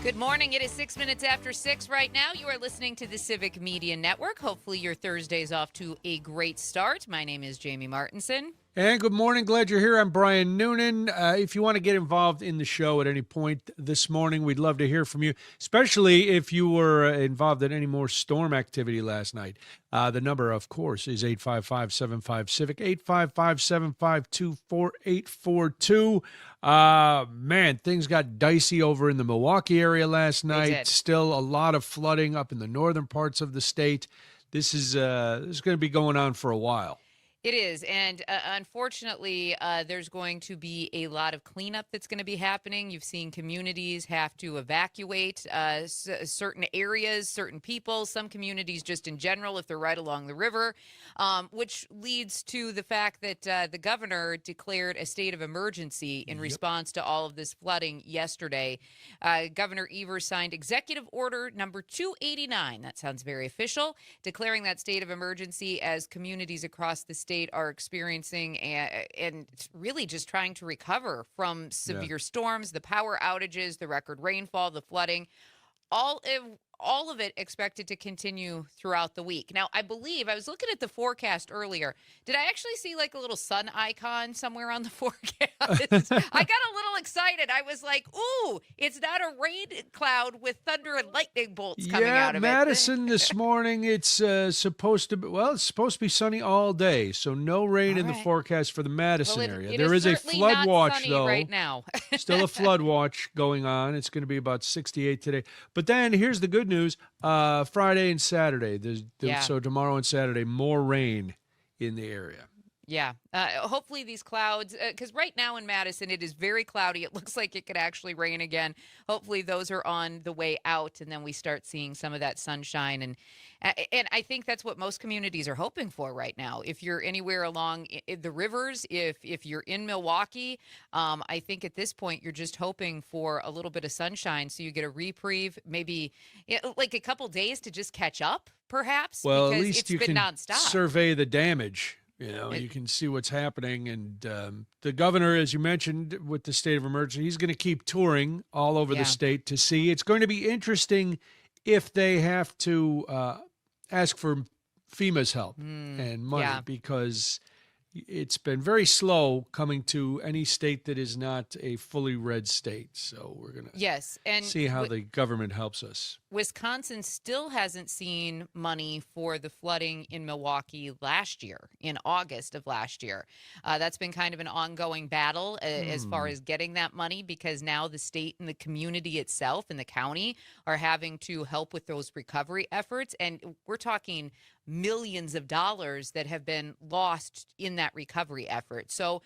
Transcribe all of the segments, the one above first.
Good morning. It is 6 minutes after 6 right now. You are listening to the Civic Media Network. Hopefully your Thursday's off to a great start. My name is Jamie Martinson. And good morning. Glad you're here. I'm Brian Noonan. If you want to get involved in the show at any point this morning, we'd love to hear from you, especially if you were involved in any more storm activity last night. The number, of course, is 855-75-CIVIC, 855-752-4842. Man, things got dicey over in the Milwaukee area last night. Still a lot of flooding up in the northern parts of the state. This is going to be going on for a while. It is, and unfortunately, there's going to be a lot of cleanup that's going to be happening. You've seen communities have to evacuate certain areas, certain people, some communities just in general if they're right along the river, which leads to the fact that the governor declared a state of emergency in response to all of this flooding yesterday. Governor Evers signed Executive Order number 289. That sounds very official, declaring that state of emergency as communities across the state are experiencing and really just trying to recover from severe storms, the power outages, the record rainfall, the flooding, all of it expected to continue throughout the week. Now, I believe I was looking at the forecast earlier. Did I actually see like a little sun icon somewhere on the forecast? I got a little excited. I was like, ooh, it's not a rain cloud with thunder and lightning bolts coming out of Madison this morning, it's supposed to be, it's supposed to be sunny all day, so no rain in the forecast for the Madison area. There is a flood watch, though. Right now. Still a flood watch going on. It's going to be about 68 today. But then here's the good news. Friday and Saturday, so tomorrow and Saturday, more rain in the area. Yeah. Hopefully these clouds, because right now in Madison, it is very cloudy. It looks like it could actually rain again. Hopefully those are on the way out, and then we start seeing some of that sunshine. And I think that's what most communities are hoping for right now. If you're anywhere along the rivers, if you're in Milwaukee, I think at this point you're just hoping for a little bit of sunshine so you get a reprieve, maybe like a couple days to just catch up, perhaps. Well, because at least you can nonstop. Survey the damage. You can see what's happening. And the governor, as you mentioned, with the state of emergency, he's going to keep touring all over the state to see. It's going to be interesting if they have to ask for FEMA's help and money because it's been very slow coming to any state that is not a fully red state. So we're going to see how the government helps us. Wisconsin still hasn't seen money for the flooding in Milwaukee last year, in August of last year. That's been kind of an ongoing battle as far as getting that money, because now the state and the community itself and the county are having to help with those recovery efforts. And we're talking millions of dollars that have been lost in that recovery effort. So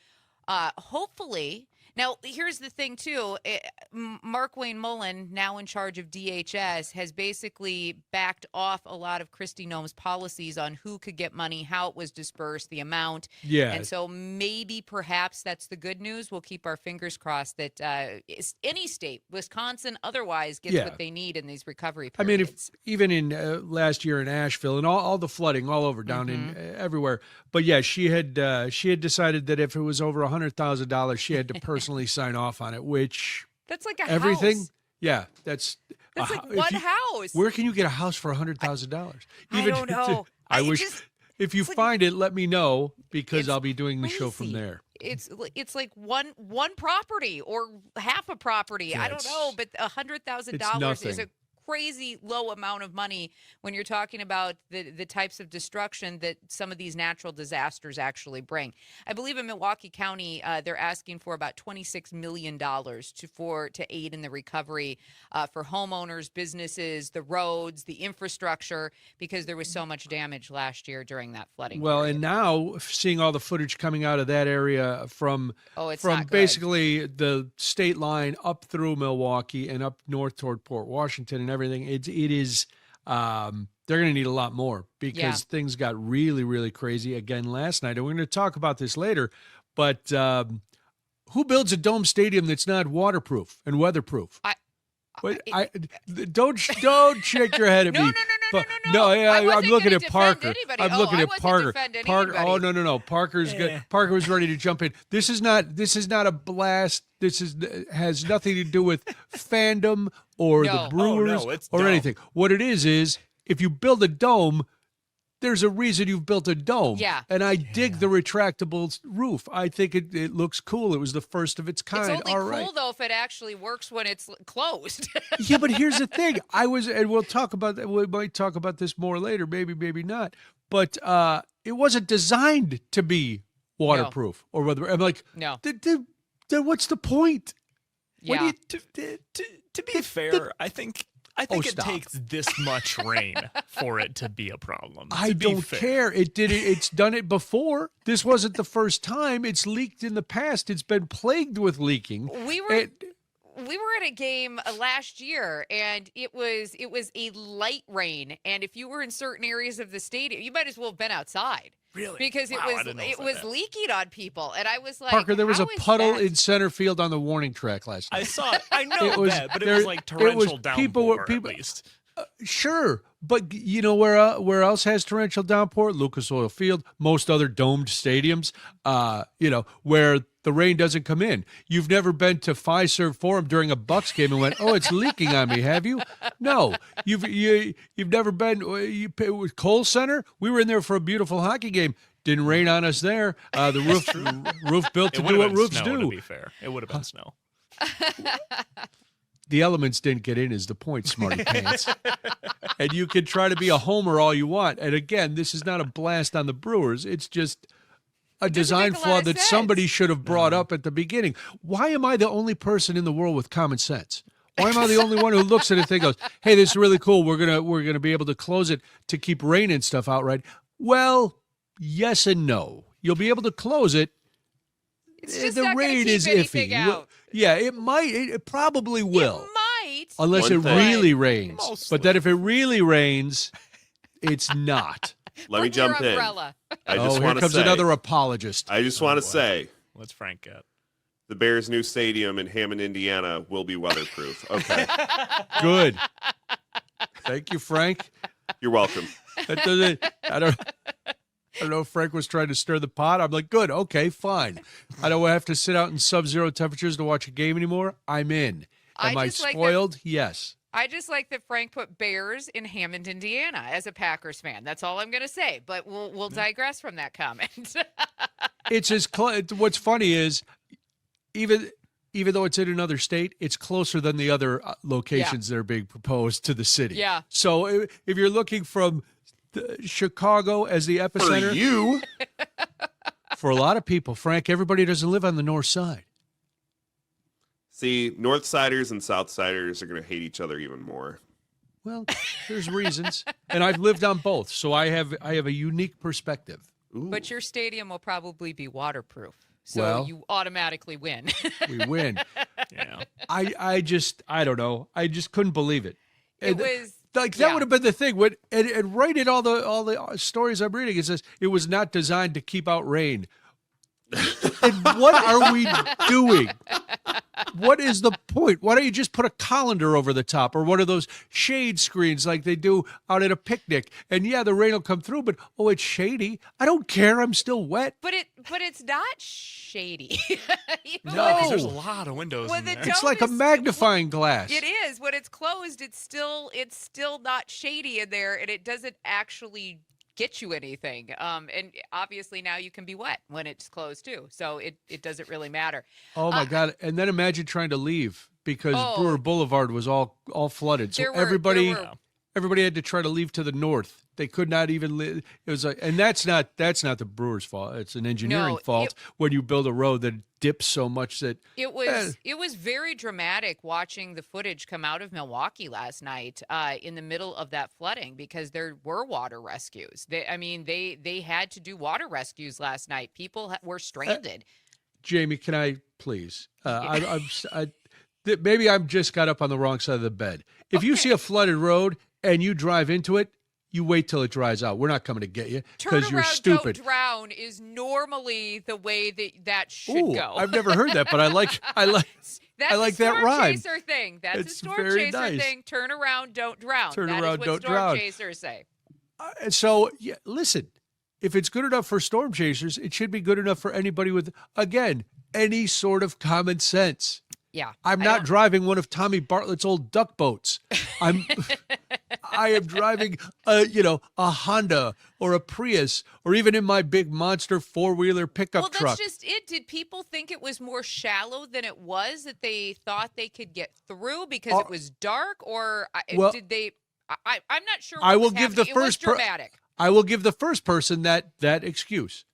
hopefully, now here's the thing too, Mark Wayne Mullen, now in charge of DHS, has basically backed off a lot of Kristi Noem's policies on who could get money, how it was dispersed, the amount. And so maybe perhaps that's the good news. We'll keep our fingers crossed that any state, Wisconsin otherwise, gets what they need in these recovery periods. I mean, even in last year in Asheville and all the flooding all over down in everywhere. But she had decided that if it was over $100,000, she had to personally sign off on it, which that's like everything. House. Yeah, that's like one house. Where can you get a house for $100,000? I don't know. I wish if you find it, let me know, because I'll be doing the show from there. It's like one property or half a property. Yeah, I don't know, but $100,000 is a crazy low amount of money when you're talking about the types of destruction that some of these natural disasters actually bring. I believe in Milwaukee County, they're asking for about $26 million to aid in the recovery for homeowners, businesses, the roads, the infrastructure, because there was so much damage last year during that flooding. Well, period. And now seeing all the footage coming out of that area from basically the state line up through Milwaukee and up north toward Port Washington and everything, it is they're going to need a lot more, because things got really, really crazy again last night. And we're going to talk about this later, but who builds a dome stadium that's not waterproof and weatherproof? Don't shake your head at me. But no. yeah, I I'm wasn't looking gonna at defend Parker. anybody. I'm Oh, looking I at wasn't Parker. defending Parker. Oh anybody. no. Parker's good. Parker was ready to jump in. This is not a blast. This has nothing to do with fandom or the No. Oh Brewers no, it's or dumb. anything. What it is if you build a dome, there's a reason you've built a dome. Yeah. And I dig the retractable roof. I think it looks cool. It was the first of its kind. It's only All cool right. though if it actually works when it's closed. Yeah, but here's the thing. And we'll talk about that. We might talk about this more later, maybe not. But it wasn't designed to be waterproof or whether I'm like, No. Then what's the point? Yeah. To be fair, I think it stop. takes this much rain for it to be a problem. I to be don't fair. care. It did it. It's done it before. This wasn't the first time. It's leaked in the past. It's been plagued with leaking. We were at a game last year, and it was a light rain. And if you were in certain areas of the stadium, you might as well have been outside. Really? Because Wow, I didn't know it like was that. leaking on people, and I was like, Parker, there was a how is puddle that? in center field on the warning track last night. I saw it. I know It was- that, but it there- was like it was- torrential people were- downpour people- at least. Sure, but you know where else has torrential downpour? Lucas Oil Field, most other domed stadiums. Where the rain doesn't come in. You've never been to Fiserv Forum during a Bucks game and went, "Oh, it's leaking on me." Have you? No, you've never been. With Kohl Center, we were in there for a beautiful hockey game. Didn't rain on us there. The roof built to It do would what have been roofs snow, do. to be fair. It would have been snow. The elements didn't get in is the point, smarty pants. And you can try to be a homer all you want. And again, this is not a blast on the Brewers. It's just a design make a lot flaw of that sense. somebody should have brought up at the beginning. Why am I the only person in the world with common sense? Why am I the only one who looks at it and goes, "Hey, this is really cool. We're gonna be able to close it to keep rain and stuff out right"? Well, yes and no. You'll be able to close it. It's just The not gonna rain keep is anything iffy. out. Yeah, it might. It probably will. It might. Unless One it thing. really rains. Mostly. But then if it really rains, it's not. Let me Bring your jump in. umbrella. I Oh, just here want to comes say. another apologist. I just want to boy. say Let's Frank it. the Bears' new stadium in Hammond, Indiana, will be weatherproof. Okay, Good. Thank you, Frank. you're welcome. That doesn't. I don't know if Frank was trying to stir the pot. I'm like, good, okay, fine. I don't have to sit out in sub-zero temperatures to watch a game anymore. I'm in. Am I just like that- spoiled? Yes. I just like that Frank put Bears in Hammond, Indiana, as a Packers fan. That's all I'm going to say. But we'll digress from that comment. It's as what's funny is even though it's in another state, it's closer than the other locations that are being proposed to the city. Yeah. So if you're looking from Chicago as the For epicenter, you, for a lot of people, Frank, everybody doesn't live on the north side. see, Northsiders and Southsiders are going to hate each other even more. Well, there's reasons, and I've lived on both, so I have a unique perspective. Ooh. But your stadium will probably be waterproof. So Well- you automatically win. We win. Yeah. I don't know. I just couldn't believe it. It And, was like that yeah. would have been the thing. And right in all the stories I'm reading, it says it was not designed to keep out rain. And what are we doing? What is the point? Why don't you just put a colander over the top or one of those shade screens like they do out at a picnic? And yeah, the rain will come through, but oh, it's shady. I don't care. I'm still wet. But it's not shady. No. Because there's a lot of windows Well, in the there. dome- It's like a is- magnifying glass. It is. When it's closed, it's still not shady in there, and it doesn't actually get you anything. And obviously now you can be wet when it's closed too. So it doesn't really matter. Oh my God! And then imagine trying to leave because Oh. Brewer Boulevard was all flooded. So There were- everybody there were- everybody had to try to leave to the north. They could not even live. It was like, and that's not the Brewers' fault. It's an engineering No, fault when you build a road that dips so much that It was very dramatic watching the footage come out of Milwaukee last night in the middle of that flooding because there were water rescues. They had to do water rescues last night. People were stranded. Jamie, can I please? Maybe I'm just got up on the wrong side of the bed. If you Okay. see a flooded road and you drive into it, you wait till it dries out. We're not coming to get you Turn because you're around, stupid. don't drown is normally the way that should Ooh, go. I've never heard that, but I like That's I like a that storm rhyme. chaser thing. That's It's a storm very chaser nice. thing. Turn around, don't drown. Turn That is around, what don't storm drown. chasers say. So, yeah, listen, if it's good enough for storm chasers, it should be good enough for anybody with, again, any sort of common sense. Yeah. I'm not driving one of Tommy Bartlett's old duck boats. I am driving a Honda or a Prius or even in my big monster four-wheeler pickup truck. Well, that's just it. Did people think it was more shallow than it was, that they thought they could get through because it was dark, or did they? I'm not sure. What I will was give the happening. It was first dramatic. I will give the first person that excuse.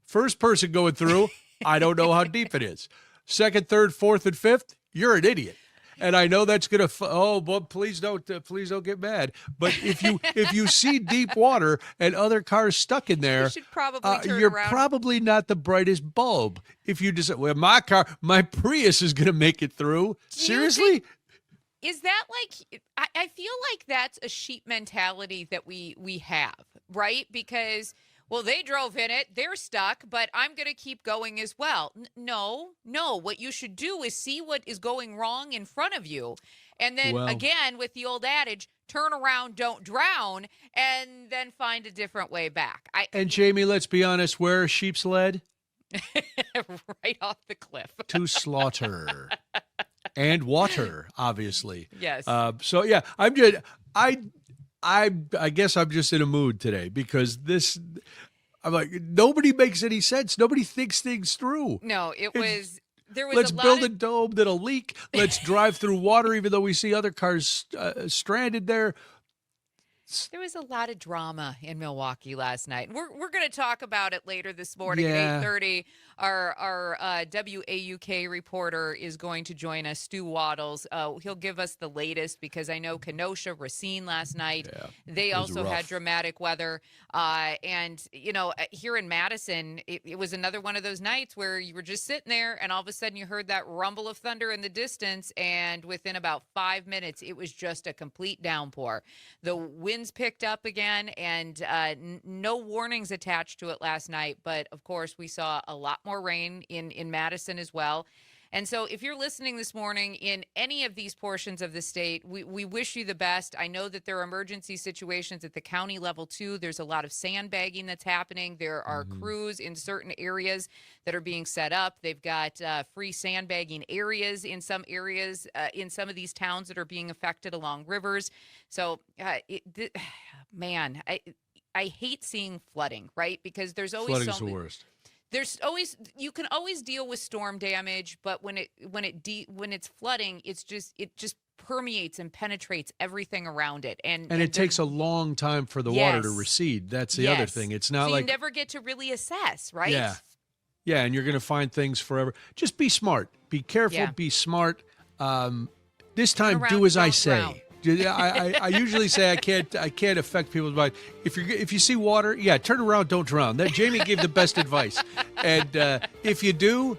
First person going through, I don't know how deep it is. Second, third, fourth, and fifth, you're an idiot. And I know that's gonna. But please don't get mad. But if you see deep water and other cars stuck in there, You should probably turn you're around. probably not the brightest bulb. If you just my Prius is gonna make it through. Seriously. Is that like, I feel like that's a sheep mentality that we have, right? Because, well, they drove in it, they're stuck, but I'm going to keep going as well. No. What you should do is see what is going wrong in front of you. And then again, with the old adage, turn around, don't drown, and then find a different way back. And Jamie, let's be honest, where are sheep's led? Right off the cliff. To slaughter. And water, obviously. Yes. So yeah, I'm just I guess I'm just in a mood today because I'm like, nobody makes any sense. Nobody thinks things through. No, there was Let's a lot build of, a dome that'll leak. Let's drive through water, even though we see other cars stranded there. There was a lot of drama in Milwaukee last night. We're going to talk about it later this morning at 8:30. Our WAUK reporter is going to join us, Stu Waddles. He'll give us the latest because I know Kenosha, Racine last night, they also had dramatic weather. And, here in Madison, it was another one of those nights where you were just sitting there and all of a sudden you heard that rumble of thunder in the distance. And within about 5 minutes, it was just a complete downpour. The winds picked up again, and no warnings attached to it last night. But of course, we saw a lot more rain in Madison as well. And so if you're listening this morning in any of these portions of the state, we wish you the best. I know that there are emergency situations at the county level too. There's a lot of sandbagging that's happening. There are crews in certain areas that are being set up. They've got free sandbagging areas in some of these towns that are being affected along rivers. So, man, I hate seeing flooding, right? Because there's always Flooding's the worst. You can always deal with storm damage, but when it's flooding, it just permeates and penetrates everything around it, and it takes a long time for the water to recede. That's the other thing. It's not like you never get to really assess, right? Yeah, and you're going to find things forever. Just be smart, be careful, be smart. This time, do as I say. I usually say I can't affect people's mind. If you see water, turn around, don't drown. That Jamie gave the best advice. And if you do,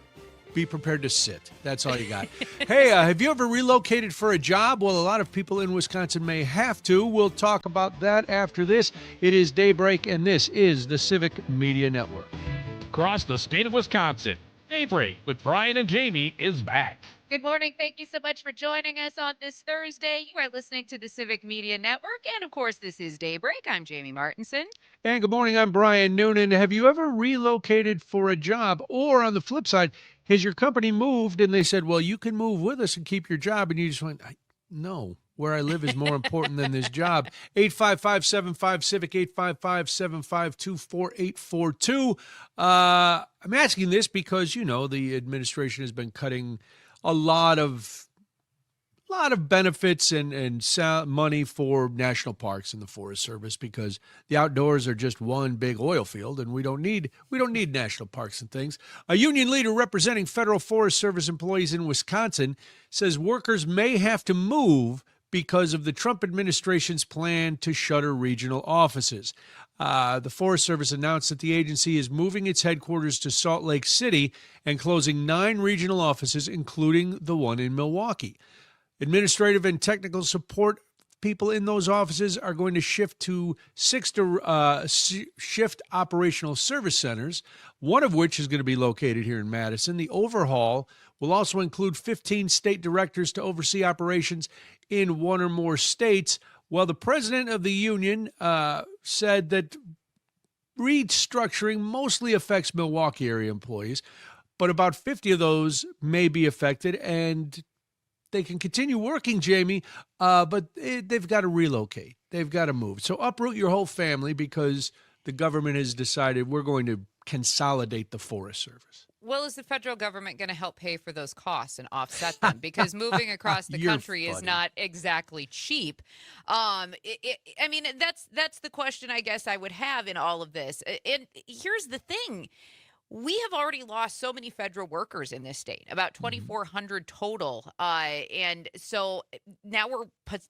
be prepared to sit. That's all you got. Hey, have you ever relocated for a job? Well, a lot of people in Wisconsin may have to. We'll talk about that after this. It is Daybreak, and this is the Civic Media Network. Across the state of Wisconsin, Daybreak with Brian and Jamie is back. Good morning. Thank you so much for joining us on this Thursday. You are listening to the Civic Media Network. And of course, this is Daybreak. I'm Jamie Martinson. And good morning. I'm Brian Noonan. Have you ever relocated for a job? Or on the flip side, has your company moved and they said, well, you can move with us and keep your job? And you just went, no, where I live is more important than this job. 855-75-CIVIC, 855-752-4842. I'm asking this because, the administration has been cutting a lot of benefits and money for national parks and the Forest Service because the outdoors are just one big oil field, and we don't need national parks and things. A union leader representing federal Forest Service employees in Wisconsin says workers may have to move because of the Trump administration's plan to shutter regional offices. The Forest Service announced that the agency is moving its headquarters to Salt Lake City and closing 9 regional offices, including the one in Milwaukee. Administrative and technical support people in those offices are going to shift to shift operational service centers, one of which is going to be located here in Madison. The overhaul will also include 15 state directors to oversee operations in one or more states. Well, the president of the union said that restructuring mostly affects Milwaukee area employees, but about 50 of those may be affected, and they can continue working, Jamie, but they've got to relocate. They've got to move. So uproot your whole family because the government has decided we're going to consolidate the Forest Service. Well, is the federal government going to help pay for those costs and offset them? Because moving across the country is not exactly cheap. I mean, that's the question I guess I would have in all of this. And here's the thing. We have already lost so many federal workers in this state, about 2,400 total. And so now we're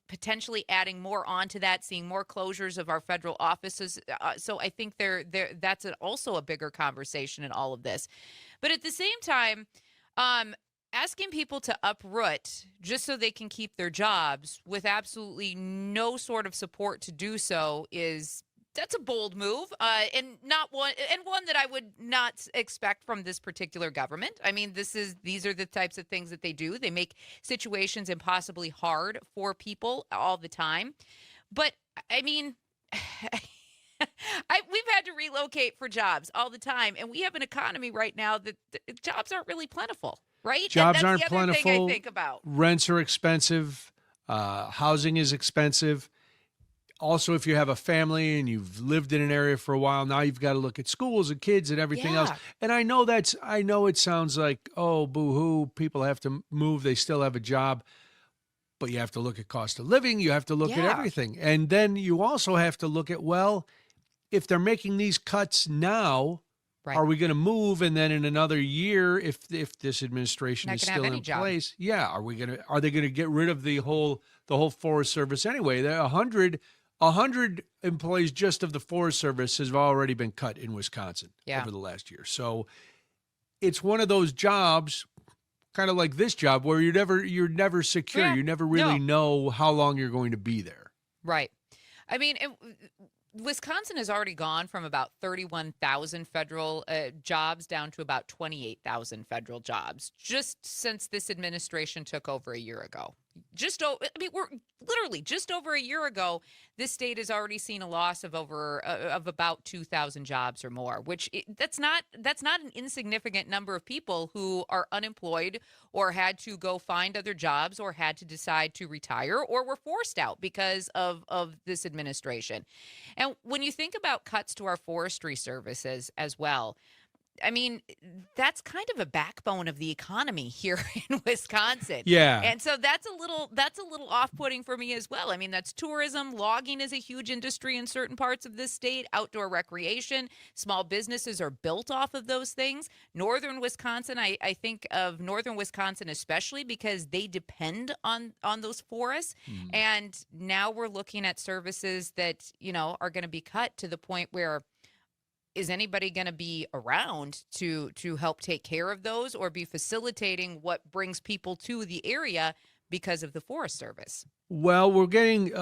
potentially adding more onto that, seeing more closures of our federal offices. So I think that's also a bigger conversation in all of this. But at the same time, asking people to uproot just so they can keep their jobs with absolutely no sort of support to do so that's a bold move, and one that I would not expect from this particular government. I mean, these are the types of things that they do. They make situations impossibly hard for people all the time. But I mean, we've had to relocate for jobs all the time, and we have an economy right now that jobs aren't really plentiful, right? Jobs aren't the other plentiful. Thing I think about. Rents are expensive. Housing is expensive. Also, if you have a family and you've lived in an area for a while, now you've got to look at schools and kids and everything else. And I know it sounds like, oh, boo-hoo, people have to move. They still have a job. But you have to look at cost of living. You have to look at everything. And then you also have to look at, well, if they're making these cuts now, are we going to move? And then in another year, if this administration is still in place, are they going to get rid of the whole Forest Service anyway? There are 100 employees just of the Forest Service has already been cut in Wisconsin over the last year. So it's one of those jobs, kind of like this job, where you're never secure. You never really know how long you're going to be there. Right. I mean, Wisconsin has already gone from about 31,000 federal jobs down to about 28,000 federal jobs just since this administration took over a year ago. We're literally just over a year ago. This state has already seen a loss of about 2,000 jobs or more, which that's not an insignificant number of people who are unemployed or had to go find other jobs or had to decide to retire or were forced out because of this administration. And when you think about cuts to our forestry services as well, I mean, that's kind of a backbone of the economy here in Wisconsin. Yeah. And so that's a little off-putting for me as well. I mean, that's tourism. Logging is a huge industry in certain parts of this state. Outdoor recreation. Small businesses are built off of those things. Northern Wisconsin, I think of Northern Wisconsin especially because they depend on those forests. And now we're looking at services that, are going to be cut to the point where is anybody going to be around to help take care of those or be facilitating what brings people to the area because of the Forest Service? Well, we're getting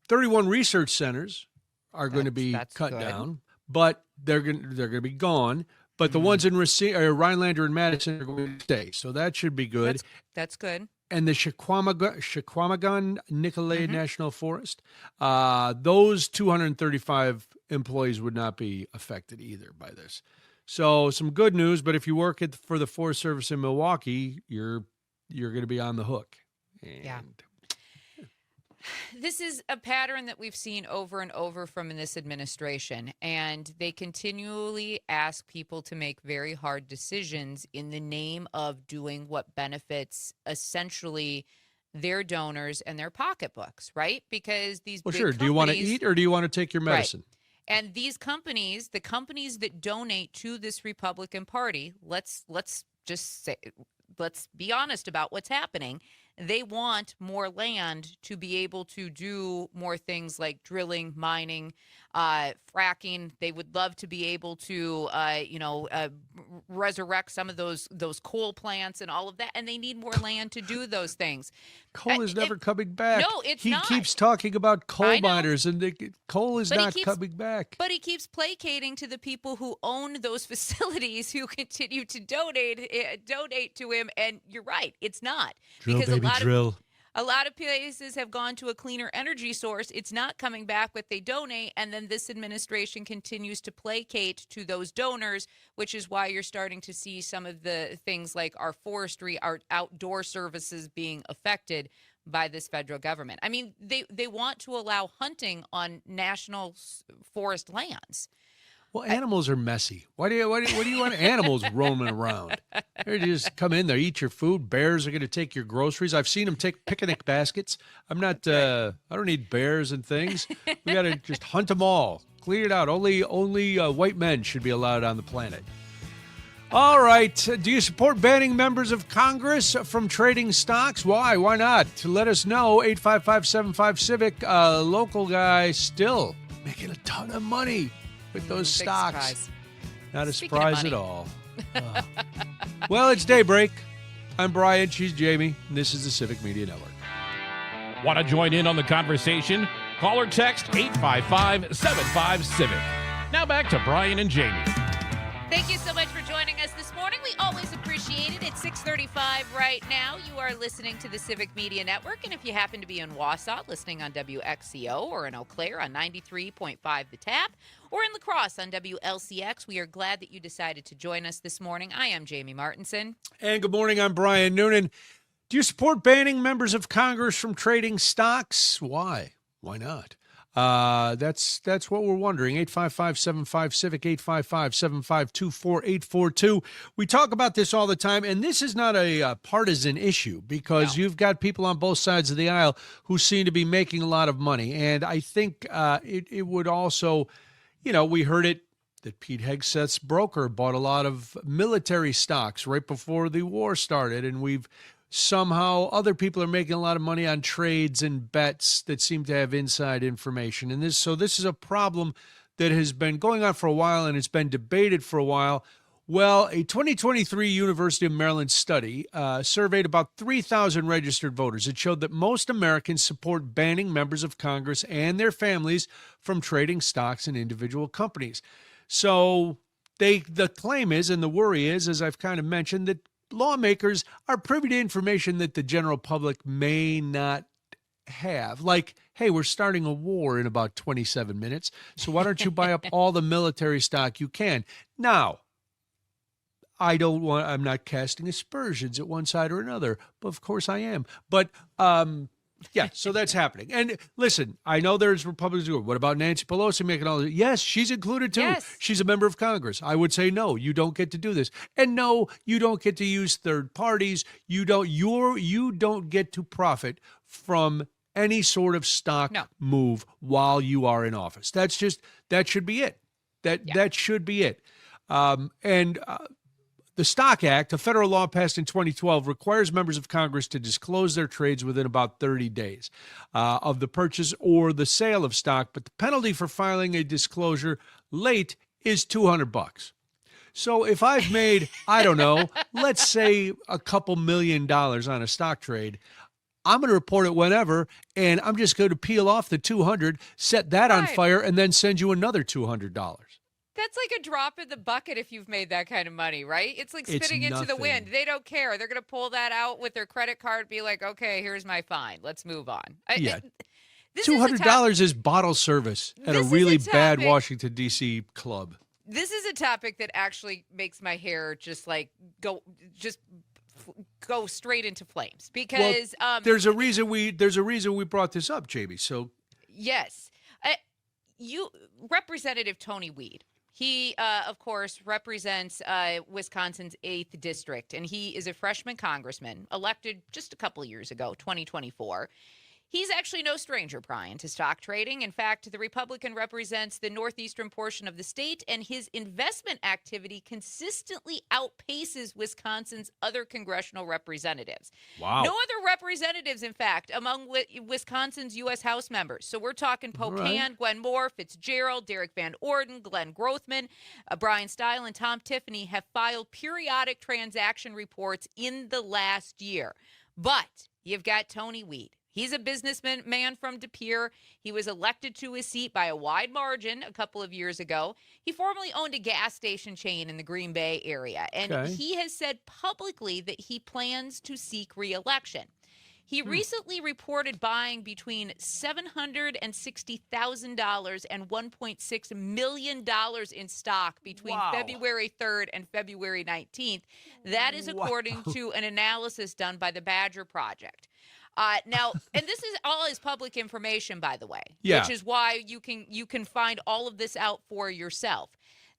31 research centers are going to be cut down, but they're going to be gone. But the ones in Rhinelander and Madison are going to stay, so that should be good. That's good. And the Chequamegon Nicolet National Forest, those 235 employees would not be affected either by this. So some good news, but if you work for the Forest Service in Milwaukee, you're going to be on the hook. And this is a pattern that we've seen over and over from this administration, and they continually ask people to make very hard decisions in the name of doing what benefits essentially their donors and their pocketbooks, right? Because these big companies, do you want to eat or do you want to take your medicine? Right. And these companies, the companies that donate to this Republican Party, let's be honest about what's happening. They want more land to be able to do more things like drilling, mining, fracking. They would love to be able to, resurrect some of those coal plants and all of that. And they need more land to do those things. Coal is never coming back. No, it's he not. keeps talking about coal I know. miners, and coal is But he not keeps- coming back. But he keeps placating to the people who own those facilities who continue to donate to him. And you're right, it's not. Drill, because baby, drill. A lot of places have gone to a cleaner energy source. It's not coming back what they donate. And then this administration continues to placate to those donors, which is why you're starting to see some of the things like our forestry, our outdoor services being affected by this federal government. I mean, they want to allow hunting on national forest lands. Well, animals are messy. What do you want animals roaming around? They just come in there, eat your food. Bears are going to take your groceries. I've seen them take picnic baskets. I'm not. I don't need bears and things. We got to just hunt them all, clean it out. Only white men should be allowed on the planet. All right. Do you support banning members of Congress from trading stocks? Why? Why not? Let us know. 855-75-CIVIC. Local guy still making a ton of money with those Big stocks. surprise. Not a Speaking of surprise money. at all. Oh. Well, it's Daybreak. I'm Brian. She's Jamie. And this is the Civic Media Network. Want to join in on the conversation? Call or text 855-75-CIVIC. Now back to Brian and Jamie. Thank you so much for joining us this morning. We always appreciate it. It's 6:35 right now. You are listening to the Civic Media Network. And if you happen to be in Wausau, listening on WXCO, or in Eau Claire on 93.5 The Tap, or in La Crosse on WLCX, we are glad that you decided to join us this morning. I am Jamie Martinson. And good morning. I'm Brian Noonan. Do you support banning members of Congress from trading stocks? Why? Why not? That's what we're wondering. 855-75-CIVIC, 855-752-4842. We talk about this all the time, and this is not a partisan issue because you've got people on both sides of the aisle who seem to be making a lot of money. And I think it would also, we heard it that Pete Hegseth's broker bought a lot of military stocks right before the war started, and we've somehow other people are making a lot of money on trades and bets that seem to have inside information. And this is a problem that has been going on for a while, and it's been debated for a while. Well, a 2023 University of Maryland study surveyed about 3,000 registered voters. It showed that most Americans support banning members of Congress and their families from trading stocks in individual companies. So the claim is, and the worry is, as I've kind of mentioned, that lawmakers are privy to information that the general public may not have. Like, hey, we're starting a war in about 27 minutes, so why don't you buy up all the military stock you can? Now, I'm not casting aspersions at one side or another, but of course I am. But yeah, so that's happening. And listen, I know there's Republicans who go, what about Nancy Pelosi making all this? Yes, she's included too. Yes. She's a member of Congress. I would say no, you don't get to do this. And no, you don't get to use third parties. You don't get to profit from any sort of stock move while you are in office. That should be it. That should be it. The Stock Act, a federal law passed in 2012, requires members of Congress to disclose their trades within about 30 days of the purchase or the sale of stock. But the penalty for filing a disclosure late is $200. So if I've made, I don't know, let's say a couple $1 million on a stock trade, I'm going to report it whenever, and I'm just going to peel off the $200, set that on fire, and then send you another $200. That's like a drop in the bucket if you've made that kind of money, right? It's like spitting into the wind. They don't care. They're going to pull that out with their credit card, be like, okay, here's my fine. Let's move on. Yeah. $200 is bottle service at a really bad Washington, D.C. club. This is a topic that actually makes my hair just go straight into flames because there's a reason we brought this up, Jamie. So yes, Representative Tony Weed. He, of course, represents Wisconsin's 8th District, and he is a freshman congressman elected just a couple of years ago, 2024. He's actually no stranger, Brian, to stock trading. In fact, the Republican represents the northeastern portion of the state, and his investment activity consistently outpaces Wisconsin's other congressional representatives. Wow. No other representatives, in fact, among Wisconsin's U.S. House members. So we're talking All Pocan, right. Gwen Moore, Fitzgerald, Derek Van Orden, Glenn Grothman, Brian Stile, and Tom Tiffany have filed periodic transaction reports in the last year. But you've got Tony Weed. He's a businessman from De Pere. He was elected to his seat by a wide margin a couple of years ago. He formerly owned a gas station chain in the Green Bay area, and he has said publicly that he plans to seek re-election. He recently reported buying between $760,000 and $1.6 million in stock between February 3rd and February 19th. That is according to an analysis done by the Badger Project. Now, and this is all is public information, by the way, which is why you can find all of this out for yourself.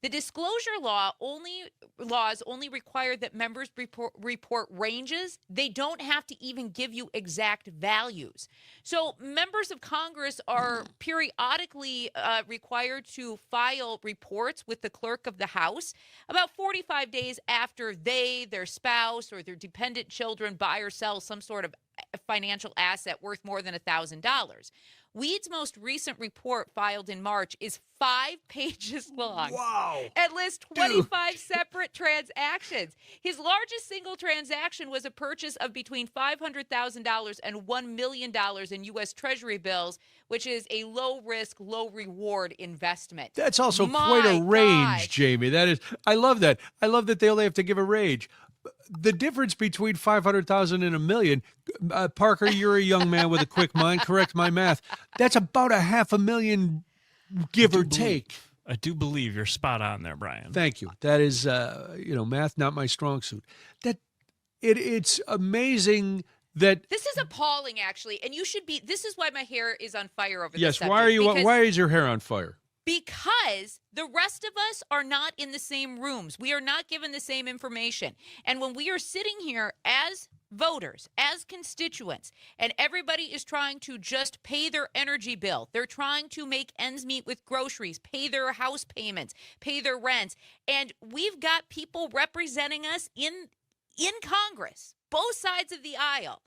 The disclosure laws only require that members report ranges. They don't have to even give you exact values. So members of Congress are periodically required to file reports with the clerk of the House about 45 days after they, their spouse, or their dependent children buy or sell some sort of financial asset worth more than $1,000. Weed's most recent report, filed in March, is 5 pages long. Wow. And lists 25 separate transactions. His largest single transaction was a purchase of between $500,000 and $1 million in U.S. Treasury bills, which is a low-risk, low-reward investment. That's also quite a range, Jamie. That is, I love that. I love that they only have to give a range. The difference between 500,000 and $1 million, Parker, you're a young man with a quick mind. Correct my math. That's about $500,000, give or take. I do believe you're spot on there, Brian. Thank you. That is, math not my strong suit. It's amazing that. This is appalling, actually, and you should be. This is why my hair is on fire over this Yes. subject. Why is your hair on fire? Because the rest of us are not in the same rooms. We are not given the same information. And when we are sitting here as voters, as constituents, and everybody is trying to just pay their energy bill, they're trying to make ends meet with groceries, pay their house payments, pay their rents, and we've got people representing us in Congress, both sides of the aisle.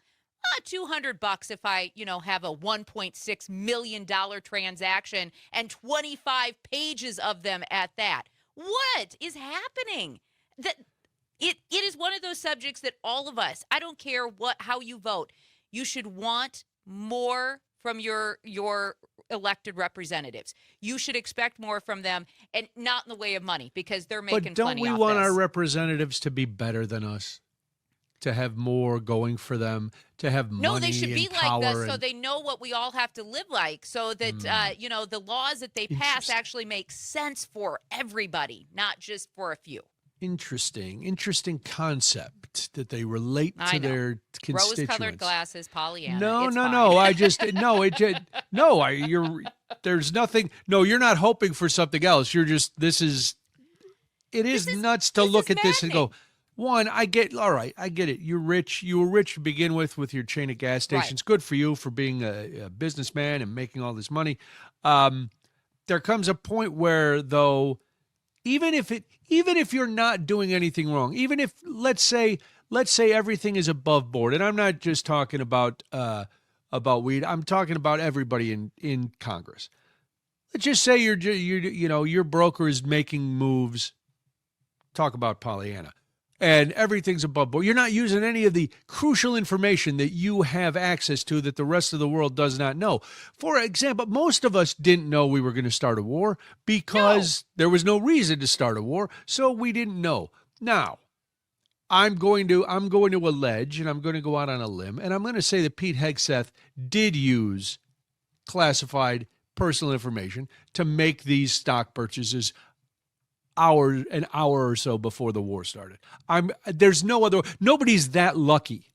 $200 if I, have a $1.6 million transaction and 25 pages of them at that. What is happening? It is one of those subjects that all of us, I don't care how you vote, you should want more from your elected representatives. You should expect more from them, and not in the way of money, because they're making plenty off this. But don't we want our representatives to be better than us? To have more going for them, to have money No, they should be and like this so they know what we all have to live like, so that, the laws that they pass actually make sense for everybody, not just for a few. Interesting concept that they relate to their constituents. Rose-colored glasses, Pollyanna. No. There's nothing. No, you're not hoping for something else. You're just, it is nuts to look at this and go, one, I get it. You're rich. You were rich to begin with your chain of gas stations. Right. Good for you for being a businessman and making all this money. There comes a point where, though, even if you're not doing anything wrong, even if let's say everything is above board, and I'm not just talking about weed. I'm talking about everybody in Congress. Let's just say your broker is making moves. Talk about Pollyanna. And everything's above board. You're not using any of the crucial information that you have access to that the rest of the world does not know. For example, most of us didn't know we were going to start a war because there was no reason to start a war, so we didn't know. Now, I'm going to allege, and I'm going to go out on a limb, and I'm going to say that Pete Hegseth did use classified personal information to make these stock purchases an hour or so before the war started. Nobody's that lucky.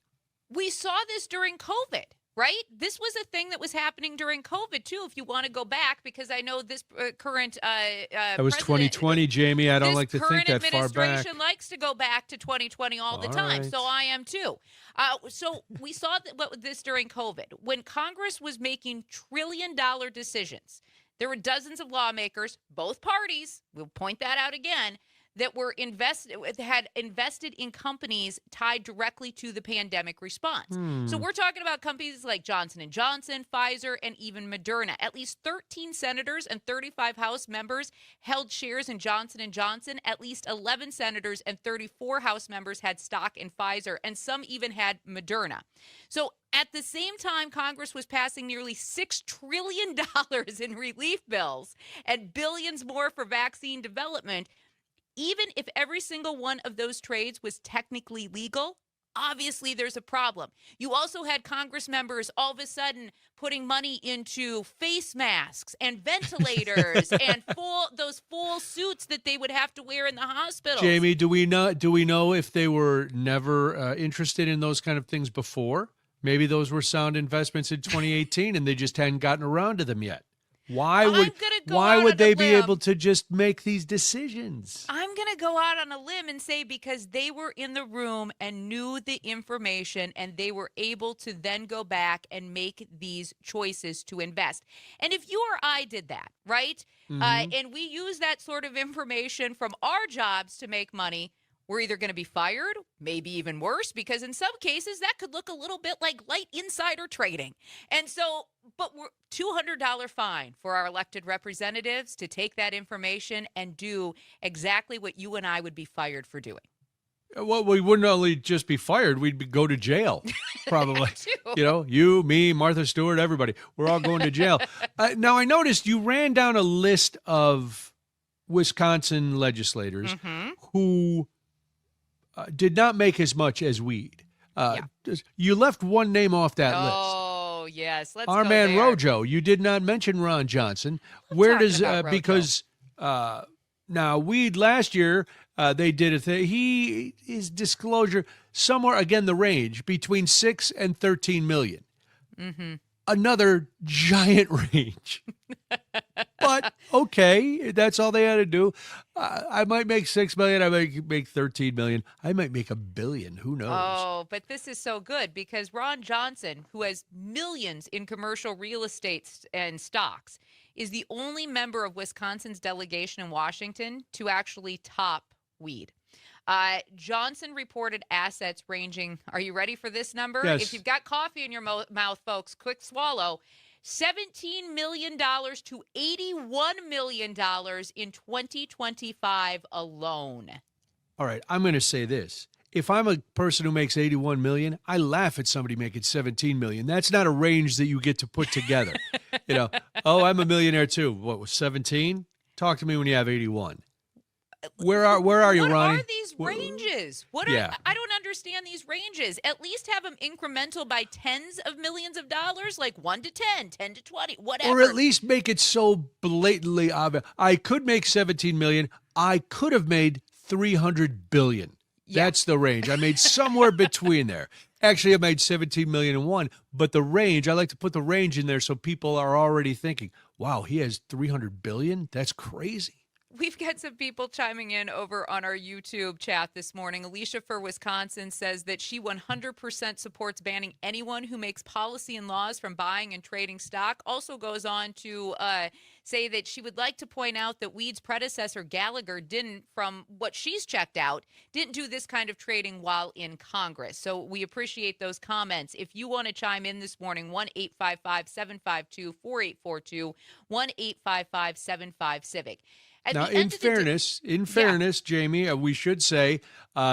We saw this during COVID. right? This was a thing that was happening during COVID too. If you want to go back, because I know this current That was president, 2020, Jamie. I don't this like to think current that far back. administration likes to go back to 2020 all the All time. right. So I am too. So we saw this during COVID when Congress was making trillion-dollar decisions. There were dozens of lawmakers, both parties. We'll point that out again, that had invested in companies tied directly to the pandemic response. So we're talking about companies like Johnson & Johnson, Pfizer, and even Moderna. At least 13 senators and 35 House members held shares in Johnson & Johnson. At least 11 senators and 34 House members had stock in Pfizer, and some even had Moderna. So at the same time, Congress was passing nearly $6 trillion in relief bills and billions more for vaccine development. Even if every single one of those trades was technically legal, obviously there's a problem. You also had Congress members all of a sudden putting money into face masks and ventilators and those full suits that they would have to wear in the hospitals. Jamie, do we know if they were never interested in those kind of things before? Maybe those were sound investments in 2018 and they just hadn't gotten around to them yet. Why would they be able to just make these decisions? I'm going to go out on a limb and say because they were in the room and knew the information and they were able to then go back and make these choices to invest. And if you or I did that, right, and we use that sort of information from our jobs to make money, we're either going to be fired, maybe even worse, because in some cases that could look a little bit like light insider trading. And so, but we're $200 fine for our elected representatives to take that information and do exactly what you and I would be fired for doing. Well, we wouldn't only just be fired, go to jail, probably. Too. You, me, Martha Stewart, everybody. We're all going to jail. Now, I noticed you ran down a list of Wisconsin legislators who did not make as much as weed. You left one name off that list. Oh, yes. Let's Our go man there. Rojo. You did not mention Ron Johnson. Where talking does about Rojo. because now weed last year they did a thing. His disclosure somewhere again the range between 6 and 13 million. Another giant range. But okay, that's all they had to do. I might make 6 million. I might make 13 million. I might make $1 billion. Who knows? Oh, but this is so good because Ron Johnson, who has millions in commercial real estate and stocks, is the only member of Wisconsin's delegation in Washington to actually top weed. Johnson reported assets ranging, are you ready for this number? Yes. If you've got coffee in your mouth, folks, quick swallow. $17 million to $81 million in 2025 alone. All right, I'm going to say this. If I'm a person who makes 81 million, I laugh at somebody making 17 million. That's not a range that you get to put together. Oh, I'm a millionaire too. What was 17? Talk to me when you have 81. Where are you, Ronnie? What are these ranges? I don't understand these ranges. At least have them incremental by tens of millions of dollars, like 1 to 10, 10 to 20, whatever. Or at least make it so blatantly obvious. I could make 17 million. I could have made 300 billion. Yeah. That's the range. I made somewhere between there. Actually, I made 17 million and one, but the range, I like to put the range in there so people are already thinking, wow, he has 300 billion? That's crazy. We've got some people chiming in over on our YouTube chat this morning. Alicia for Wisconsin says that she 100% supports banning anyone who makes policy and laws from buying and trading stock. Also goes on to say that she would like to point out that Weed's predecessor, Gallagher, didn't, from what she's checked out, didn't do this kind of trading while in Congress. So we appreciate those comments. If you want to chime in this morning, 1-855-752-4842, 1-855-75-CIVIC. Now, in fairness, Jamie, we should say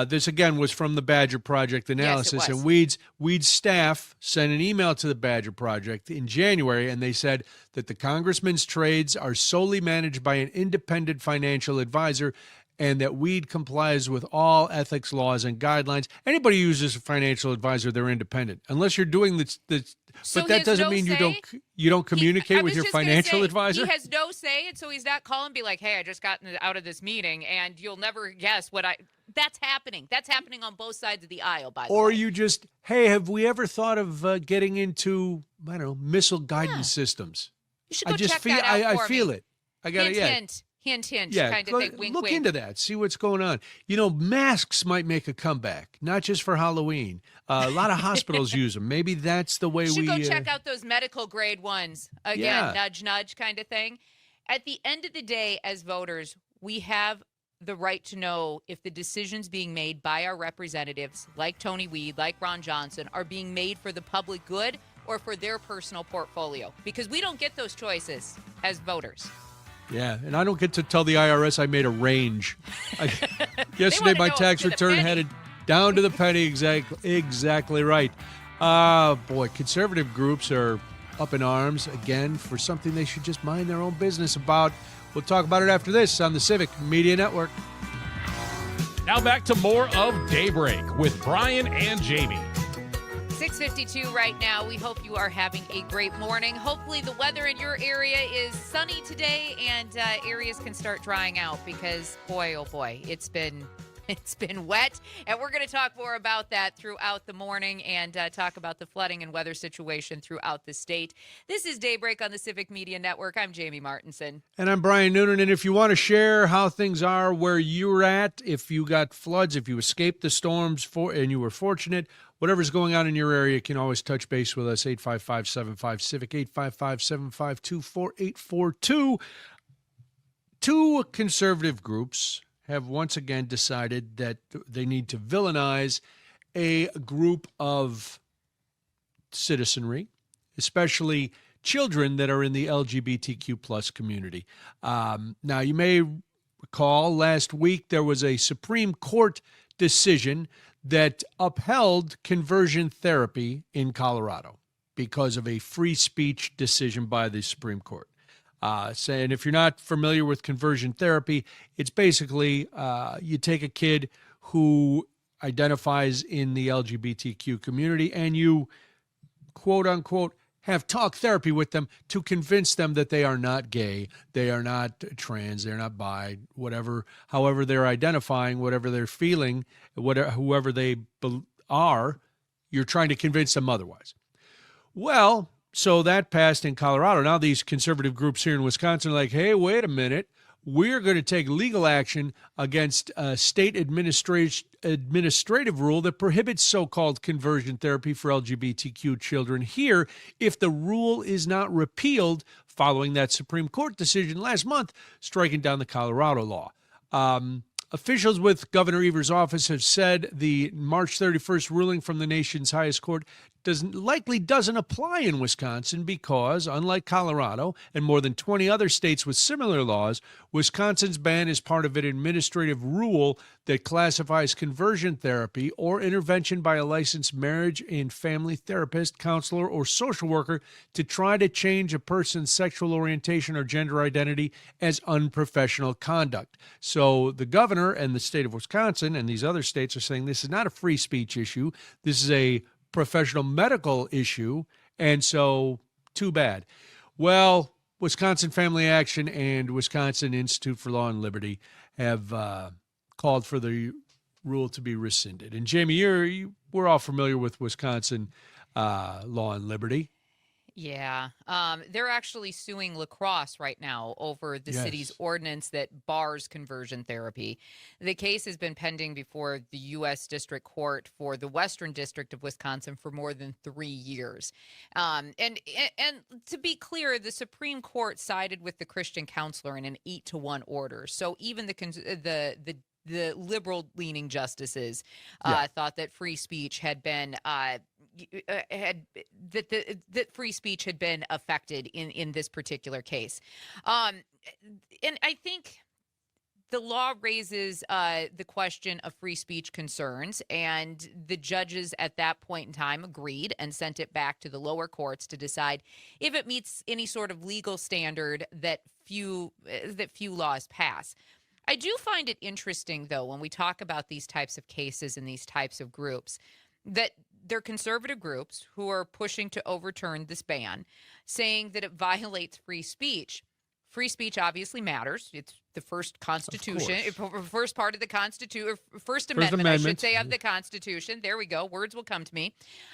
this again was from the Badger Project analysis, yes, it was. and Weed's staff sent an email to the Badger Project in January, and they said that the congressman's trades are solely managed by an independent financial advisor, and that weed complies with all ethics laws and guidelines. Anybody who uses a financial advisor, they're independent, unless you're doing the. So But he that has doesn't no mean say? you don't I communicate with was your just gonna financial say, advisor. He has no say, and so he's not calling and be like, hey, I just got out of this meeting, and you'll never guess what I. That's happening. That's happening on both sides of the aisle, by the Or way. you just, hey, have we ever thought of getting into, I don't know, missile guidance systems? You should I go just check feel, that out I for feel me. it. I got Hint, yeah. hint, hint, hint, Yeah, kind of go- thing. Wink, look wink. into that. See what's going on. Masks might make a comeback, not just for Halloween. A lot of hospitals use them. Maybe that's the way You should we. go check out those medical grade ones. Again, Yeah. nudge, nudge kind of thing. At the end of the day, as voters, we have the right to know if the decisions being made by our representatives, like Tony Weed, like Ron Johnson, are being made for the public good or for their personal portfolio. Because we don't get those choices as voters. Yeah, and I don't get to tell the IRS I made a range. Yesterday, wanna my know tax to the return penny. had it down to the penny. Exactly right. Boy, conservative groups are up in arms again for something they should just mind their own business about. We'll talk about it after this on the Civic Media Network. Now back to more of Daybreak with Brian and Jamie. 6:52 right now. We hope you are having a great morning. Hopefully the weather in your area is sunny today and areas can start drying out because, boy, oh boy, it's been wet. And we're going to talk more about that throughout the morning and talk about the flooding and weather situation throughout the state. This is Daybreak on the Civic Media Network. I'm Jamie Martinson. And I'm Brian Noonan. And if you want to share how things are where you're at, if you got floods, if you escaped the storms and you were fortunate, whatever's going on in your area, you can always touch base with us, 855-75-CIVIC, 855-752-4842. Two conservative groups have once again decided that they need to villainize a group of citizenry, especially children that are in the LGBTQ plus community. Now, you may recall last week there was a Supreme Court decision that upheld conversion therapy in Colorado because of a free speech decision by the Supreme Court. Saying if you're not familiar with conversion therapy, it's basically you take a kid who identifies in the LGBTQ community and you, quote unquote, have talk therapy with them to convince them that they are not gay, they are not trans, they're not bi, whatever, however they're identifying, whatever they're feeling, whoever they are, you're trying to convince them otherwise. Well, so that passed in Colorado. Now these conservative groups here in Wisconsin are like, hey, wait a minute. We're going to take legal action against a state administrative rule that prohibits so-called conversion therapy for LGBTQ children here if the rule is not repealed following that Supreme Court decision last month, striking down the Colorado law. Officials with Governor Evers' office have said the March 31st ruling from the nation's highest court likely doesn't apply in Wisconsin because, unlike Colorado and more than 20 other states with similar laws, Wisconsin's ban is part of an administrative rule that classifies conversion therapy or intervention by a licensed marriage and family therapist, counselor, or social worker to try to change a person's sexual orientation or gender identity as unprofessional conduct. So the governor and the state of Wisconsin and these other states are saying this is not a free speech issue. This is a professional medical issue, and so too bad. Well, Wisconsin Family Action and Wisconsin Institute for Law and Liberty have called for the rule to be rescinded. And Jamie, we're all familiar with Wisconsin Law and Liberty. Yeah. They're actually suing La Crosse right now over the city's Yes. ordinance that bars conversion therapy. The case has been pending before the U.S. District Court for the Western District of Wisconsin for more than 3 years. And to be clear, the Supreme Court sided with the Christian counselor in an 8-1 order. So even the liberal-leaning justices thought that free speech had been that free speech had been affected in this particular case, and I think the law raises the question of free speech concerns, and the judges at that point in time agreed and sent it back to the lower courts to decide if it meets any sort of legal standard that few laws pass. I do find it interesting, though, when we talk about these types of cases and these types of groups, that they're conservative groups who are pushing to overturn this ban, saying that it violates free speech. Free speech obviously matters. It's the first Constitution, first part of the Constitution, First Amendment, I should say, of the Constitution. There we go. Words will come to me.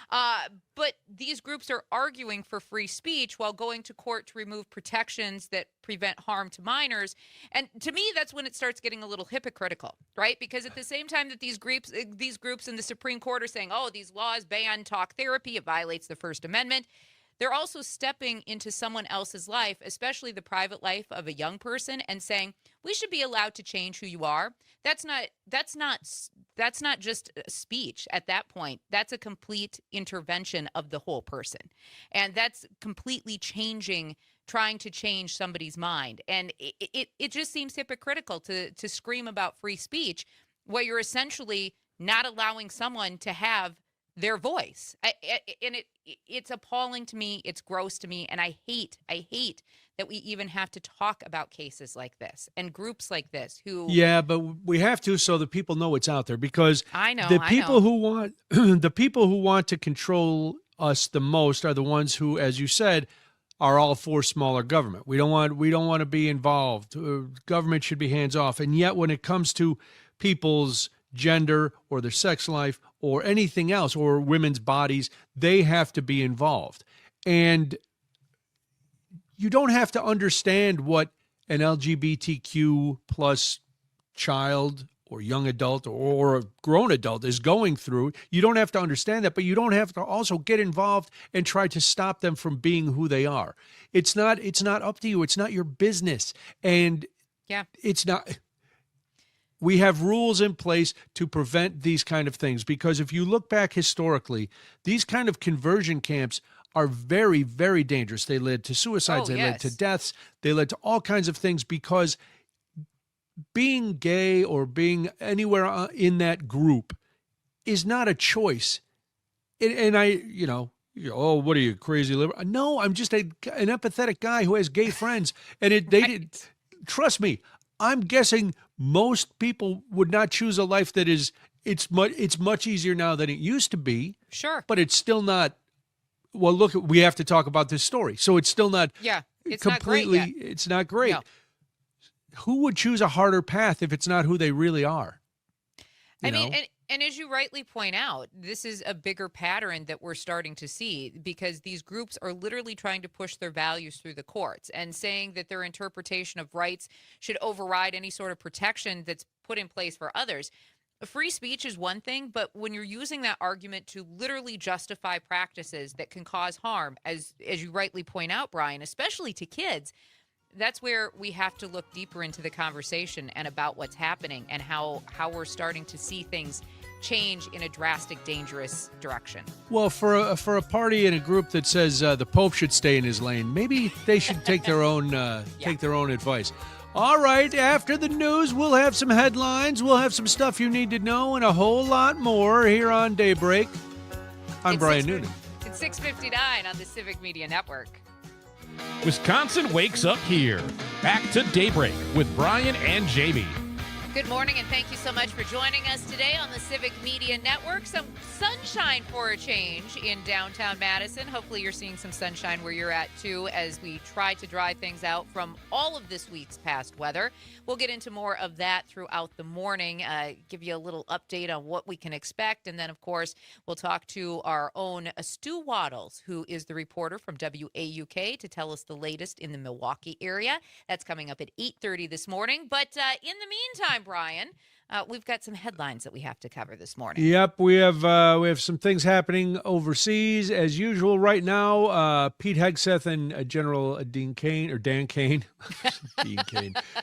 But these groups are arguing for free speech while going to court to remove protections that prevent harm to minors. And to me, that's when it starts getting a little hypocritical, right? Because at the same time that these groups in the Supreme Court are saying, oh, these laws ban talk therapy, it violates the First Amendment, they're also stepping into someone else's life, especially the private life of a young person, and saying, we should be allowed to change who you are. That's not just speech at that point. That's a complete intervention of the whole person. And that's completely trying to change somebody's mind. And it just seems hypocritical to scream about free speech while you're essentially not allowing someone to have their voice. And it's appalling to me. It's gross to me. And I hate that we even have to talk about cases like this and groups like this who. Yeah, but we have to, so the people know it's out there, because who want the people who want to control us the most are the ones who, as you said, are all for smaller government. We don't want to be involved. Government should be hands off. And yet when it comes to people's gender or their sex life or anything else, or women's bodies, they have to be involved. And you don't have to understand what an LGBTQ plus child or young adult or a grown adult is going through. You don't have to understand that, but you don't have to also get involved and try to stop them from being who they are. It's not up to you. It's not your business. And it's not. We have rules in place to prevent these kind of things, because if you look back historically, these kind of conversion camps are very, very dangerous. They led to suicides. They led to deaths. They led to all kinds of things, because being gay or being anywhere in that group is not a choice. And oh, what are you, crazy liberal? No, I'm just an empathetic guy who has gay friends. And trust me, I'm guessing most people would not choose a life that is, it's much easier now than it used to be. Sure. But it's still not, well, look, we have to talk about this story. So it's still not it's completely, not great yet. It's not great. No. Who would choose a harder path if it's not who they really are? I mean, and as you rightly point out, this is a bigger pattern that we're starting to see, because these groups are literally trying to push their values through the courts and saying that their interpretation of rights should override any sort of protection that's put in place for others. Free speech is one thing, but when you're using that argument to literally justify practices that can cause harm, as you rightly point out, Brian, especially to kids, that's where we have to look deeper into the conversation and about what's happening and how we're starting to see things change in a drastic, dangerous direction. Well, for a party and a group that says the Pope should stay in his lane, maybe they should take their own take their own advice. All right, after the news, we'll have some headlines, we'll have some stuff you need to know, and a whole lot more here on Daybreak. I'm Brian Noonan. It's 6:59 on the Civic Media Network. Wisconsin wakes up here. Back to Daybreak with Brian and Jamie. Good morning, and thank you so much for joining us today on the Civic Media Network. Some sunshine for a change in downtown Madison. Hopefully you're seeing some sunshine where you're at, too, as we try to dry things out from all of this week's past weather. We'll get into more of that throughout the morning, give you a little update on what we can expect. And then, of course, we'll talk to our own Stu Waddles, who is the reporter from WAUK, to tell us the latest in the Milwaukee area. That's coming up at 8:30 this morning. But in the meantime, Brian, we've got some headlines that we have to cover this morning. Yep, we have some things happening overseas as usual right now. Pete Hegseth and General Dan Cain, Dean Cain,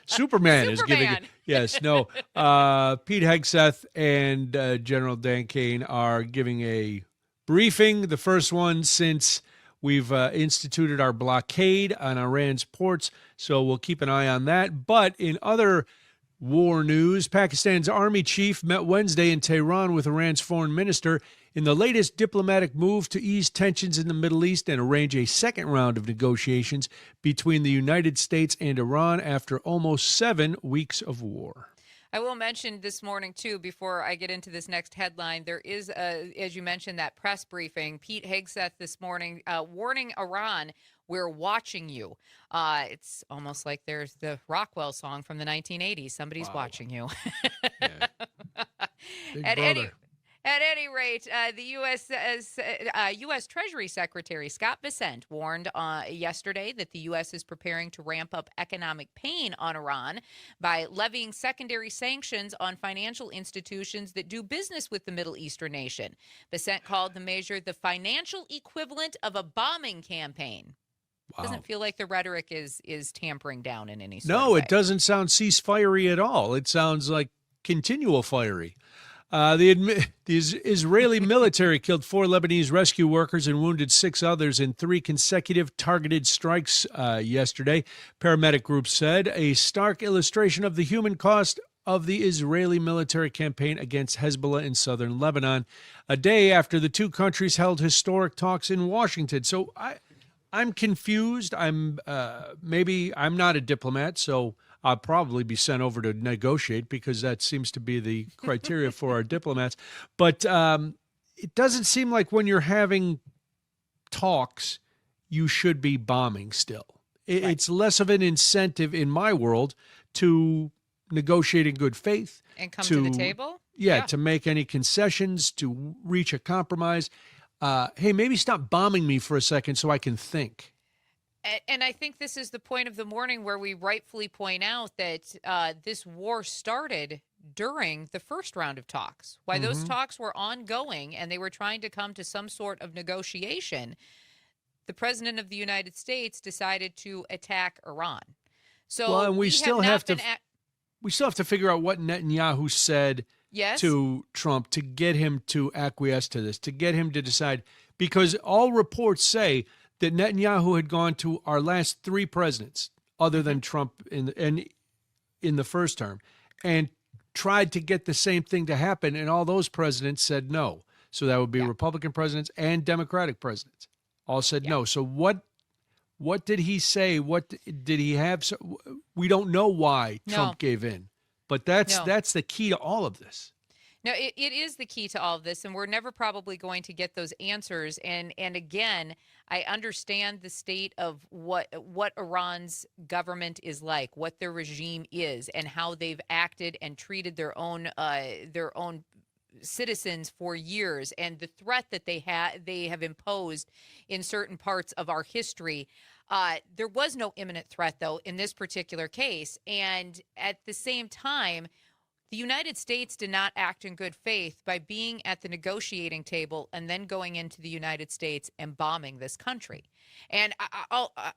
Superman is giving it. Yes, no. Pete Hegseth and General Dan Cain are giving a briefing, the first one since we've instituted our blockade on Iran's ports. So we'll keep an eye on that. But in other war news, Pakistan's army chief met Wednesday in Tehran with Iran's foreign minister in the latest diplomatic move to ease tensions in the Middle East and arrange a second round of negotiations between the United States and Iran after almost 7 weeks of war. I will mention this morning, too, before I get into this next headline, there is, as you mentioned, that press briefing. Pete Hegseth this morning warning Iran, "We're watching you." It's almost like there's the Rockwell song from the 1980s. Somebody's watching you. Yeah. Big At brother. At any rate, the U.S. Treasury Secretary Scott Bessent warned yesterday that the U.S. is preparing to ramp up economic pain on Iran by levying secondary sanctions on financial institutions that do business with the Middle Eastern nation. Bessent called the measure the financial equivalent of a bombing campaign. Wow. Doesn't feel like the rhetoric is tampering down in any sort No, of way. it doesn't sound ceasefire-y at all. It sounds like continual fiery. The Israeli military killed 4 Lebanese rescue workers and wounded 6 others in 3 consecutive targeted strikes yesterday, paramedic groups said, a stark illustration of the human cost of the Israeli military campaign against Hezbollah in southern Lebanon, a day after the 2 countries held historic talks in Washington. So I'm confused. Maybe I'm not a diplomat, so I'll probably be sent over to negotiate because that seems to be the criteria for our diplomats. But it doesn't seem like when you're having talks, you should be bombing still. It's less of an incentive in my world to negotiate in good faith. And come to the table? Yeah, to make any concessions, to reach a compromise. Hey, maybe stop bombing me for a second so I can think. And I think this is the point of the morning where we rightfully point out that this war started during the first round of talks. While those talks were ongoing and they were trying to come to some sort of negotiation, the president of the United States decided to attack Iran. So well, and we still have to figure out what Netanyahu said to Trump to get him to acquiesce to this, to get him to decide, because all reports say that Netanyahu had gone to our last 3 presidents, other than Trump in the first term, and tried to get the same thing to happen, and all those presidents said no. So that would be Republican presidents and Democratic presidents. All said no. So what did he say? What did he have? So, we don't know why Trump gave in, but that's the key to all of this. No, it is the key to all of this, and we're never probably going to get those answers. And again, I understand the state of what Iran's government is like, what their regime is, and how they've acted and treated their own citizens for years, and the threat that they have imposed in certain parts of our history. There was no imminent threat, though, in this particular case, and at the same time, the United States did not act in good faith by being at the negotiating table and then going into the United States and bombing this country. And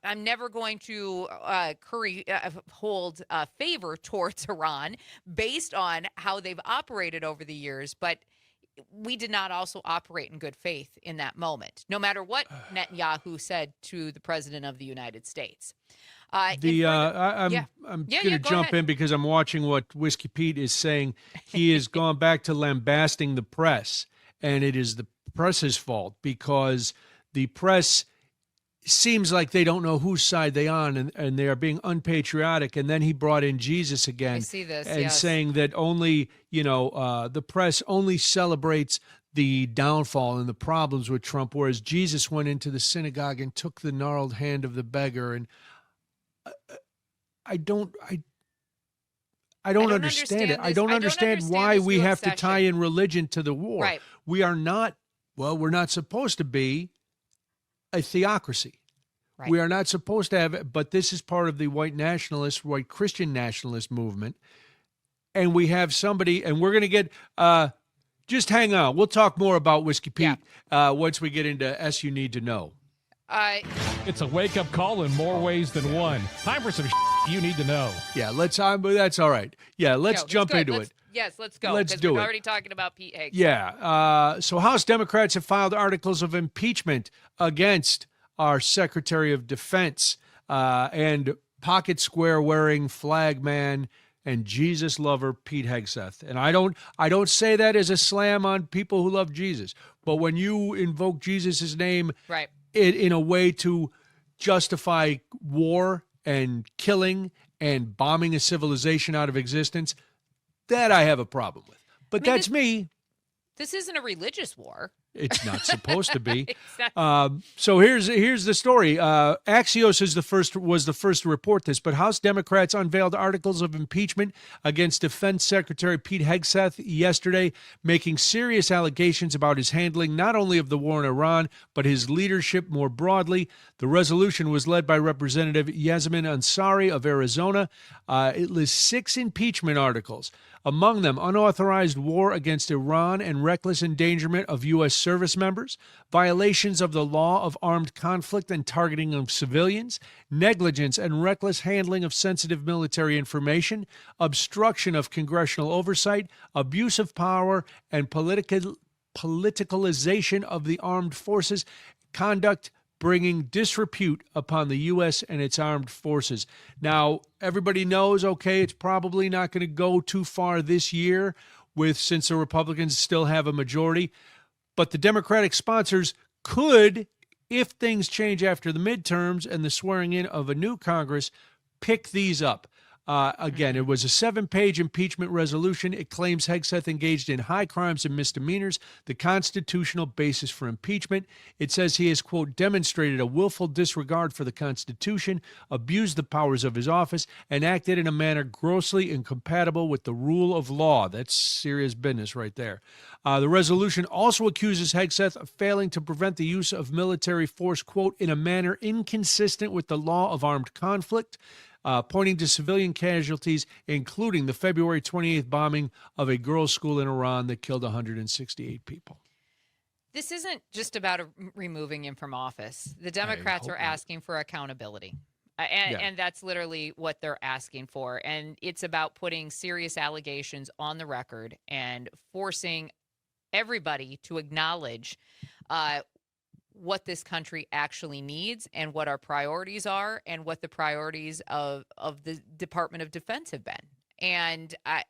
I'm never going to hold favor towards Iran based on how they've operated over the years, but we did not also operate in good faith in that moment, no matter what Netanyahu said to the president of the United States. I'm going to jump in because I'm watching what Whiskey Pete is saying. He has gone back to lambasting the press, and it is the press's fault because the press seems like they don't know whose side they're on, and they are being unpatriotic. And then he brought in Jesus again. I see this, and saying that only, the press only celebrates the downfall and the problems with Trump, whereas Jesus went into the synagogue and took the gnarled hand of the beggar. And I don't understand it. I don't understand why we have to tie in religion to the war. Right. We're not supposed to be a theocracy. Right. We are not supposed to have it, but this is part of the white Christian nationalist movement. And we have somebody, and we're going to get, just hang on. We'll talk more about Whiskey Pete once we get into S You Need to Know. It's a wake-up call in more ways than one. Time for some you need to know. Yeah, that's all right. Yeah, let's jump into it. Yes, let's go. Let's do it. We're already talking about Pete Hegseth. Yeah. So House Democrats have filed articles of impeachment against our Secretary of Defense and pocket square wearing flag man and Jesus lover Pete Hegseth. And I don't say that as a slam on people who love Jesus, but when you invoke Jesus' name Right. in a way to justify war and killing and bombing a civilization out of existence, that I have a problem with. But that's me. This isn't a religious war. It's not supposed to be. Exactly. So here's the story. Axios was the first to report this, but House Democrats unveiled articles of impeachment against Defense Secretary Pete Hegseth yesterday, making serious allegations about his handling not only of the war in Iran, but his leadership more broadly. The resolution was led by Representative Yasmin Ansari of Arizona. It lists 6 impeachment articles. Among them, unauthorized war against Iran and reckless endangerment of U.S. service members, violations of the law of armed conflict and targeting of civilians, negligence and reckless handling of sensitive military information, obstruction of congressional oversight, abuse of power, and politicalization of the armed forces, conduct bringing disrepute upon the U.S. and its armed forces. Now, everybody knows, okay, it's probably not going to go too far this year since the Republicans still have a majority, but the Democratic sponsors could, if things change after the midterms and the swearing in of a new Congress, pick these up. Again, it was a 7-page impeachment resolution. It claims Hegseth engaged in high crimes and misdemeanors, the constitutional basis for impeachment. It says he has, quote, demonstrated a willful disregard for the Constitution, abused the powers of his office, and acted in a manner grossly incompatible with the rule of law. That's serious business right there. The resolution also accuses Hegseth of failing to prevent the use of military force, quote, in a manner inconsistent with the law of armed conflict, pointing to civilian casualties, including the February 28th bombing of a girls' school in Iran that killed 168 people. This isn't just about removing him from office. The Democrats are asking for accountability. And that's literally what they're asking for. And it's about putting serious allegations on the record and forcing everybody to acknowledge what this country actually needs and what our priorities are and what the priorities of the Department of Defense have been. And I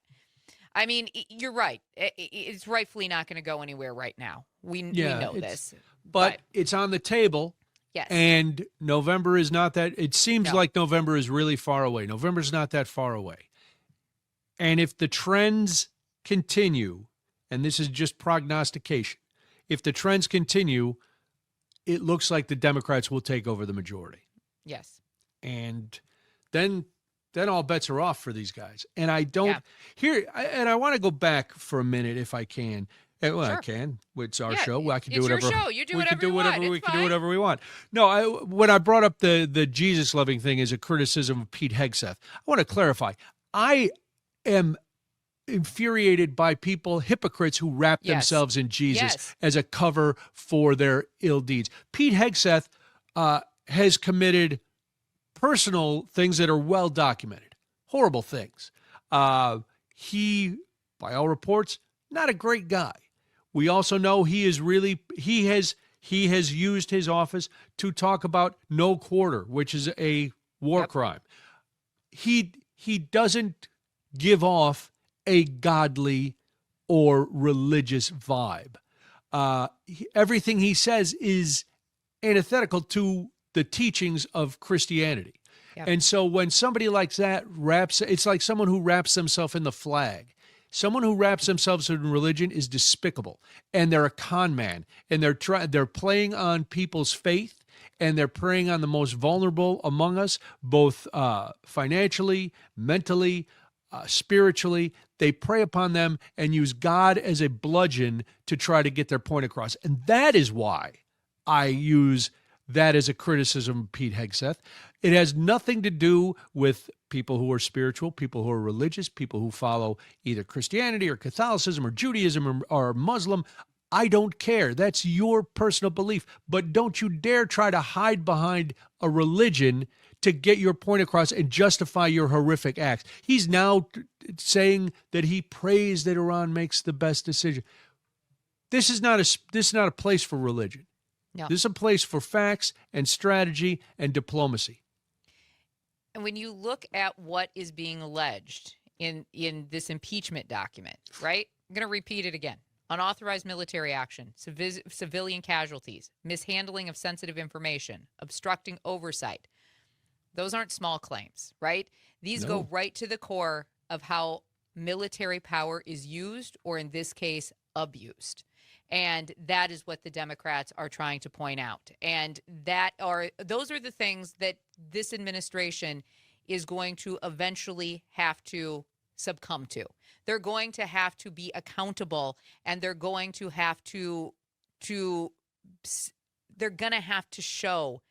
mean, you're right. It's rightfully not going to go anywhere right now. We know this. But it's on the table. Yes. And November is not that. It seems like November is really far away. November's not that far away. And if the trends continue, and this is just prognostication, if the trends continue, it looks like the Democrats will take over the majority. Yes. And then all bets are off for these guys. And I don't and I want to go back for a minute if I can. Well, sure. I can. It's our show. I can do whatever. It's your show. You do whatever you want. We can do whatever we want. No, when I brought up the Jesus loving thing as a criticism of Pete Hegseth, I want to clarify. I am infuriated by hypocrites who wrap themselves in Jesus as a cover for their ill deeds. Pete Hegseth has committed personal things that are well documented, horrible things. He, by all reports, not a great guy. We also know he has used his office to talk about no quarter, which is a war crime. He doesn't give off a godly or religious vibe. Everything he says is antithetical to the teachings of Christianity. Yep. And so when somebody like that it's like someone who wraps themselves in the flag. Someone who wraps themselves in religion is despicable, and they're a con man, and they're playing on people's faith, and they're preying on the most vulnerable among us, both financially, mentally, spiritually. They prey upon them and use God as a bludgeon to try to get their point across. And that is why I use that as a criticism of Pete Hegseth. It has nothing to do with people who are spiritual, people who are religious, people who follow either Christianity or Catholicism or Judaism or Muslim. I don't care. That's your personal belief. But don't you dare try to hide behind a religion to get your point across and justify your horrific acts. He's now saying that he prays that Iran makes the best decision. This is not a place for religion. No. This is a place for facts and strategy and diplomacy. And when you look at what is being alleged in this impeachment document, right? I'm going to repeat it again. Unauthorized military action, civilian casualties, mishandling of sensitive information, obstructing oversight. Those aren't small claims, right? These go right to the core of how military power is used, or in this case, abused. And that is what the Democrats are trying to point out. And those are the things that this administration is going to eventually have to succumb to. They're going to have to be accountable, and they're going to have to show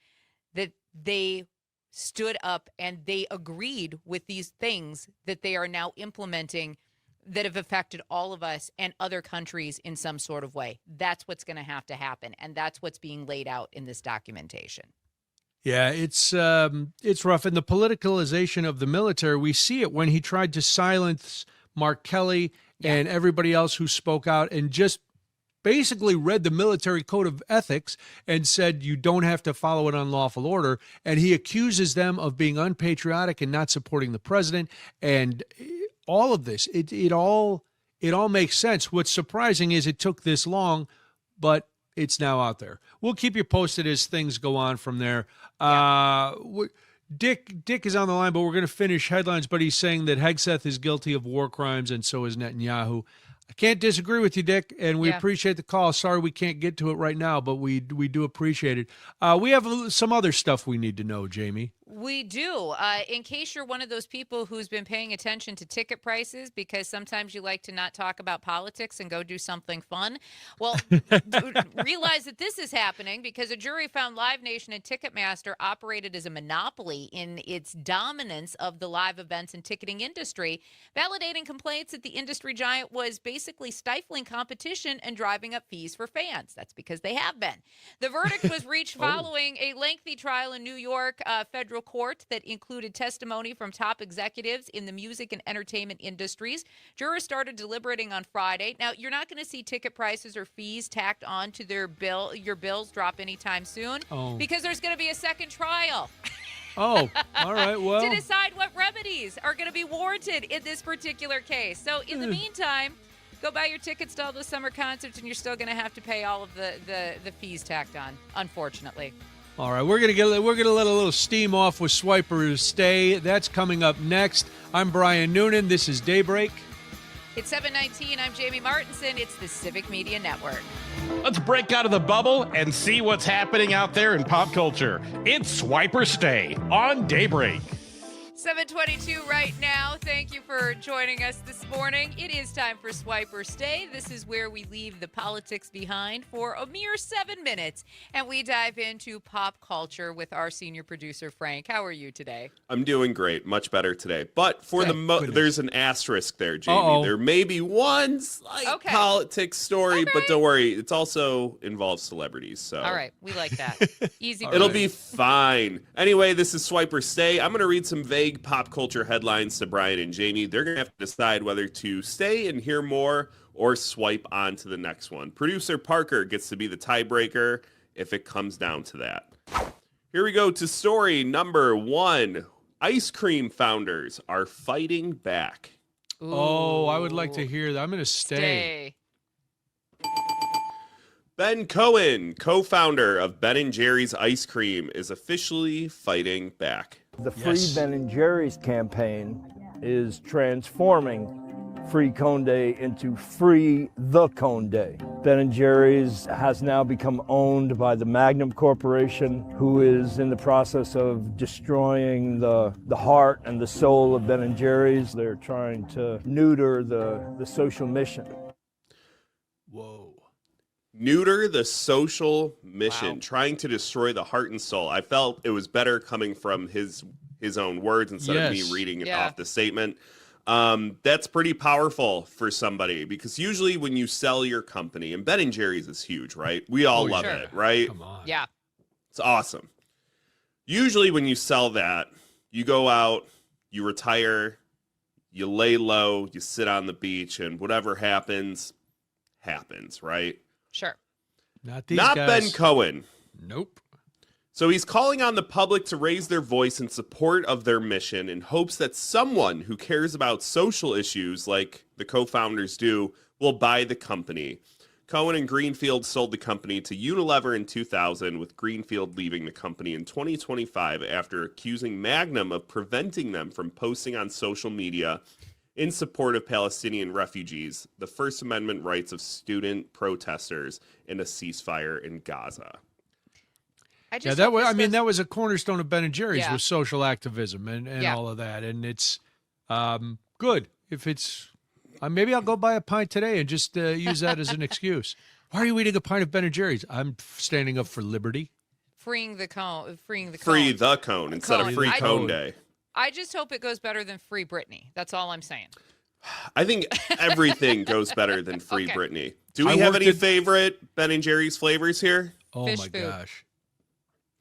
that they stood up and they agreed with these things that they are now implementing that have affected all of us and other countries in some sort of way. That's what's going to have to happen, and that's what's being laid out in this documentation. Yeah, it's rough. And the politicalization of the military, we see it when he tried to silence Mark Kelly and everybody else who spoke out and just basically read the military code of ethics and said you don't have to follow an unlawful order. And he accuses them of being unpatriotic and not supporting the president. And all of this, it all makes sense. What's surprising is it took this long, but it's now out there. We'll keep you posted as things go on from there. Dick is on the line, but we're going to finish headlines. But he's saying that Hegseth is guilty of war crimes, and so is Netanyahu. I can't disagree with you, Dick, and we appreciate the call. Sorry we can't get to it right now, but we do appreciate it. We have some other stuff we need to know, Jamie. We do. In case you're one of those people who's been paying attention to ticket prices, because sometimes you like to not talk about politics and go do something fun. Well, realize that this is happening because a jury found Live Nation and Ticketmaster operated as a monopoly in its dominance of the live events and ticketing industry, validating complaints that the industry giant was basically stifling competition and driving up fees for fans. That's because they have been. The verdict was reached following a lengthy trial in New York federal court that included testimony from top executives in the music and entertainment industries. Jurors started deliberating on Friday. Now, you're not going to see ticket prices or fees tacked on to your bills drop anytime soon because there's going to be a second trial. Oh, all right. Well, to decide what remedies are going to be warranted in this particular case. So in the meantime, go buy your tickets to all those summer concerts, and you're still going to have to pay all of the fees tacked on, unfortunately. All right, we're gonna let a little steam off with Swiper Stay. That's coming up next. I'm Brian Noonan. This is Daybreak. It's 7:19. I'm Jamie Martinson. It's the Civic Media Network. Let's break out of the bubble and see what's happening out there in pop culture. It's Swipe or Stay on Daybreak. 7:22 right now. Thank you for joining us this morning. It is time for Swipe or Stay. This is where we leave the politics behind for a mere 7 minutes, and we dive into pop culture with our senior producer, Frank. How are you today? I'm doing great, much better today. But for there's an asterisk there, Jamie. Uh-oh. There may be one slight politics story, but don't worry, it also involves celebrities. So all right, we like that. Easy. It'll be fine. Anyway, this is Swipe or Stay. I'm going to read some vague pop culture headlines to Brian and Jamie. They're going to have to decide whether to stay and hear more or swipe on to the next one. Producer Parker gets to be the tiebreaker if it comes down to that. Here we go to story number 1. Ice cream founders are fighting back. Ooh. Oh, I would like to hear that. I'm going to stay. Ben Cohen, co-founder of Ben & Jerry's Ice Cream, is officially fighting back. The Free Ben & Jerry's campaign is transforming Free Cone Day into Free the Cone Day. Ben & Jerry's has now become owned by the Magnum Corporation, who is in the process of destroying the heart and the soul of Ben & Jerry's. They're trying to neuter the social mission. Whoa. Neuter the social mission, Wow. trying to destroy the heart and soul. I felt it was better coming from his own words instead of me reading it off the statement. That's pretty powerful for somebody, because usually when you sell your company, and Ben & Jerry's is huge, right? We all love it, right? Come on. Yeah. It's awesome. Usually when you sell that, you go out, you retire, you lay low, you sit on the beach, and whatever happens, right? Sure. Not these Not guys. Ben Cohen. Nope. So he's calling on the public to raise their voice in support of their mission in hopes that someone who cares about social issues like the co-founders do will buy the company. Cohen and Greenfield sold the company to Unilever in 2000, with Greenfield leaving the company in 2025 after accusing Magnum of preventing them from posting on social media in support of Palestinian refugees, the First Amendment rights of student protesters, and a ceasefire in Gaza. That was a cornerstone of Ben and Jerry's, Yeah. was social activism and Yeah. all of that. And it's good. If it's maybe I'll go buy a pint today and just use that as an excuse. Why are you eating a pint of Ben and Jerry's? I'm standing up for liberty. Freeing the cone. Free the cone instead of free cone day. I just hope it goes better than Free Britney. That's all I'm saying. I think everything goes better than Free Okay. Britney. Do we have any favorite Ben and Jerry's flavors here? Oh, Fish my food. gosh.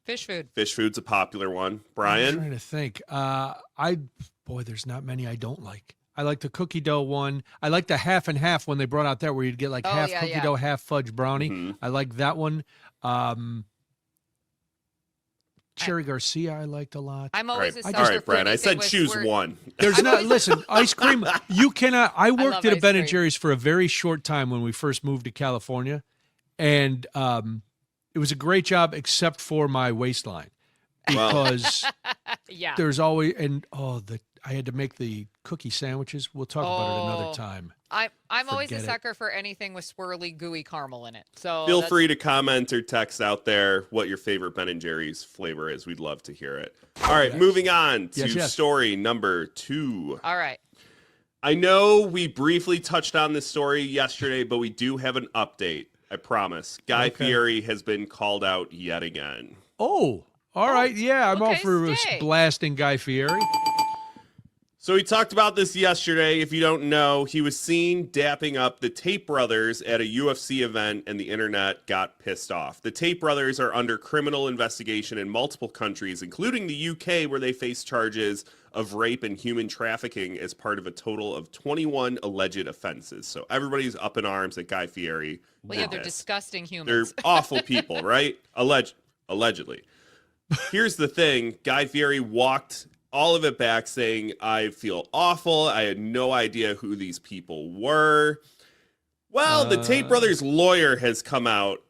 Fish food. Fish food's a popular one. I'm Brian? trying to think. There's not many I don't like. I like the cookie dough one. I like the half and half when they brought out that where you'd get like half cookie dough, half fudge brownie. Mhm. I like that one. Cherry Garcia I liked a lot. I'm All always right, a all sucker right, for Brian. I anything said with choose where- one. There's not, listen, ice cream, you cannot, I love worked at a ice Ben and cream. Jerry's for a very short time when we first moved to California. And it was a great job except for my waistline. Well, Because Yeah. there's always, I had to make the cookie sandwiches. We'll talk about it Oh. another time. I'm always a Forget it. sucker for anything with swirly, gooey caramel in it. So feel that's- free to comment or text out there what your favorite Ben and Jerry's flavor is. We'd love to hear it. All right, moving on to Yes. story number 2. All right. I know we briefly touched on this story yesterday, but we do have an update. I promise. Guy Okay. Fieri has been called out yet again. Oh, all right. Yeah, I'm all okay, for stay. blasting Guy Fieri. So we talked about this yesterday. If you don't know, he was seen dapping up the Tate brothers at a UFC event, and the internet got pissed off. The Tate brothers are under criminal investigation in multiple countries, including the UK, where they face charges of rape and human trafficking as part of a total of 21 alleged offenses. So everybody's up in arms at Guy Fieri. Well, yeah, did they're this. disgusting They're humans. awful people, right? Allegedly. Here's the thing. Guy Fieri walked all of it back saying, I feel awful. I had no idea who these people were. Well, the Tate brothers' lawyer has come out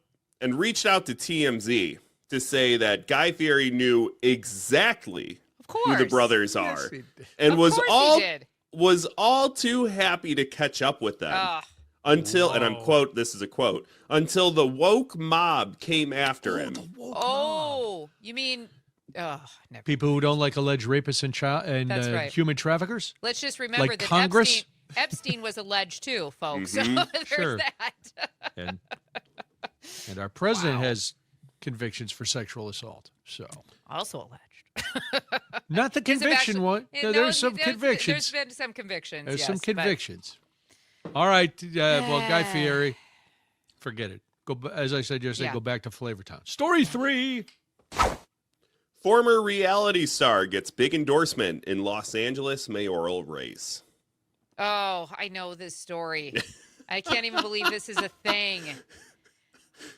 and reached out to TMZ to say that Guy Fieri knew exactly Of course. who the brothers are and Of was course he did. all too happy to catch up with them. Ugh. Until, and I'm Whoa. this is a quote, until the woke mob came after him. Oh, you mean? Oh, never. People who don't like alleged rapists and That's right. human traffickers. Let's just remember Like that Congress? Epstein was alleged too, folks. So Mhm. there's Sure. that. And our president has convictions for sexual assault. So Also alleged. not the These have conviction actually- one. No, There's some there's convictions. been some convictions. There's yes, some but- convictions. All right. Well, Guy Fieri, forget it. As I said yesterday, Yeah. go back to Flavortown. Story 3. Former reality star gets big endorsement in Los Angeles mayoral race. Oh, I know this story. I can't even believe this is a thing.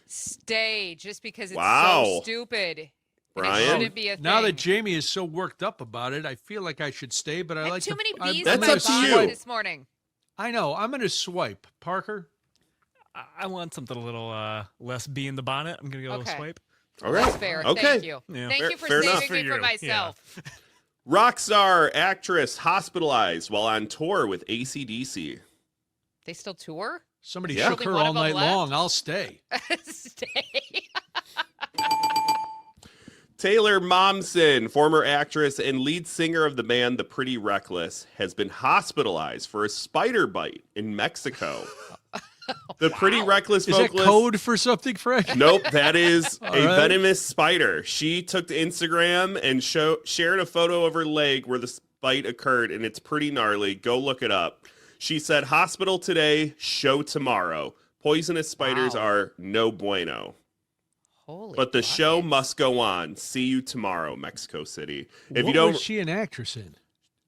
Stay just because it's Wow. so stupid. And Brian? it shouldn't be a thing. Now that Jamie is so worked up about it, I feel like I should stay, but I And like too to. many I- bees That's in my up to body you. this morning. I know. I'm going to swipe. Parker? I want something a little less bee in the bonnet. I'm gonna go Okay. swipe. All right. That's fair. Okay. Thank you. Yeah. Thank Fair- you for fair enough. saving For me you, from yeah. myself. Rock star actress hospitalized while on tour with AC/DC. They still tour? Somebody Yeah. shook Only her one all of them night left? long. I'll stay. Stay. Taylor Momsen, former actress and lead singer of the band The Pretty Reckless, has been hospitalized for a spider bite in Mexico. The Pretty Reckless Is that vocalist. code for something, Frank? Nope, that is a All right. venomous spider. She took to Instagram and shared a photo of her leg where the bite occurred, and it's pretty gnarly. Go look it up. She said, "Hospital today, show tomorrow. Poisonous spiders Wow. are no bueno. Holy But the show buckets. must go on. See you tomorrow, Mexico City." If What you don't, was she an actress in?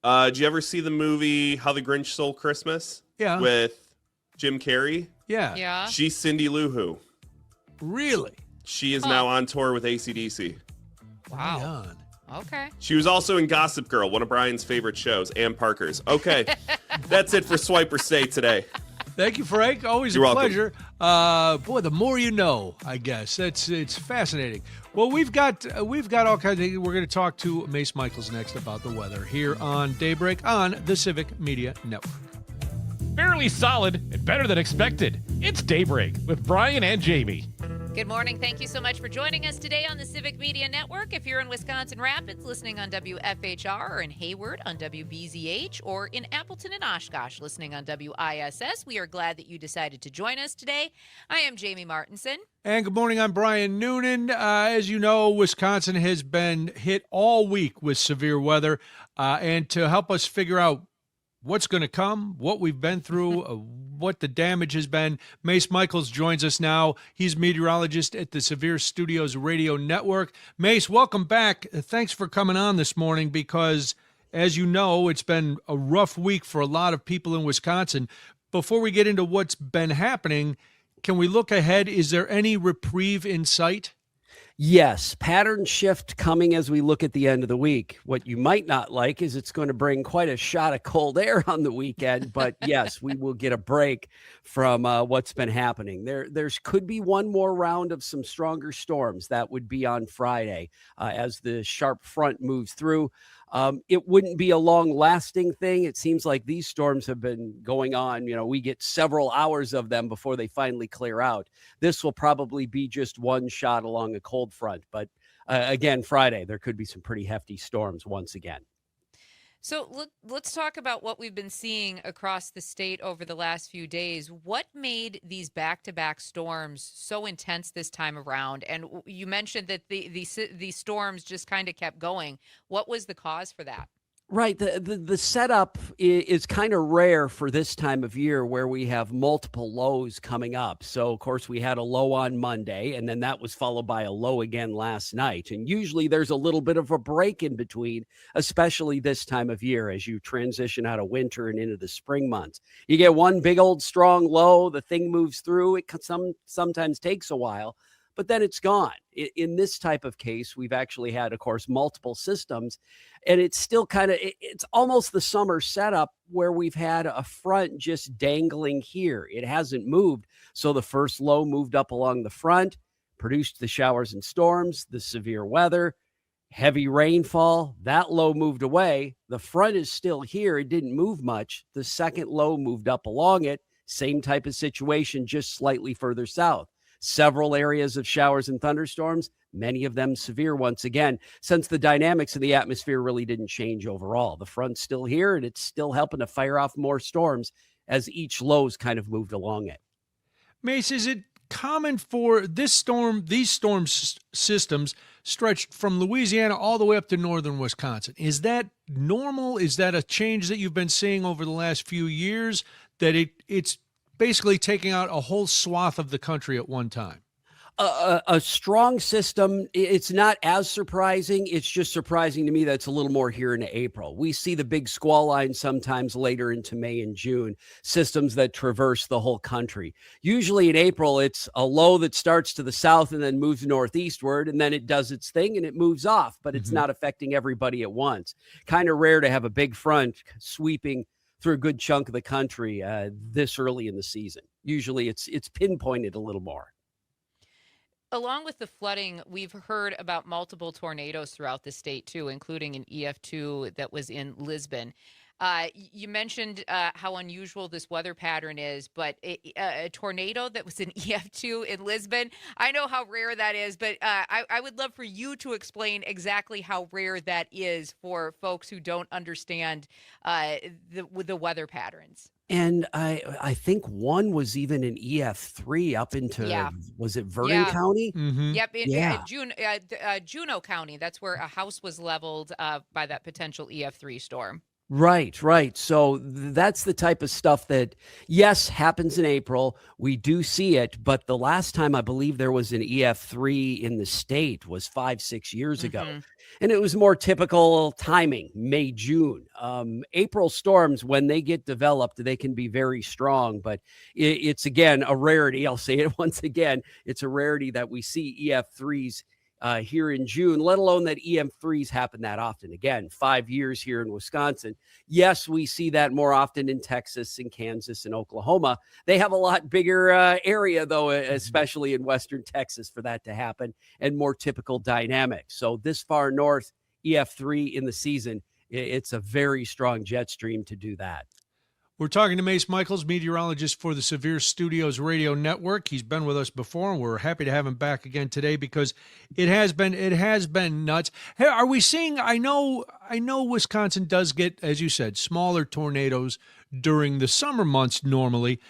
did you ever see the movie How the Grinch Stole Christmas Yeah. with Jim Carrey? Yeah. Yeah. She's Cindy Lou Who. Really? She is now on tour with AC/DC. Right Wow. on. Okay. She was also in Gossip Girl, one of Brian's favorite shows, and Parker's. Okay, that's it for Swiper Stay today. Thank you, Frank. Always You're a welcome. pleasure. Boy, the more you know, I guess. It's fascinating. Well, we've got all kinds of things. We're going to talk to Mace Michaels next about the weather here on Daybreak on the Civic Media Network. Fairly solid and better than expected. It's Daybreak with Brian and Jamie. Good morning. Thank you so much for joining us today on the Civic Media Network. If you're in Wisconsin Rapids, listening on WFHR, or in Hayward on WBZH, or in Appleton and Oshkosh, listening on WISS, we are glad that you decided to join us today. I am Jamie Martinson. And good morning, I'm Brian Noonan. As you know, Wisconsin has been hit all week with severe weather. And to help us figure out what's going to come, what we've been through, what the damage has been, Mace Michaels joins us now. He's meteorologist at the Severe Studios Radio Network. Mace, welcome back. Thanks for coming on this morning because, as you know, it's been a rough week for a lot of people in Wisconsin. Before we get into what's been happening, can we look ahead? Is there any reprieve in sight? Yes, pattern shift coming as we look at the end of the week. What you might not like is it's going to bring quite a shot of cold air on the weekend, but yes, we will get a break from what's been happening. There's could be one more round of some stronger storms. That would be on Friday as the sharp front moves through. It wouldn't be a long-lasting thing. It seems like these storms have been going on. We get several hours of them before they finally clear out. This will probably be just one shot along a cold front. But again, Friday, there could be some pretty hefty storms once again. So let's talk about what we've been seeing across the state over the last few days. What made these back-to-back storms so intense this time around? And you mentioned that these storms just kind of kept going. What was the cause for that? Right. The setup is kind of rare for this time of year where we have multiple lows coming up. So, of course, we had a low on Monday, and then that was followed by a low again last night. And usually there's a little bit of a break in between, especially this time of year as you transition out of winter and into the spring months. You get one big old strong low, the thing moves through. It sometimes takes a while, but then it's gone. In this type of case, we've actually had, of course, multiple systems, and it's still it's almost the summer setup where we've had a front just dangling here. It hasn't moved. So the first low moved up along the front, produced the showers and storms, the severe weather, heavy rainfall. That low moved away. The front is still here. It didn't move much. The second low moved up along it. Same type of situation, just slightly further south. Several areas of showers and thunderstorms, many of them severe once again, since the dynamics of the atmosphere really didn't change overall. The front's still here, and it's still helping to fire off more storms as each low's kind of moved along it. Mace, is it common for these storm systems stretched from Louisiana all the way up to northern Wisconsin? Is that normal? Is that a change that you've been seeing over the last few years, that it's basically taking out a whole swath of the country at one time? A strong system, it's not as surprising. It's just surprising to me that it's a little more here in April. We see the big squall lines sometimes later into May and June, systems that traverse the whole country. Usually in April, it's a low that starts to the south and then moves northeastward, and then it does its thing and it moves off, but it's not affecting everybody at once. Kind of rare to have a big front sweeping through a good chunk of the country this early in the season. Usually it's pinpointed a little more. Along with the flooding, we've heard about multiple tornadoes throughout the state, too, including an EF2 that was in Lisbon. You mentioned how unusual this weather pattern is, but a tornado that was an EF2 in Lisbon, I know how rare that is, but I would love for you to explain exactly how rare that is for folks who don't understand the weather patterns. And I think one was even an EF3 up into, was it Vernon County? Mm-hmm. Yep, Juneau County. That's where a house was leveled by that potential EF3 storm. Right. So that's the type of stuff that, yes, happens in April. We do see it, but the last time I believe there was an EF3 in the state was 5-6 years ago. And it was more typical timing, May, June. April storms, when they get developed, they can be very strong, but it's, again, a rarity. I'll say it once again. It's a rarity that we see EF3s here in June, let alone that EM3s happen that often. Again, 5 years here in Wisconsin. Yes, we see that more often in Texas and Kansas and Oklahoma. They have a lot bigger area, though, especially in Western Texas, for that to happen, and more typical dynamics. So this far north, EF3 in the season, it's a very strong jet stream to do that. We're talking to Mace Michaels, meteorologist for the Severe Studios Radio Network. He's been with us before, and we're happy to have him back again today because it has been nuts. Hey, are we seeing? I know Wisconsin does get, as you said, smaller tornadoes during the summer months normally.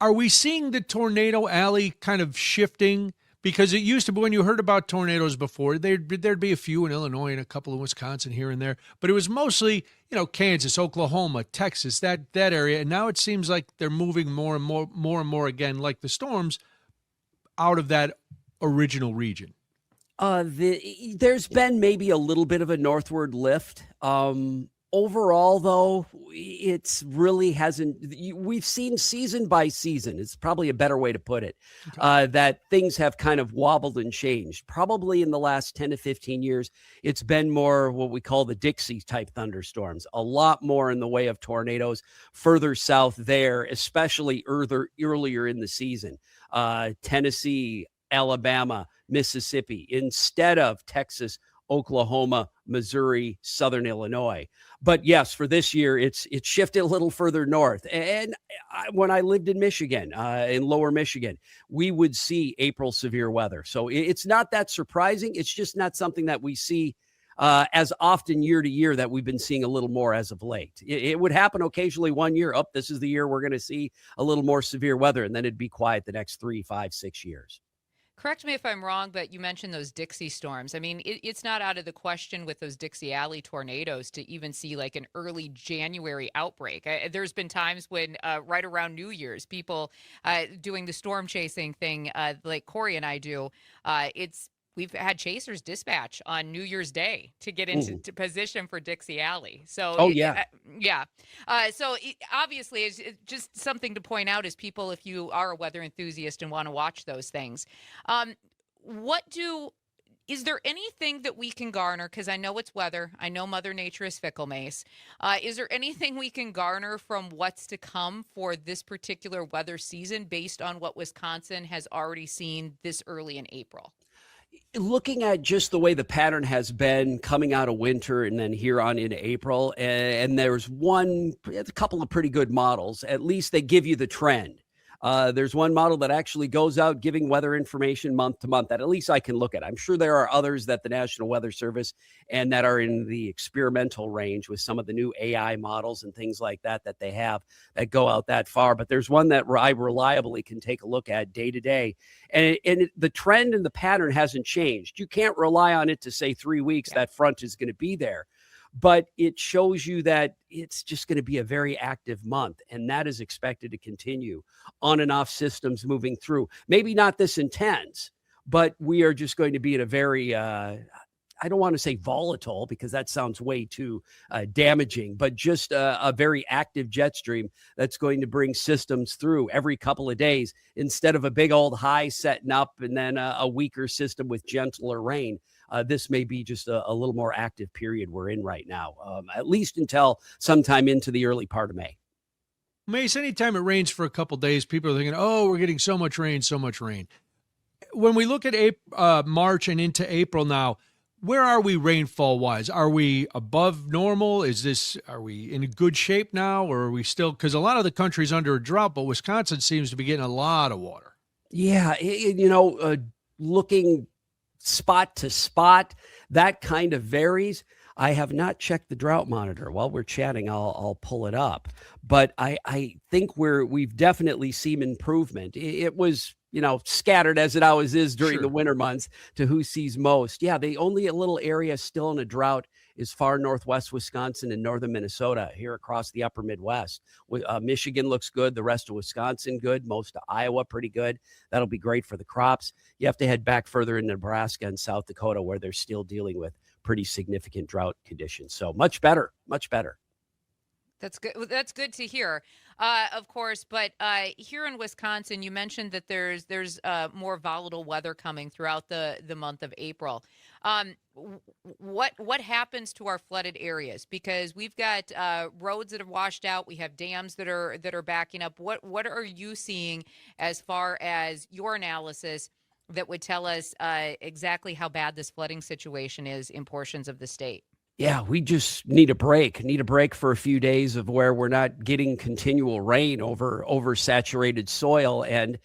Are we seeing the tornado alley kind of shifting? Because it used to be when you heard about tornadoes before, there'd be a few in Illinois and a couple in Wisconsin here and there, but it was mostly, Kansas, Oklahoma, Texas, that area. And now it seems like they're moving more and more again, like the storms, out of that original region. There's been maybe a little bit of a northward lift. Overall, though, it's really hasn't. We've seen season by season. It's probably a better way to put it, that things have kind of wobbled and changed. Probably in the last 10 to 15 years, it's been more what we call the Dixie type thunderstorms. A lot more in the way of tornadoes further south there, especially earlier in the season. Tennessee, Alabama, Mississippi, instead of Texas, Oklahoma, Missouri, Southern Illinois. But yes, for this year, it's shifted a little further north. And when I lived in Michigan, in lower Michigan, we would see April severe weather. So it's not that surprising. It's just not something that we see as often year to year that we've been seeing a little more as of late. It would happen occasionally one year. This is the year we're going to see a little more severe weather, and then it'd be quiet the next 3, 5, 6 years. Correct me if I'm wrong, but you mentioned those Dixie storms. I mean, it's not out of the question with those Dixie Alley tornadoes to even see like an early January outbreak. There's been times when right around New Year's, people doing the storm chasing thing like Corey and I do, we've had chasers dispatch on New Year's Day to get into position for Dixie Alley. So, obviously, it's just something to point out as people, if you are a weather enthusiast and want to watch those things. Is there anything that we can garner? Because I know it's weather. I know Mother Nature is fickle, Mace. Is there anything we can garner from what's to come for this particular weather season based on what Wisconsin has already seen this early in April? Looking at just the way the pattern has been coming out of winter and then here on into April, and there's a couple of pretty good models. At least they give you the trend. There's one model that actually goes out giving weather information month to month that at least I can look at. I'm sure there are others that the National Weather Service and that are in the experimental range with some of the new AI models and things like that they have that go out that far. But there's one that I reliably can take a look at day to day. And the trend and the pattern hasn't changed. You can't rely on it to say 3 weeks that front is going to be there. But it shows you that it's just going to be a very active month, and that is expected to continue on and off systems moving through. Maybe not this intense, but we are just going to be in a very, I don't want to say volatile because that sounds way too damaging, but just a very active jet stream that's going to bring systems through every couple of days instead of a big old high setting up and then a weaker system with gentler rain. This may be just a little more active period we're in right now, at least until sometime into the early part of May. Mace, anytime it rains for a couple days, people are thinking, oh, we're getting so much rain, so much rain. When we look at March and into April now, where are we rainfall-wise? Are we above normal? Are we in good shape now, or are we still, because a lot of the country's under a drought, but Wisconsin seems to be getting a lot of water. Yeah, looking spot to spot, that kind of varies. I have not checked the drought monitor. While we're chatting, I'll pull it up. But I think we've definitely seen improvement. It was, scattered as it always is during the winter months to who sees most. Yeah, the only a little area still in a drought is far northwest Wisconsin and northern Minnesota here across the upper Midwest. Michigan looks good. The rest of Wisconsin good. Most of Iowa pretty good. That'll be great for the crops. You have to head back further in Nebraska and South Dakota where they're still dealing with pretty significant drought conditions. So much better, much better. That's good. That's good to hear. of course. But here in Wisconsin, you mentioned that there's more volatile weather coming throughout the month of April. What happens to our flooded areas? Because we've got roads that have washed out. We have dams that are backing up. What are you seeing as far as your analysis that would tell us exactly how bad this flooding situation is in portions of the state? Yeah, we just need a break. Need a break for a few days of where we're not getting continual rain over saturated soil. And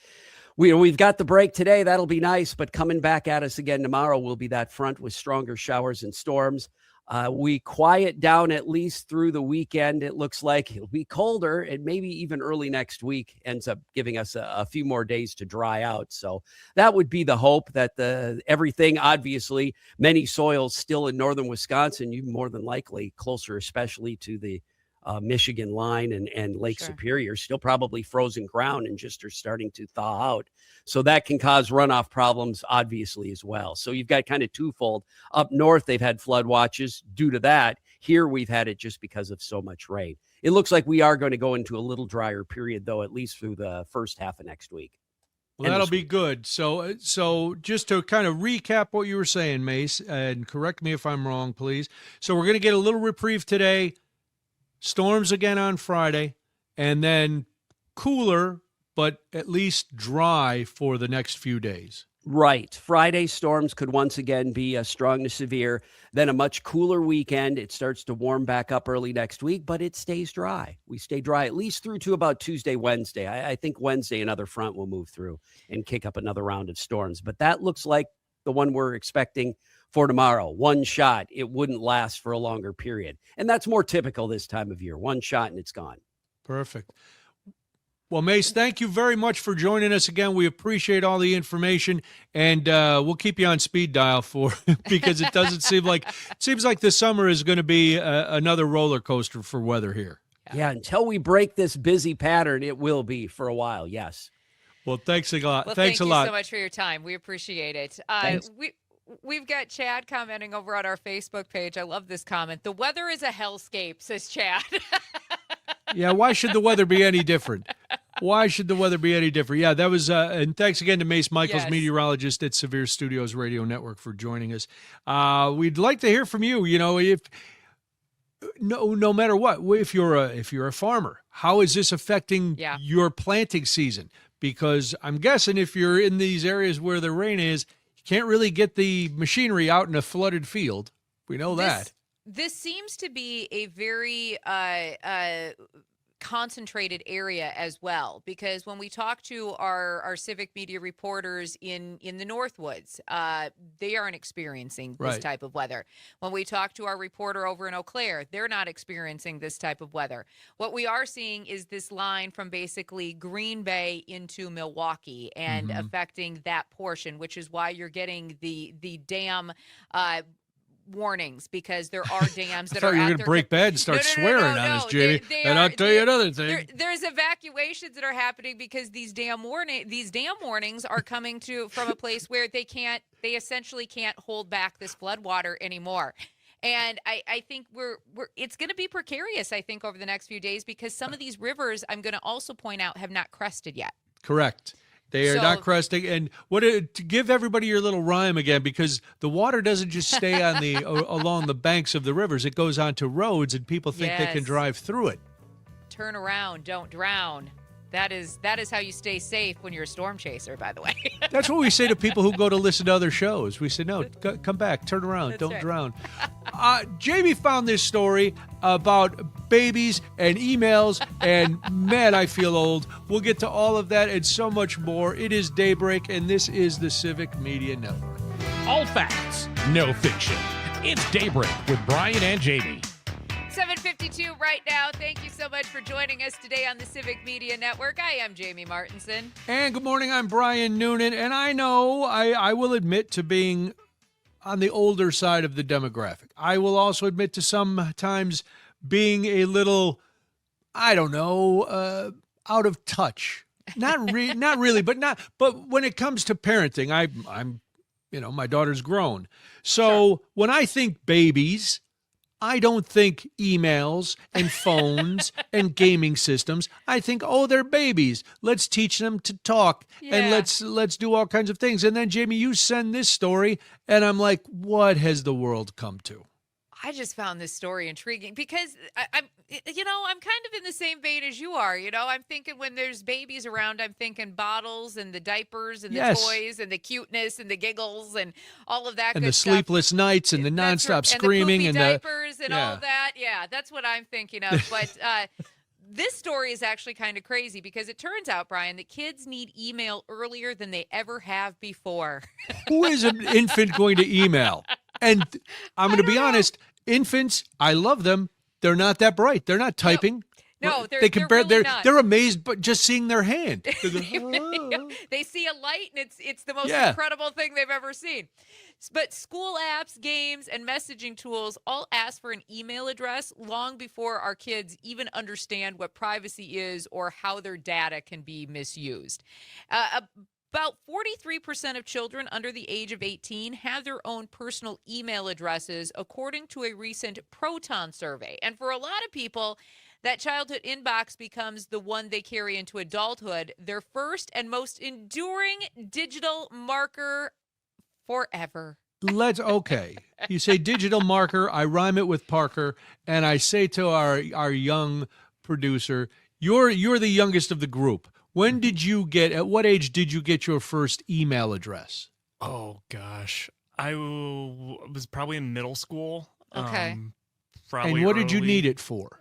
we've got the break today. That'll be nice. But coming back at us again tomorrow will be that front with stronger showers and storms. We quiet down at least through the weekend. It looks like it'll be colder, and maybe even early next week ends up giving us a few more days to dry out. So that would be the hope that everything, obviously, many soils still in northern Wisconsin, you more than likely closer, especially to the Michigan line and Lake Sure. Superior, still probably frozen ground and just are starting to thaw out. So that can cause runoff problems, obviously, as well. So you've got kind of twofold. Up north, they've had flood watches due to that. Here, we've had it just because of so much rain. It looks like we are going to go into a little drier period, though, at least through the first half of next week. Well, that'll be good. So just to kind of recap what you were saying, Mace, and correct me if I'm wrong, please. So we're going to get a little reprieve today, storms again on Friday, and then cooler, but at least dry for the next few days. Right. Friday storms could once again be strong to severe. Then a much cooler weekend. It starts to warm back up early next week, but it stays dry. We stay dry at least through to about Tuesday, Wednesday. I think Wednesday another front will move through and kick up another round of storms. But that looks like the one we're expecting for tomorrow. One shot. It wouldn't last for a longer period. And that's more typical this time of year. One shot and it's gone. Perfect. Well, Mace, thank you very much for joining us again. We appreciate all the information, and we'll keep you on speed dial because it seems like the summer is going to be another roller coaster for weather here. Yeah, until we break this busy pattern, it will be for a while. Yes. Well, thanks a lot. Well, thanks thank a lot. you so much for your time. We appreciate it. We've got Chad commenting over on our Facebook page. I love this comment. The weather is a hellscape, says Chad. Yeah, why should the weather be any different? Why should the weather be any different? Yeah, that was, and thanks again to Mace Michaels, Yes. meteorologist at Severe Studios Radio Network, for joining us. We'd like to hear from you. You know, if no matter what, if you're a farmer, how is this affecting your planting season? Because I'm guessing if you're in these areas where the rain is, you can't really get the machinery out in a flooded field. We know that. This seems to be a very concentrated area as well, because when we talk to our civic media reporters in the Northwoods, they aren't experiencing this Right. type of weather. When we talk to our reporter over in Eau Claire, they're not experiencing this type of weather. What we are seeing is this line from basically Green Bay into Milwaukee and affecting that portion, which is why you're getting the dam warnings, because there are dams I that thought are you were out going to there. break bad and start swearing on us, Jamie. And I'll tell you another thing. There's evacuations that are happening because these dam warnings are coming from a place where they essentially can't hold back this flood water anymore. And I think it's going to be precarious, I think, over the next few days, because some of these rivers, I'm going to also point out, have not crested yet. Correct. They are not cresting. And to give everybody your little rhyme again, because the water doesn't just stay on along the banks of the rivers. It goes onto roads, and people think they can Yes. drive through it. Turn around, don't drown. That is how you stay safe when you're a storm chaser, by the way. That's what we say to people who go to listen to other shows. We say, no, come back, turn around, don't right. drown. Jamie found this story about babies and emails, and man, I feel old. We'll get to all of that and so much more. It is Daybreak, and this is the Civic Media Network. All facts, no fiction. It's Daybreak with Brian and Jamie. 7:52 right now. Thank you so much for joining us today on the Civic Media Network. I am Jamie Martinson. And good morning, I'm Brian Noonan, and I know I will admit to being on the older side of the demographic. I will also admit to sometimes being a little, I don't know, out of touch. Not really, but when it comes to parenting, I'm my daughter's grown. So when I think babies, I don't think emails and phones and gaming systems. I think, oh, they're babies. Let's teach them to talk and Yeah. let's do all kinds of things. And then, Jamie, you send this story, and I'm like, what has the world come to? I just found this story intriguing because I'm kind of in the same vein as you are. I'm thinking when there's babies around, I'm thinking bottles and the diapers and the Yes. toys and the cuteness and the giggles and all of that And good the stuff. sleepless nights and the That's right. nonstop screaming and and the the diapers and all that. Yeah, that's what I'm thinking of. But this story is actually kind of crazy because it turns out, Brian, that kids need email earlier than they ever have before. who is an infant going to email? And I'm going to be honest, infants, I love them. They're not that bright. They're not typing. No, they can they're really they're, not. they're amazed, but just seeing their hand. They see a light and it's the most Yeah. incredible thing they've ever seen. But school apps, games, and messaging tools all ask for an email address long before our kids even understand what privacy is or how their data can be misused. About 43% of children under the age of 18 have their own personal email addresses, according to a recent Proton survey. And for a lot of people, that childhood inbox becomes the one they carry into adulthood, their first and most enduring digital marker forever. Okay. You say digital marker, I rhyme it with Parker, and I say to our young producer, you're the youngest of the group. At what age did you get your first email address? Oh gosh, I was probably in middle school. Okay. Probably. And what did you early- need it for?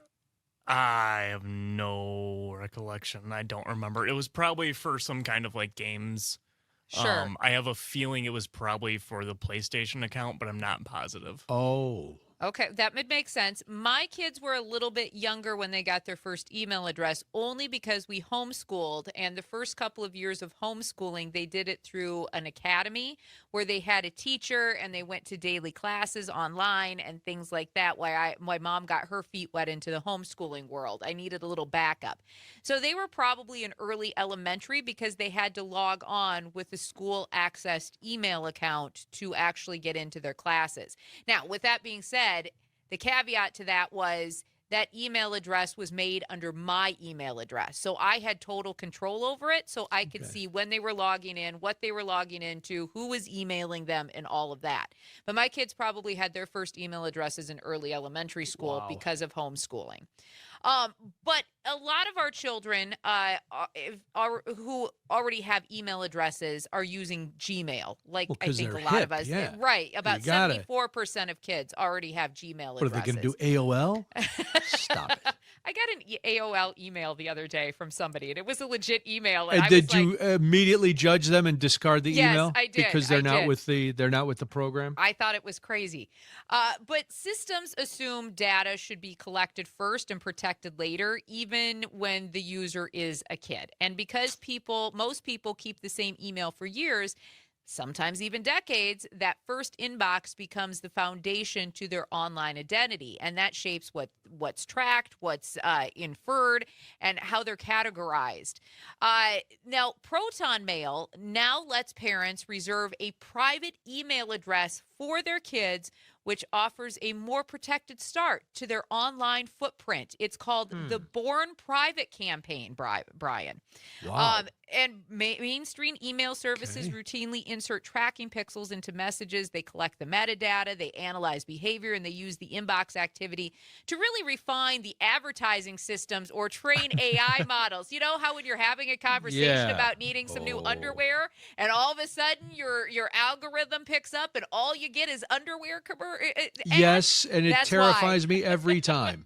I have no recollection. I don't remember. It was probably for some kind of like games. Sure. I have a feeling it was probably for the PlayStation account, but I'm not positive. Oh. Okay, that would make sense. My kids were a little bit younger when they got their first email address, only because we homeschooled. And the first couple of years of homeschooling, they did it through an academy where they had a teacher and they went to daily classes online and things like that. My mom got her feet wet into the homeschooling world. I needed a little backup. So they were probably in early elementary because they had to log on with a school accessed email account to actually get into their classes. Now, with that being said, the caveat to that was that email address was made under my email address. So I had total control over it. So I could see when they were logging in, what they were logging into, who was emailing them, and all of that. But my kids probably had their first email addresses in early elementary school because of homeschooling. But a lot of our children who already have email addresses are using Gmail. Like Well, I 'cause think a they're lot of hip, us, yeah. right? About You gotta. 74% of kids already have Gmail What are addresses. they going to do? AOL? Stop it. I got an AOL email the other day from somebody, and it was a legit email. And And I did was like, you immediately judge them and discard the Yes, email I did. because they're I not did. with the program? I thought it was crazy. But systems assume data should be collected first and protected later, even when the user is a kid. And because most people keep the same email for years, sometimes even decades, that first inbox becomes the foundation to their online identity. And that shapes what's tracked, what's inferred, and how they're categorized. Now, Proton Mail now lets parents reserve a private email address for their kids, which offers a more protected start to their online footprint. It's called the Born Private campaign, Brian. Wow. And mainstream email services Okay. routinely insert tracking pixels into messages. They collect the metadata, they analyze behavior, and they use the inbox activity to really refine the advertising systems or train AI models. You know how when you're having a conversation Yeah. about needing some new Oh. underwear, and all of a sudden your algorithm picks up, and all you get is underwear ads? Yes, and it That's why. terrifies me every time.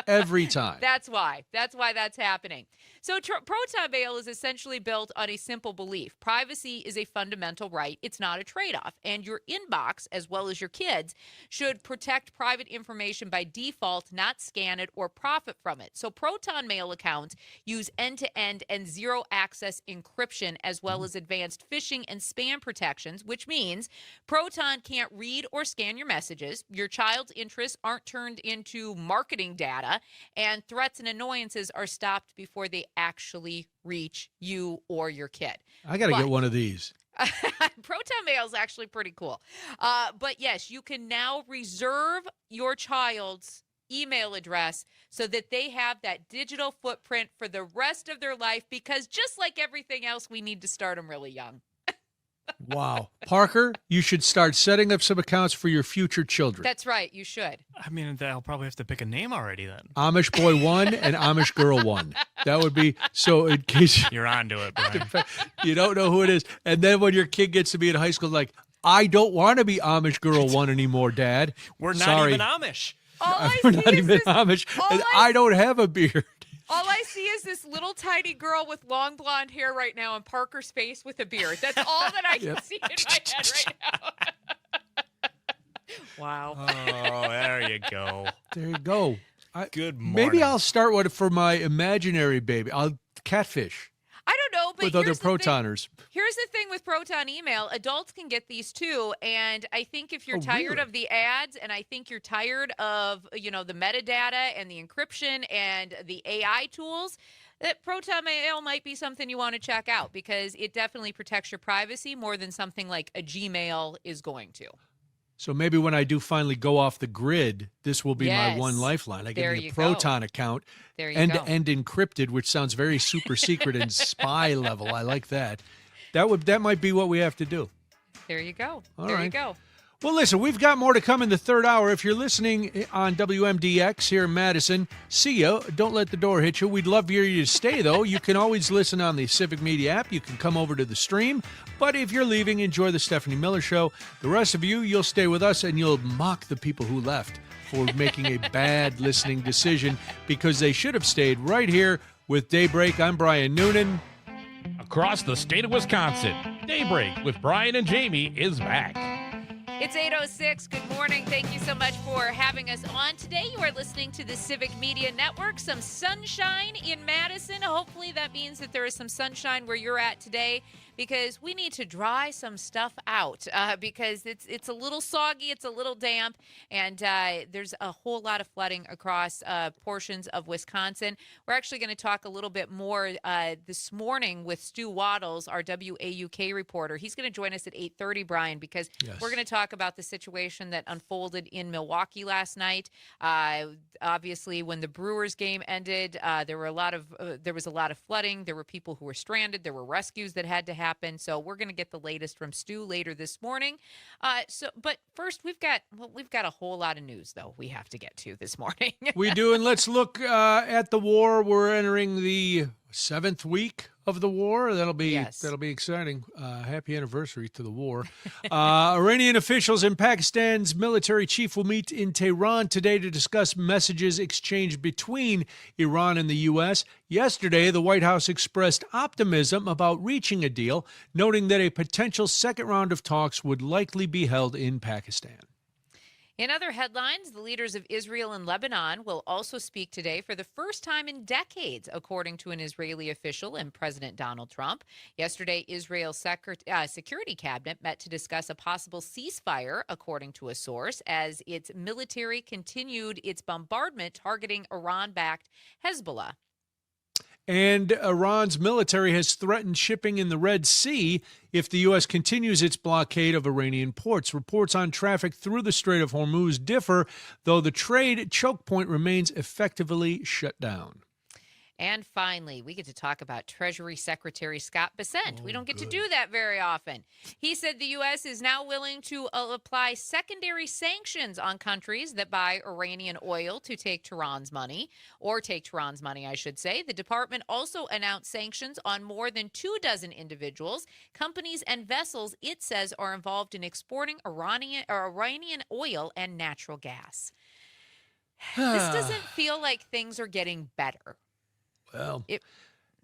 Every time. That's why that's happening. So Proton Mail is essentially built on a simple belief. Privacy is a fundamental right. It's not a trade-off. And your inbox, as well as your kids, should protect private information by default, not scan it or profit from it. So Proton Mail accounts use end-to-end and zero-access encryption, as well as advanced phishing and spam protections, which means Proton can't read or scan your messages. Your child's interests aren't turned into marketing data, and threats and annoyances are stopped before they actually reach you or your kid. I got to But- get one of these. Proton mail is actually pretty cool. But yes, you can now reserve your child's email address so that they have that digital footprint for the rest of their life, because just like everything else, we need to start them really young. Wow. Parker, you should start setting up some accounts for your future children. That's right. You should. I mean, I'll probably have to pick a name already then. Amish Boy 1 and Amish Girl 1. That would be, so in case You're onto it, Brian. you don't know who it is. And then when your kid gets to be in high school, like, I don't want to be Amish Girl 1 anymore, Dad. We're not Sorry. even Amish. We're not even Amish. And I don't have a beard. All I see is this little tiny girl with long blonde hair right now and Parker's face with a beard. That's all that I can see in my head right now. Wow. Oh, there you go. There you go. Good morning. Maybe I'll start one for my imaginary baby. I'll catfish I don't know, but with other here's the thing. protoners. Here's the thing with Proton email. Adults can get these too. And I think if you're Oh, tired really? of the ads, and I think you're tired of, the metadata and the encryption and the AI tools, that Proton mail might be something you want to check out, because it definitely protects your privacy more than something like a Gmail is going to. So maybe when I do finally go off the grid, this will be my one Yes. lifeline. I There get me you a go. Proton account, There you go. end-to-end encrypted, which sounds very super secret and spy level. I like that. That might be what we have to do. There you go. All there you right. go. Well, listen, we've got more to come in the third hour. If you're listening on WMDX here in Madison, see ya. Don't let the door hit you. We'd love for you to stay, though. You can always listen on the Civic Media app. You can come over to the stream. But if you're leaving, enjoy the Stephanie Miller Show. The rest of you'll stay with us, and you'll mock the people who left for making a bad listening decision, because they should have stayed right here with Daybreak. I'm Brian Noonan. Across the state of Wisconsin, Daybreak with Brian and Jamie is back. It's 8:06. Good morning. Thank you so much for having us on today. You are listening to the Civic Media Network. Some sunshine in Madison. Hopefully that means that there is some sunshine where you're at today, because we need to dry some stuff out because it's a little soggy, it's a little damp, and there's a whole lot of flooding across portions of Wisconsin. We're actually going to talk a little bit more this morning with Stu Waddles, our WAUK reporter. He's going to join us at 8:30, Brian, because Yes. we're going to talk about the situation that unfolded in Milwaukee last night. Obviously, when the Brewers game ended, there was a lot of flooding. There were people who were stranded. There were rescues that had to happen. So we're going to get the latest from Stu later this morning. But first, we've got a whole lot of news though we have to get to this morning. We do, and let's look at the war. We're entering the 7th week of the war. That'll be exciting. Happy anniversary to the war. Iranian officials and Pakistan's military chief will meet in Tehran today to discuss messages exchanged between Iran and the U.S. Yesterday, the White House expressed optimism about reaching a deal, noting that a potential second round of talks would likely be held in Pakistan. In other headlines, the leaders of Israel and Lebanon will also speak today for the first time in decades, according to an Israeli official and President Donald Trump. Yesterday, Israel's security cabinet met to discuss a possible ceasefire, according to a source, as its military continued its bombardment targeting Iran-backed Hezbollah. And Iran's military has threatened shipping in the Red Sea if the U.S. continues its blockade of Iranian ports. Reports on traffic through the Strait of Hormuz differ, though the trade choke point remains effectively shut down. And finally, we get to talk about Treasury Secretary Scott Bessent. We don't get to do that very often. He said the U.S. is now willing to apply secondary sanctions on countries that buy Iranian oil to take Tehran's money, I should say. The department also announced sanctions on more than 24 individuals, companies, and vessels it says are involved in exporting Iranian oil and natural gas. This doesn't feel like things are getting better. Well, it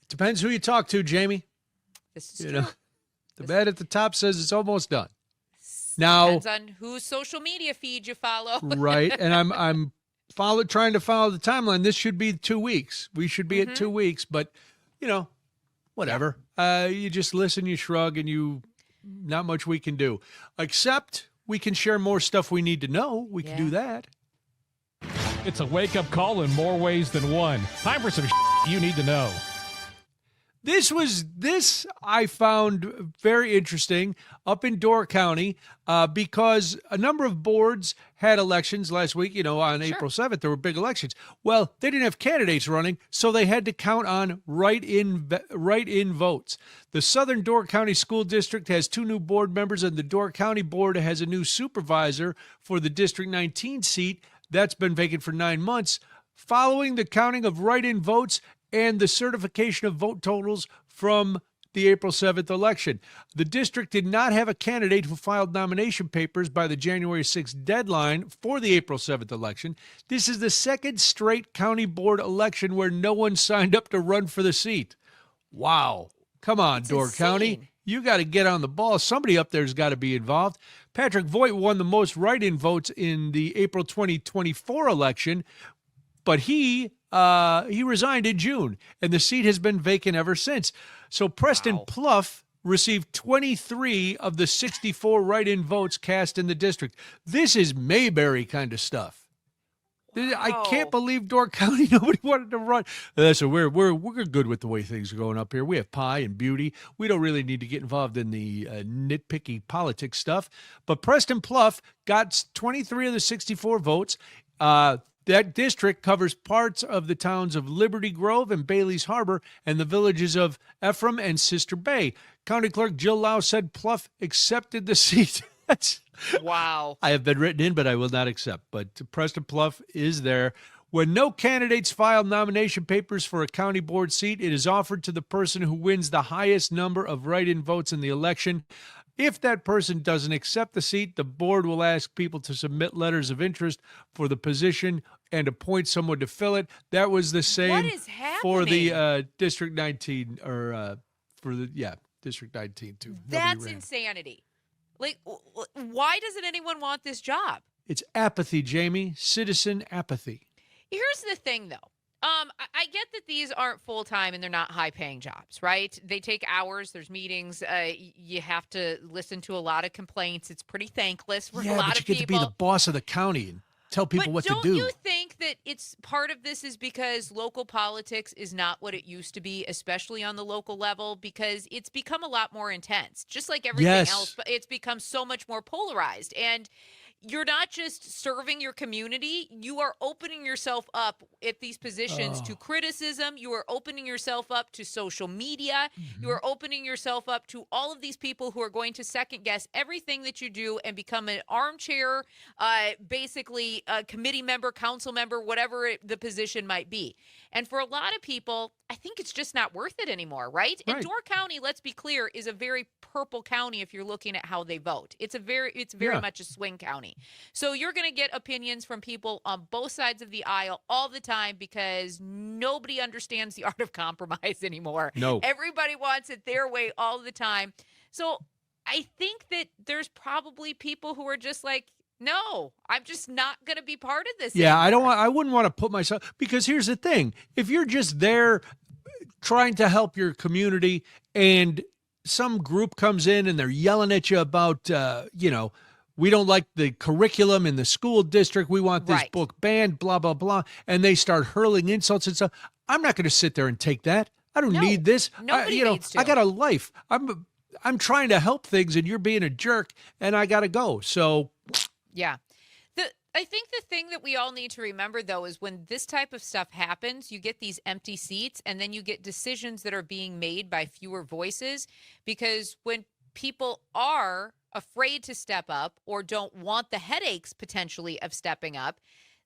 depends who you talk to, Jamie. This is true. The man at the top says it's almost done. Now, depends on whose social media feed you follow. Right, and I'm trying to follow the timeline. This should be 2 weeks. We should be at 2 weeks, but whatever. You just listen, you shrug, and not much we can do. Except we can share more stuff we need to know. We can do that. It's a wake-up call in more ways than one. Time for some you need to know. This I found very interesting up in Door County because a number of boards had elections last week. You know, on April 7th, there were big elections. Well, they didn't have candidates running, so they had to count on write-in votes. The Southern Door County School District has 2 new board members, and the Door County Board has a new supervisor for the District 19 seat that's been vacant for 9 months. Following the counting of write-in votes and the certification of vote totals from the April 7th election. The district did not have a candidate who filed nomination papers by the January 6th deadline for the April 7th election. This is the second straight county board election where no one signed up to run for the seat. Wow. Come on, Door County. You got to get on the ball. Somebody up there's got to be involved. Patrick Voigt won the most write-in votes in the April 2024 election, but he resigned in June, and the seat has been vacant ever since. So Preston Pluff received 23 of the 64 write-in votes cast in the district. This is Mayberry kind of stuff. Wow. I can't believe Door County, nobody wanted to run. So we're good with the way things are going up here. We have pie and beauty. We don't really need to get involved in the nitpicky politics stuff. But Preston Pluff got 23 of the 64 votes. That district covers parts of the towns of Liberty Grove and Bailey's Harbor and the villages of Ephraim and Sister Bay. County Clerk Jill Lau said Pluff accepted the seat. Wow. I have been written in, but I will not accept. But Preston Pluff is there. When no candidates file nomination papers for a county board seat, it is offered to the person who wins the highest number of write-in votes in the election. If that person doesn't accept the seat, the board will ask people to submit letters of interest for the position and appoint someone to fill it. That was the same for the District 19 or District 19 too. That's insanity. Like, why doesn't anyone want this job? It's apathy, Jamie. Citizen apathy. Here's the thing, though. I get that these aren't full-time and they're not high-paying jobs, right? They take hours. There's meetings. You have to listen to a lot of complaints. It's pretty thankless for a lot of people. Yeah, but you get to be the boss of the county and tell people what to do. But don't you think that it's part of this is because local politics is not what it used to be, especially on the local level, because it's become a lot more intense. Just like everything else, but it's become so much more polarized. And you're not just serving your community, you are opening yourself up at these positions to criticism. You are opening yourself up to social media. Mm-hmm. You are opening yourself up to all of these people who are going to second guess everything that you do and become an armchair, basically a committee member, council member, whatever the position might be. And for a lot of people, I think it's just not worth it anymore, right? And Door County, let's be clear, is a very purple county if you're looking at how they vote. It's very much a swing county. So you're going to get opinions from people on both sides of the aisle all the time because nobody understands the art of compromise anymore. No. Everybody wants it their way all the time. So I think that there's probably people who are just like, no, I'm just not going to be part of this. Yeah, anymore. I wouldn't want to put myself, because here's the thing. If you're just there trying to help your community and some group comes in and they're yelling at you about, we don't like the curriculum in the school district. We want this book banned, blah, blah, blah. And they start hurling insults and stuff. I'm not going to sit there and take that. I don't need this. Nobody needs to. I got a life. I'm trying to help things and you're being a jerk and I got to go. So, yeah. I think the thing that we all need to remember, though, is when this type of stuff happens, you get these empty seats and then you get decisions that are being made by fewer voices, because when people are afraid to step up or don't want the headaches potentially of stepping up,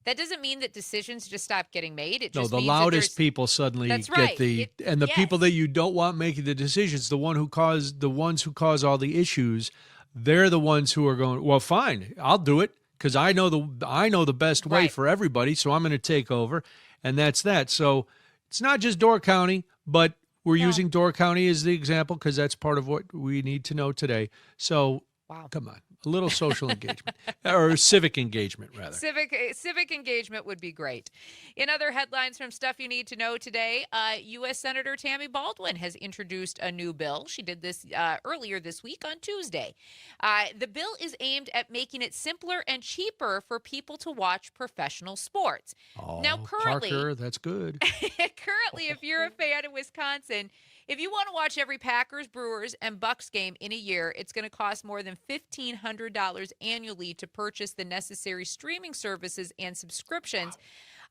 that doesn't mean that decisions just stop getting made. It just the means loudest people suddenly get the people that you don't want making the decisions, the ones who cause all the issues, they're the ones who are going, well, fine, I'll do it because I know the best way for everybody, so I'm going to take over, and that's that. So it's not just Door County, but we're using Door County as the example because that's part of what we need to know today. So come on. A little social engagement, or civic engagement, rather. Civic engagement would be great. In other headlines from Stuff You Need to Know today, U.S. Senator Tammy Baldwin has introduced a new bill. She did this earlier this week on Tuesday. The bill is aimed at making it simpler and cheaper for people to watch professional sports. Oh, now, currently, Parker, that's good. Currently, if you're a fan of Wisconsin, If you want to watch every Packers, Brewers, and Bucks game in a year, it's going to cost more than $1,500 annually to purchase the necessary streaming services and subscriptions.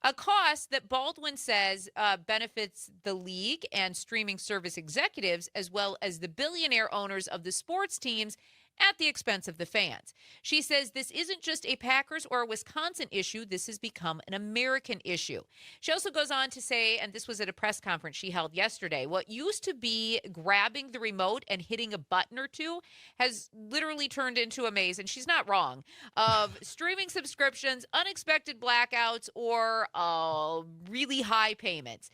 A cost that Baldwin says benefits the league and streaming service executives, as well as the billionaire owners of the sports teams, at the expense of the fans. She says this isn't just a Packers or a Wisconsin issue. This has become an American issue. She also goes on to say, and this was at a press conference she held yesterday, what used to be grabbing the remote and hitting a button or two has literally turned into a maze, and she's not wrong, of streaming subscriptions, unexpected blackouts, or really high payments.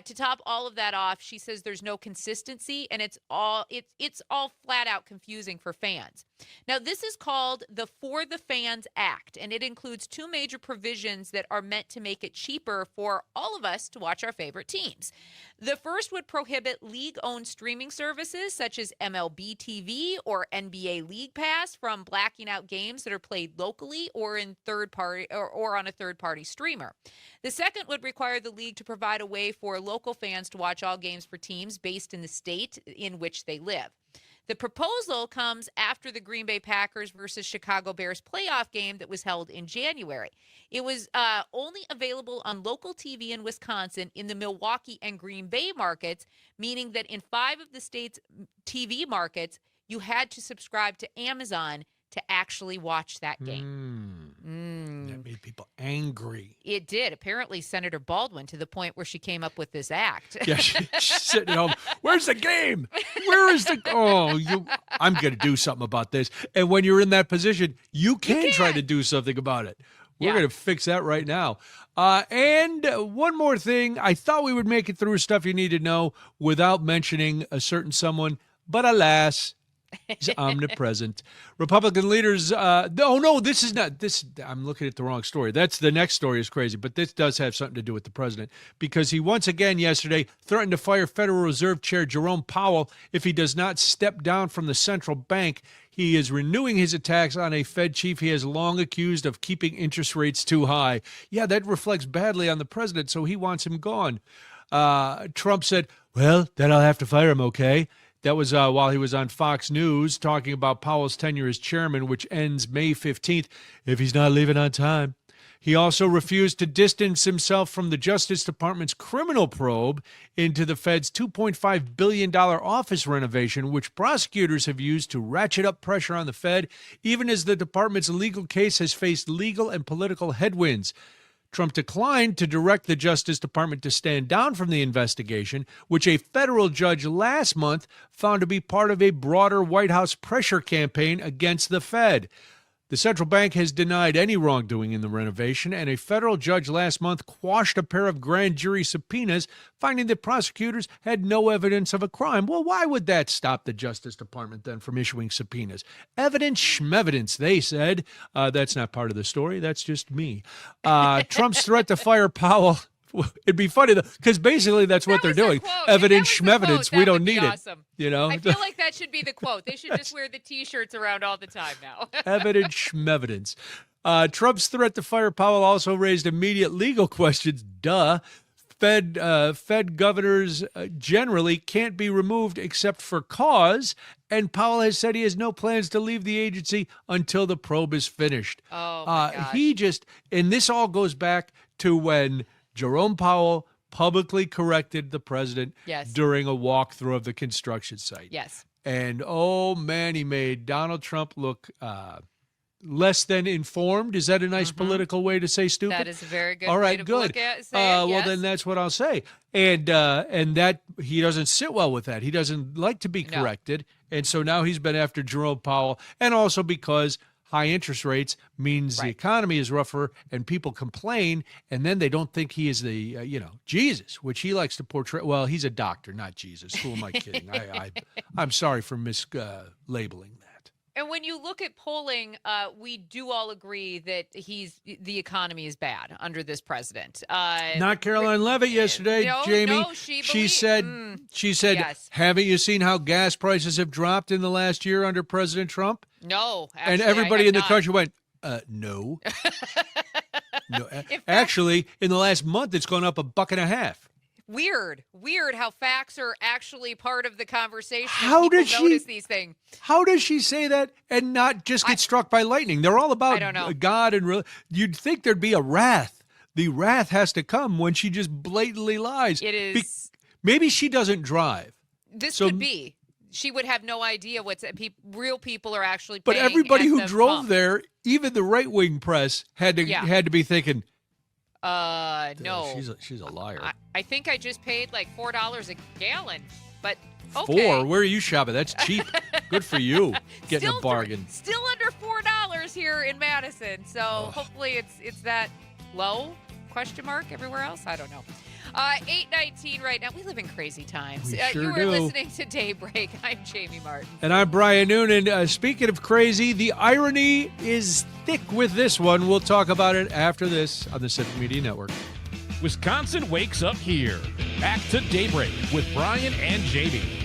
To top all of that off, she says there's no consistency, and it's all flat out confusing for fans. Now, this is called the For the Fans Act, and it includes two major provisions that are meant to make it cheaper for all of us to watch our favorite teams. The first would prohibit league-owned streaming services such as MLB TV or NBA League Pass from blacking out games that are played locally or in third-party or on a third-party streamer. The second would require the league to provide a way for local fans to watch all games for teams based in the state in which they live. The proposal comes after the Green Bay Packers versus Chicago Bears playoff game that was held in January. It was only available on local TV in Wisconsin in the Milwaukee and Green Bay markets, meaning that in 5 of the state's TV markets, you had to subscribe to Amazon to actually watch that game. That made people angry. It did. Apparently, Senator Baldwin, to the point where she came up with this act. Yeah, she's sitting at home. Where's the game? Where is the? I'm going to do something about this. And when you're in that position, you can try to do something about it. We're going to fix that right now. And one more thing. I thought we would make it through stuff you need to know without mentioning a certain someone, but alas, he's omnipresent. Republican leaders, this is not, I'm looking at the wrong story. That's the next story is crazy, but this does have something to do with the president because he once again yesterday threatened to fire Federal Reserve Chair Jerome Powell if he does not step down from the central bank. He is renewing his attacks on a Fed chief he has long accused of keeping interest rates too high. Yeah, that reflects badly on the president, so he wants him gone. Trump said, well, then I'll have to fire him, okay? That was while he was on Fox News talking about Powell's tenure as chairman, which ends May 15th, if he's not leaving on time. He also refused to distance himself from the Justice Department's criminal probe into the Fed's $2.5 billion office renovation, which prosecutors have used to ratchet up pressure on the Fed, even as the department's legal case has faced legal and political headwinds. Trump declined to direct the Justice Department to stand down from the investigation, which a federal judge last month found to be part of a broader White House pressure campaign against the Fed. The central bank has denied any wrongdoing in the renovation, and a federal judge last month quashed a pair of grand jury subpoenas, finding that prosecutors had no evidence of a crime. Well, why would that stop the Justice Department then from issuing subpoenas? Evidence schmevidence, they said. That's not part of the story. That's just me. Trump's threat to fire Powell. It'd be funny though, because basically that's what they're doing. Evidence schmevidence. We don't need awesome. it. You know, I feel like that should be the quote. They should just wear the T-shirts around all the time now. Evidence schmevidence. Trump's threat to fire Powell also raised immediate legal questions. Fed governors generally can't be removed except for cause, and Powell has said he has no plans to leave the agency until the probe is finished. Oh my gosh. And this all goes back to when Jerome Powell publicly corrected the president during a walkthrough of the construction site. Yes. And, oh, man, he made Donald Trump look less than informed. Is that a nice political way to say stupid? That is a very good All right, way to good. look at say it, Well, then that's what I'll say. And that he doesn't sit well with that. He doesn't like to be corrected. And so now he's been after Jerome Powell, and also because high interest rates means the economy is rougher and people complain, and then they don't think he is the, Jesus, which he likes to portray. Well, he's a doctor, not Jesus. Who am I kidding? I'm sorry for mislabeling that. And when you look at polling, we do all agree that the economy is bad under this president. Not Caroline Levitt yesterday, Jamie. No, she said, yes. Haven't you seen how gas prices have dropped in the last year under President Trump? No, actually, and everybody in the country went, no. No. Actually, in the last month, it's gone up $1.50. Weird how facts are actually part of the conversation. How People did she notice these things? How does she say that and not just get struck by lightning? They're all about I don't know. God and you'd think there'd be a wrath. The wrath has to come when she just blatantly lies. It is. Maybe she doesn't drive. This So- could be. She would have no idea what's real people are actually But paying everybody at who the drove pump. there, even the right-wing press, had to be thinking, No. she's a liar. I think I just paid like $4 a gallon, but okay. 4? Where are you shopping? That's cheap. Good for you, getting Still a bargain. Still under $4 here in Madison. So hopefully it's that low ? Everywhere else? I don't know. 8:19 right now. We live in crazy times. We sure you are do. listening to Daybreak. I'm Jamie Martin. And I'm Brian Noonan. Speaking of crazy, the irony is thick with this one. We'll talk about it after this on the Civic Media Network. Wisconsin wakes up here. Back to Daybreak with Brian and Jamie.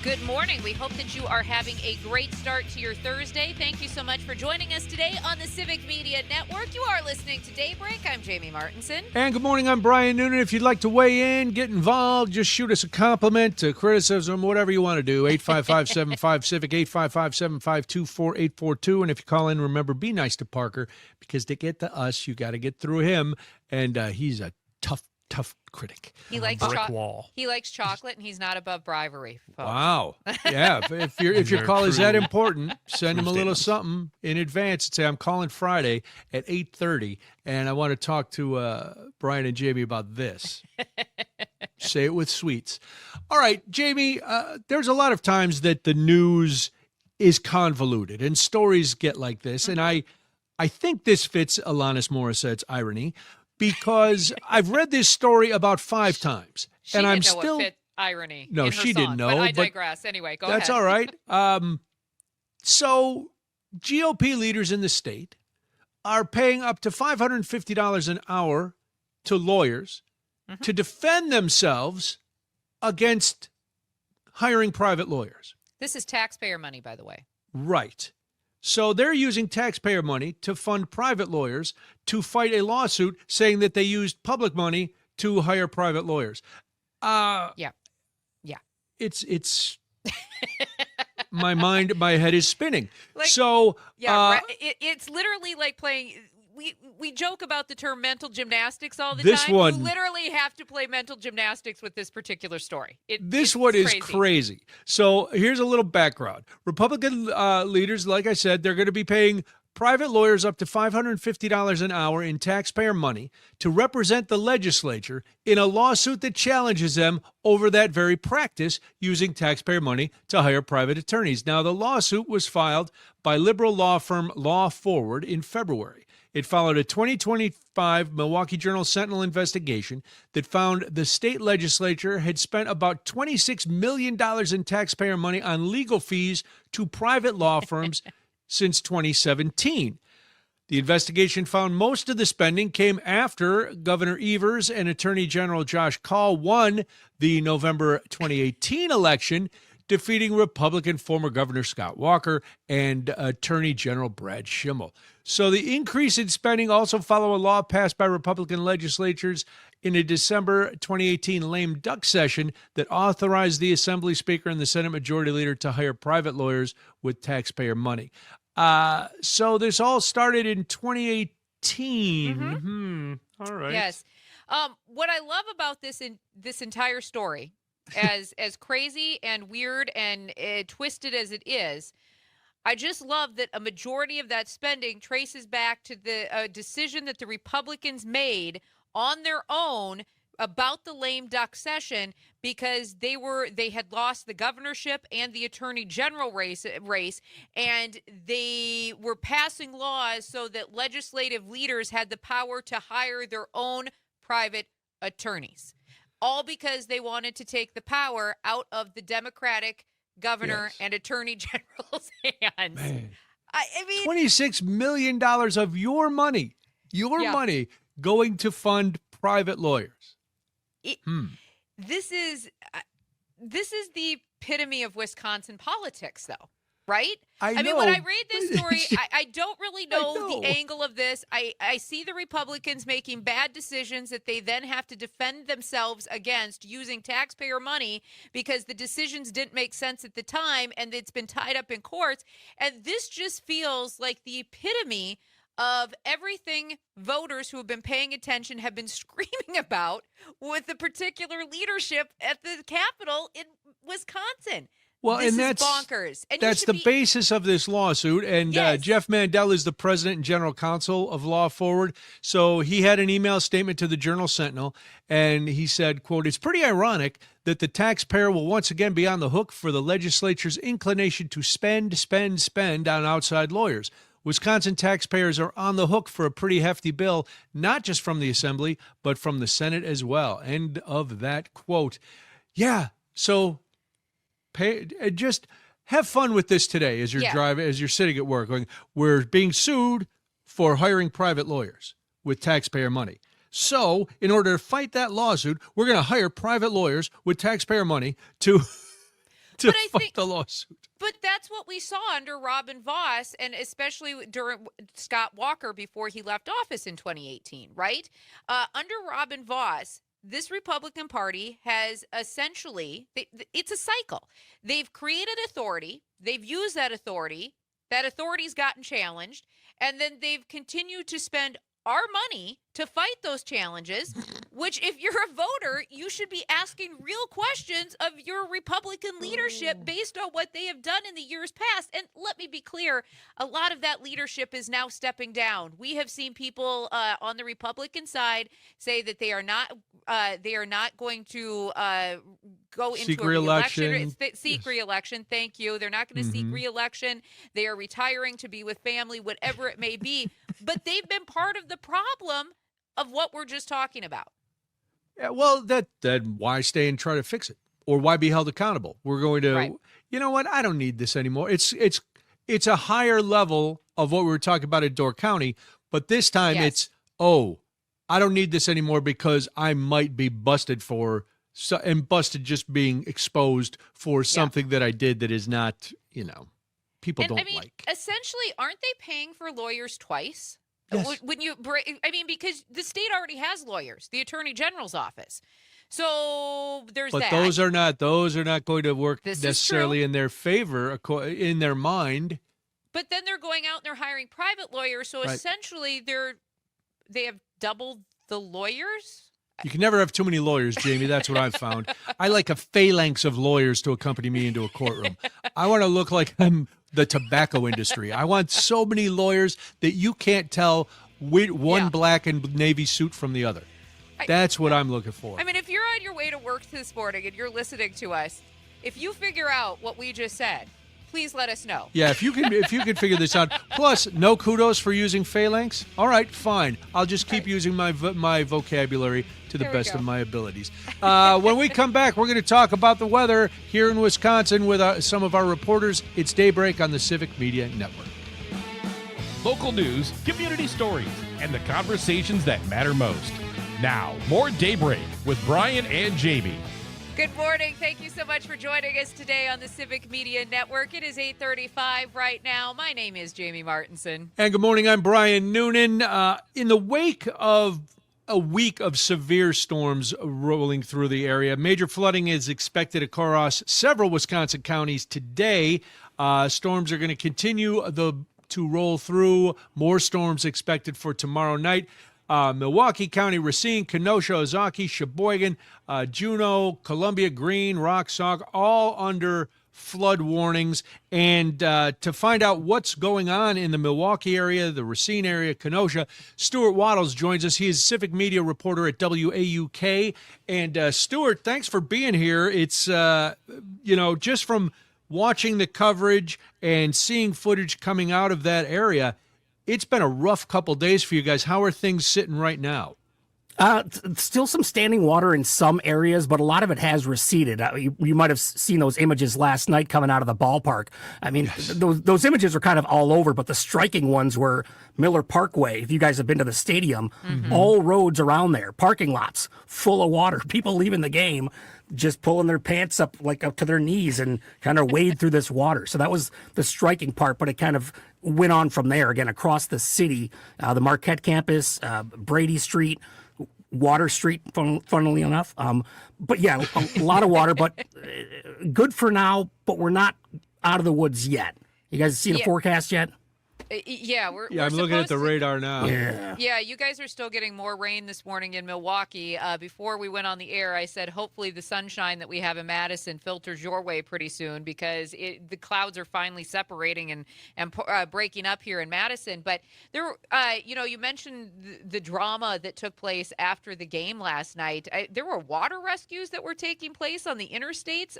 Good morning. We hope that you are having a great start to your Thursday. Thank you so much for joining us today on the Civic Media Network. You are listening to Daybreak. I'm Jamie Martinson. And good morning, I'm Brian Noonan. If you'd like to weigh in, get involved, just shoot us a compliment, a criticism, whatever you want to do. 855-75-CIVIC, 855-752-4842. And if you call in, remember, be nice to Parker, because to get to us, you got to get through him. And he's a tough critic. He likes brick wall. He likes chocolate, and he's not above bribery. Folks. Wow. Yeah. If your call is that important, send him a little something in advance and say, I'm calling Friday at 8:30, and I want to talk to Brian and Jamie about this. Say it with sweets. All right, Jamie, there's a lot of times that the news is convoluted and stories get like this. And I think this fits Alanis Morissette's irony, because I've read this story about 5 times. She and didn't I'm know still what fit irony. No, in her she didn't song, know, But I but digress. Anyway, go that's ahead. all right. So GOP leaders in the state are paying up to $550 an hour to lawyers to defend themselves against hiring private lawyers. This is taxpayer money, by the way. Right. So they're using taxpayer money to fund private lawyers to fight a lawsuit saying that they used public money to hire private lawyers. Yeah. It's my head is spinning. Like, So it's literally like playing. We joke about the term mental gymnastics all the This time. one- You literally have to play mental gymnastics with this particular story. this it's one is crazy. crazy. So here's a little background. Republican leaders, like I said, they're going to be paying private lawyers up to $550 an hour in taxpayer money to represent the legislature in a lawsuit that challenges them over that very practice, using taxpayer money to hire private attorneys. Now, the lawsuit was filed by liberal law firm Law Forward in February. It followed a 2025 Milwaukee Journal Sentinel investigation that found the state legislature had spent about $26 million in taxpayer money on legal fees to private law firms since 2017. The investigation found most of the spending came after Governor Evers and Attorney General Josh Kaul won the November 2018 election, defeating Republican former Governor Scott Walker and Attorney General Brad Schimmel. So the increase in spending also followed a law passed by Republican legislatures in a December 2018 lame duck session that authorized the Assembly Speaker and the Senate Majority Leader to hire private lawyers with taxpayer money. So this all started in 2018. All right. Yes. What I love about this entire story, as crazy and weird and twisted as it is, I just love that a majority of that spending traces back to the decision that the Republicans made on their own about the lame duck session, because they had lost the governorship and the attorney general race, and they were passing laws so that legislative leaders had the power to hire their own private attorneys, all because they wanted to take the power out of the Democratic governor and attorney general's hands. Man. I mean, $26 million of your money going to fund private lawyers. This is the epitome of Wisconsin politics, though. right? I mean, when know. I read this story, I don't really know know. the angle of this. I see the Republicans making bad decisions that they then have to defend themselves against using taxpayer money because the decisions didn't make sense at the time and it's been tied up in courts. And this just feels like the epitome of everything voters who have been paying attention have been screaming about with the particular leadership at the Capitol in Wisconsin. Well, this and is that's bonkers. And that's the basis of this lawsuit. And Yes. Jeff Mandel is the president and general counsel of Law Forward. So he had an email statement to the Journal Sentinel, and he said, quote, "It's pretty ironic that the taxpayer will once again be on the hook for the legislature's inclination to spend on outside lawyers. Wisconsin taxpayers are on the hook for a pretty hefty bill, not just from the Assembly, but from the Senate as well." End of that quote. Yeah, so just have fun with this today as you're driving, as you're sitting at work. Going, we're being sued for hiring private lawyers with taxpayer money. So, in order to fight that lawsuit, we're going to hire private lawyers with taxpayer money to fight the lawsuit. But that's what we saw under Robin Vos, and especially during Scott Walker before he left office in 2018, right? Under Robin Vos, this Republican Party has essentially, it's a cycle. They've created authority. They've used that authority. That authority's gotten challenged. And then they've continued to spend our money to fight those challenges, which if you're a voter, you should be asking real questions of your Republican leadership based on what they have done in the years past. And let me be clear, a lot of that leadership is now stepping down. We have seen people on the Republican side say that they are not going to go into Seek a re-election. re-election. Seek re-election. Thank you. They're not going to seek re-election. They are retiring to be with family, whatever it may be. But they've been part of the problem of what we're just talking about. Yeah, well, then why stay and try to fix it, or why be held accountable? We're going to, you know what? I don't need this anymore. It's a higher level of what we were talking about at Door County, but this time it's I don't need this anymore because I might be busted for busted just being exposed for something that I did that is not, people don't like. Essentially, aren't they paying for lawyers twice? Yes. Because the state already has lawyers, the Attorney General's office. So there's that. But those are not going to work This is necessarily true. in their favor, in their mind. But then they're going out and they're hiring private lawyers. So essentially, they have doubled the lawyers. You can never have too many lawyers, Jamie. That's what I've found. I like a phalanx of lawyers to accompany me into a courtroom. I want to look like I'm the tobacco industry. I want so many lawyers that you can't tell one black and navy suit from the other. That's what I'm looking for. I mean, if you're on your way to work this morning and you're listening to us, if you figure out what we just said, please let us know. Yeah, if you can figure this out. Plus, no kudos for using phalanx. All right, fine. I'll just keep using my vocabulary to the best of my abilities. When we come back, we're going to talk about the weather here in Wisconsin with some of our reporters. It's Daybreak on the Civic Media Network. Local news, community stories, and the conversations that matter most. Now, more Daybreak with Brian and Jamie. Good morning. Thank you so much for joining us today on the Civic Media Network. It is 8:35 right now. My name is Jamie Martinson. And good morning. I'm Brian Noonan. In the wake of a week of severe storms rolling through the area, major flooding is expected across several Wisconsin counties today. Storms are going to continue to roll through. More storms expected for tomorrow night. Milwaukee County, Racine, Kenosha, Ozaukee, Sheboygan, Juneau, Columbia, Greene, Rock-Sauk, all under flood warnings. And to find out what's going on in the Milwaukee area, the Racine area, Kenosha, Stuart Waddles joins us. He is Civic Media reporter at WAUK. And Stuart, thanks for being here. It's, just from watching the coverage and seeing footage coming out of that area, it's been a rough couple days for you guys. How are things sitting right now? Still some standing water in some areas, but a lot of it has receded. You might have seen those images last night coming out of the ballpark. I mean, those images are kind of all over, but the striking ones were Miller Parkway. If you guys have been to the stadium, all roads around there, parking lots full of water, people leaving the game just pulling their pants up like up to their knees and kind of wade through this water. So that was the striking part, but it kind of went on from there again across the city, the Marquette campus, Brady Street, Water Street, funnily enough. But yeah, a lot of water, but good for now, but we're not out of the woods yet. You guys seen a forecast yet? Yeah, we're I'm looking at the radar now. Yeah, you guys are still getting more rain this morning in Milwaukee. Before we went on the air, I said hopefully the sunshine that we have in Madison filters your way pretty soon because the clouds are finally separating and breaking up here in Madison. But there, you mentioned the drama that took place after the game last night. There were water rescues that were taking place on the interstates.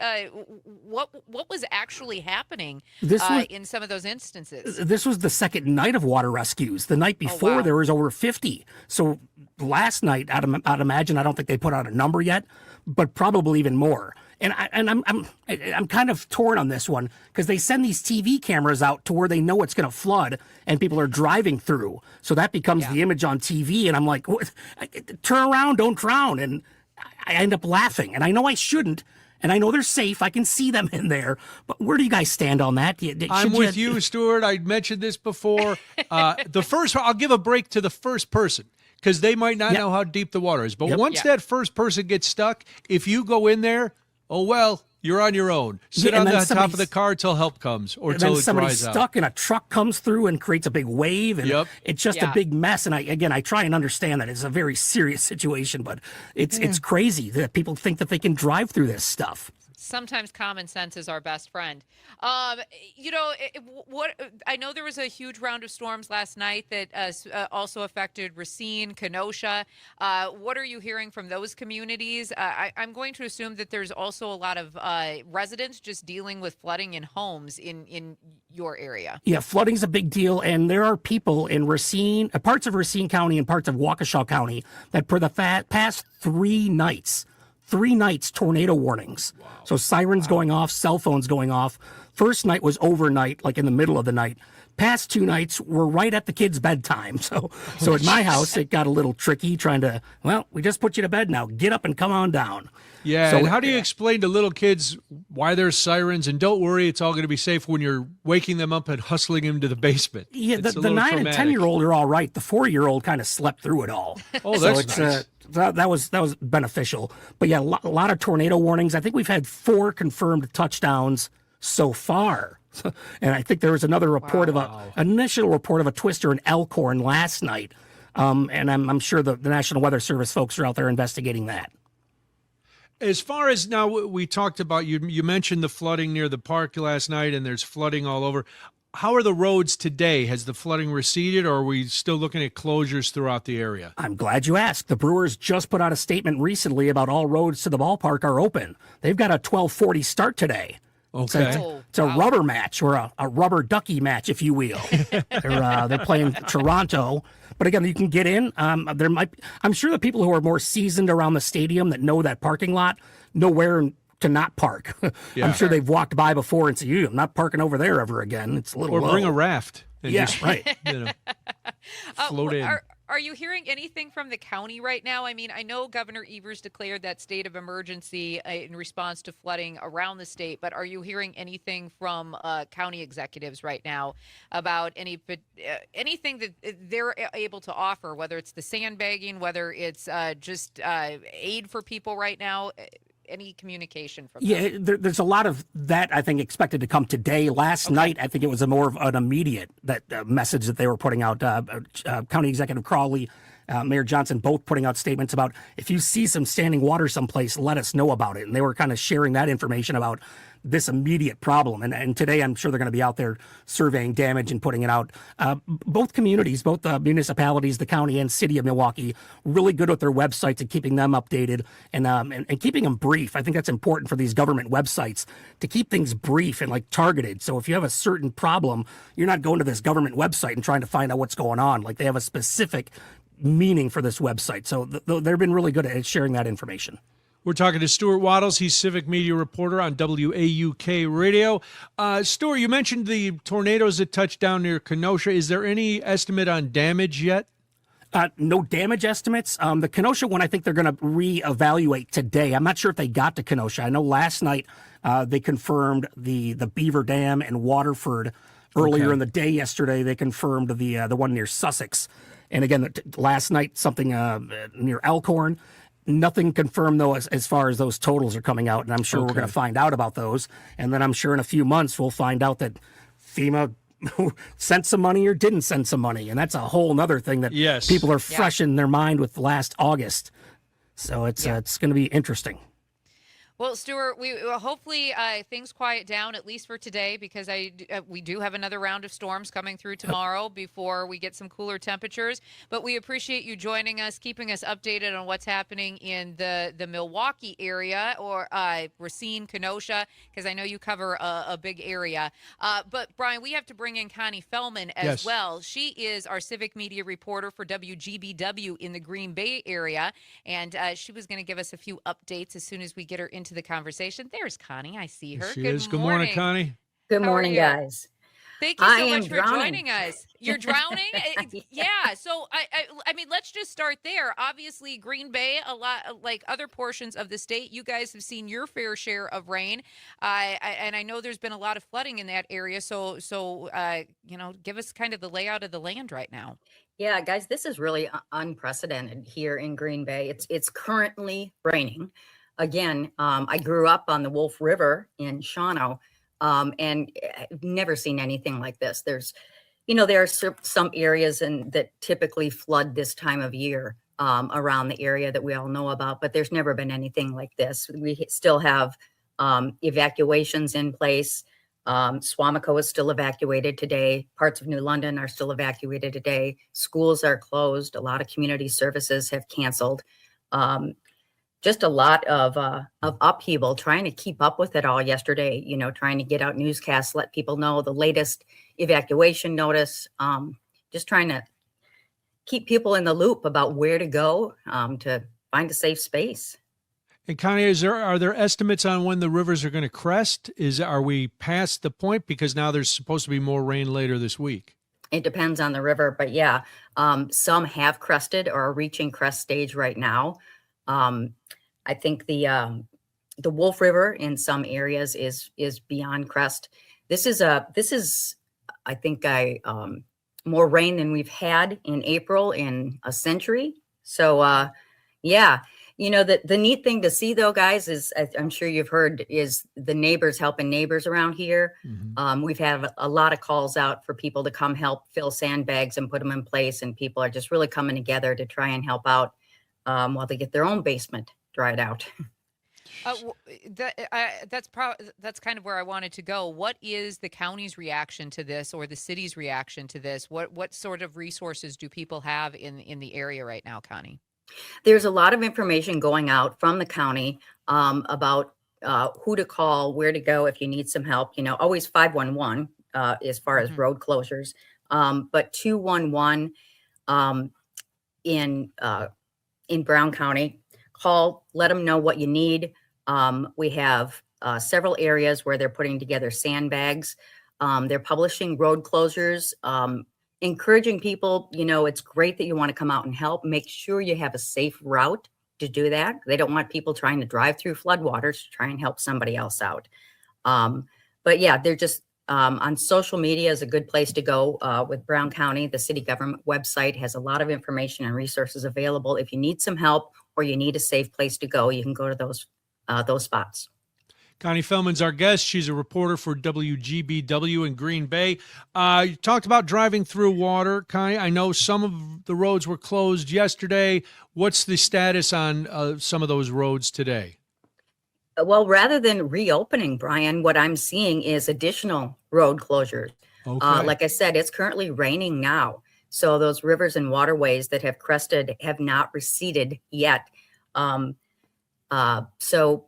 What was actually happening in some of those instances? This was the second night of water rescues. The night before, there was over 50. So last night, I'd imagine, I don't think they put out a number yet, but probably even more. And I'm kind of torn on this one because they send these TV cameras out to where they know it's going to flood and people are driving through. So that becomes the image on TV. And I'm like, what? Turn around, don't drown. And I end up laughing. And I know I shouldn't. And I know they're safe. I can see them in there. But where do you guys stand on that? I'm with you, Stuart. I mentioned this before. I'll give a break to the first person because they might not know how deep the water is. But once that first person gets stuck, if you go in there, oh, well, you're on your own. Sit on the top of the car till help comes or till it dries out. Then somebody's stuck and a truck comes through and creates a big wave. And it's just a big mess. And I try and understand that it's a very serious situation, but it's crazy that people think that they can drive through this stuff. Sometimes common sense is our best friend. What I know there was a huge round of storms last night that also affected Racine, Kenosha. What are you hearing from those communities? I'm going to assume that there's also a lot of residents just dealing with flooding in homes in your area. Yeah, flooding's a big deal, and there are people in Racine, parts of Racine County and parts of Waukesha County that for the past 3 nights, tornado warnings. Wow. So sirens going off, cell phones going off. First night was overnight, like in the middle of the night. Past 2 nights were right at the kids' bedtime. So at my house, it got a little tricky trying to, we just put you to bed now. Get up and come on down. Yeah, so, and how do you explain to little kids why there's sirens? And don't worry, it's all going to be safe when you're waking them up and hustling them to the basement. Yeah, the 9 and 10-year-old are all right. The 4-year-old kind of slept through it all. Oh, that's nice. That was beneficial. But yeah, a lot of tornado warnings. I think we've had 4 confirmed touchdowns so far. And I think there was another report initial report of a twister in Elkhorn last night. And I'm sure the National Weather Service folks are out there investigating that. As far as now, we talked about, you mentioned the flooding near the park last night, and there's flooding all over. How are the roads today? Has the flooding receded, or are we still looking at closures throughout the area? I'm glad you asked. The Brewers just put out a statement recently about all roads to the ballpark are open. They've got a 12:40 start today. Okay. It's a rubber match or a rubber ducky match, if you will. They're playing Toronto. But again, you can get in. I'm sure the people who are more seasoned around the stadium that know that parking lot know where to not park. I'm sure they've walked by before and said, I'm not parking over there ever again. It's a little Or low. bring a raft. And just, right. Float in. Are you hearing anything from the county right now? I mean, I know Governor Evers declared that state of emergency in response to flooding around the state, but are you hearing anything from county executives right now about anything that they're able to offer, whether it's the sandbagging, whether it's just aid for people right now? Any communication from them? Yeah, there's a lot of that, I think, expected to come today. Last night, I think it was more of an immediate message that they were putting out. County Executive Crawley, Mayor Johnson, both putting out statements about if you see some standing water someplace, let us know about it. And they were kind of sharing that information about this immediate problem. And today, I'm sure they're going to be out there surveying damage and putting it out. Both communities, both municipalities, the county and city of Milwaukee, really good with their websites and keeping them updated and keeping them brief. I think that's important for these government websites to keep things brief and targeted. So if you have a certain problem, you're not going to this government website and trying to find out what's going on. Like they have a specific meaning for this website. So they've been really good at sharing that information. We're talking to Stuart Waddles. He's Civic Media Reporter on WAUK Radio. Stuart, you mentioned the tornadoes that touched down near Kenosha. Is there any estimate on damage yet? No damage estimates. The Kenosha one, I think they're going to reevaluate today. I'm not sure if they got to Kenosha. I know last night they confirmed the Beaver Dam and Waterford. Earlier in the day yesterday, they confirmed the one near Sussex. And again, last night, something near Elkhorn. Nothing confirmed, though, as far as those totals are coming out. And I'm sure we're going to find out about those. And then I'm sure in a few months, we'll find out that FEMA sent some money or didn't send some money. And that's a whole nother thing that people are fresh in their mind with last August. So it's going to be interesting. Well, Stuart, we hopefully things quiet down at least for today, because we do have another round of storms coming through tomorrow before we get some cooler temperatures. But we appreciate you joining us, keeping us updated on what's happening in the Milwaukee area, or Racine, Kenosha, because I know you cover a big area. But Brian, we have to bring in Connie Fellman as well. She is our civic media reporter for WGBW in the Green Bay area, and she was going to give us a few updates as soon as we get her into the conversation. There's Connie. I see her. Good morning, Connie. Good morning, guys. Thank you so much for joining us. You're drowning? Yeah. So, I mean, let's just start there. Obviously, Green Bay, a lot like other portions of the state, you guys have seen your fair share of rain. And I know there's been a lot of flooding in that area. So give us kind of the layout of the land right now. Yeah, guys, this is really unprecedented here in Green Bay. It's currently raining. Again, I grew up on the Wolf River in Shawano, and I've never seen anything like this. There are some areas that typically flood this time of year around the area that we all know about, but there's never been anything like this. We still have evacuations in place. Swamico is still evacuated today. Parts of New London are still evacuated today. Schools are closed. A lot of community services have canceled. Just a lot of upheaval, trying to keep up with it all yesterday, trying to get out newscasts, let people know the latest evacuation notice, just trying to keep people in the loop about where to go to find a safe space. And Connie, are there estimates on when the rivers are going to crest? Are we past the point? Because now there's supposed to be more rain later this week. It depends on the river, but yeah, some have crested or are reaching crest stage right now. I think the Wolf River in some areas is beyond crest. This is I think more rain than we've had in April in a century. So yeah, the neat thing to see though, guys, is I'm sure you've heard, is the neighbors helping neighbors around here. Mm-hmm. We've had a lot of calls out for people to come help fill sandbags and put them in place, and people are just really coming together to try and help out while they get their own basement dried out. That's kind of where I wanted to go. What is the county's reaction to this, or the city's reaction to this? What sort of resources do people have in the area right now, Connie? There's a lot of information going out from the county about who to call, where to go if you need some help. Always 511 as far as road closures, but 211 in Brown County. Call, let them know what you need. We have several areas where they're putting together sandbags. They're publishing road closures, encouraging people, it's great that you want to come out and help. Make sure you have a safe route to do that. They don't want people trying to drive through floodwaters to try and help somebody else out. But yeah, they're just on social media is a good place to go with Brown County. The city government website has a lot of information and resources available. If you need some help or you need a safe place to go, you can go to those spots. Connie Fellman's our guest. She's a reporter for WGBW in Green Bay. You talked about driving through water, Connie. I know some of the roads were closed yesterday. What's the status on some of those roads today? Well, rather than reopening, Brian, what I'm seeing is additional road closures. Okay. Like I said, it's currently raining now. So those rivers and waterways that have crested have not receded yet. So,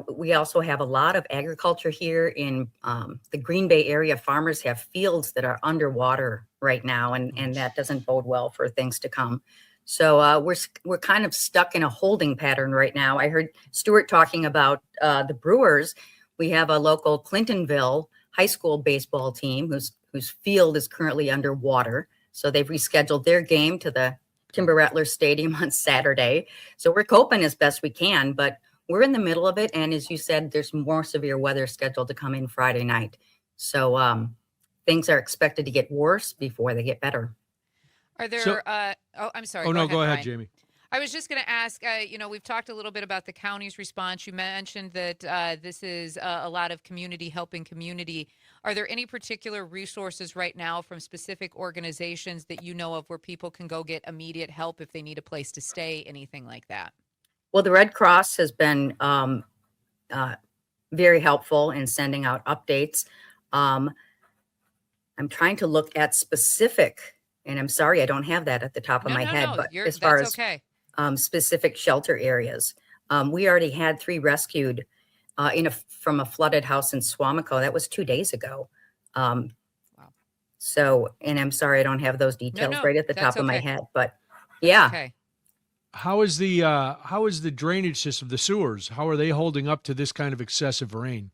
we also have a lot of agriculture here in the Green Bay area. Farmers have fields that are underwater right now, and that doesn't bode well for things to come. So we're kind of stuck in a holding pattern right now. I heard Stuart talking about the Brewers. We have a local Clintonville high school baseball team whose field is currently underwater. So they've rescheduled their game to the Timber Rattler Stadium on Saturday. So we're coping as best we can, but we're in the middle of it. And as you said, there's more severe weather scheduled to come in Friday night. So things are expected to get worse before they get better. Are there? So- I'm sorry. Oh, no, go ahead, Brian. Jamie. I was just going to ask, we've talked a little bit about the county's response. You mentioned that this is a lot of community helping community. Are there any particular resources right now from specific organizations that you know of where people can go get immediate help if they need a place to stay, anything like that? Well, the Red Cross has been very helpful in sending out updates. I'm trying to look at specific, and I'm sorry I don't have that at the top of my head, but as far as okay. Specific shelter areas, we already had 3 rescued from a flooded house in Swamico. That was 2 days ago. Wow. So, and I'm sorry I don't have those details right at the top of my head, but yeah. Okay. How is the drainage system, the sewers? How are they holding up to this kind of excessive rain?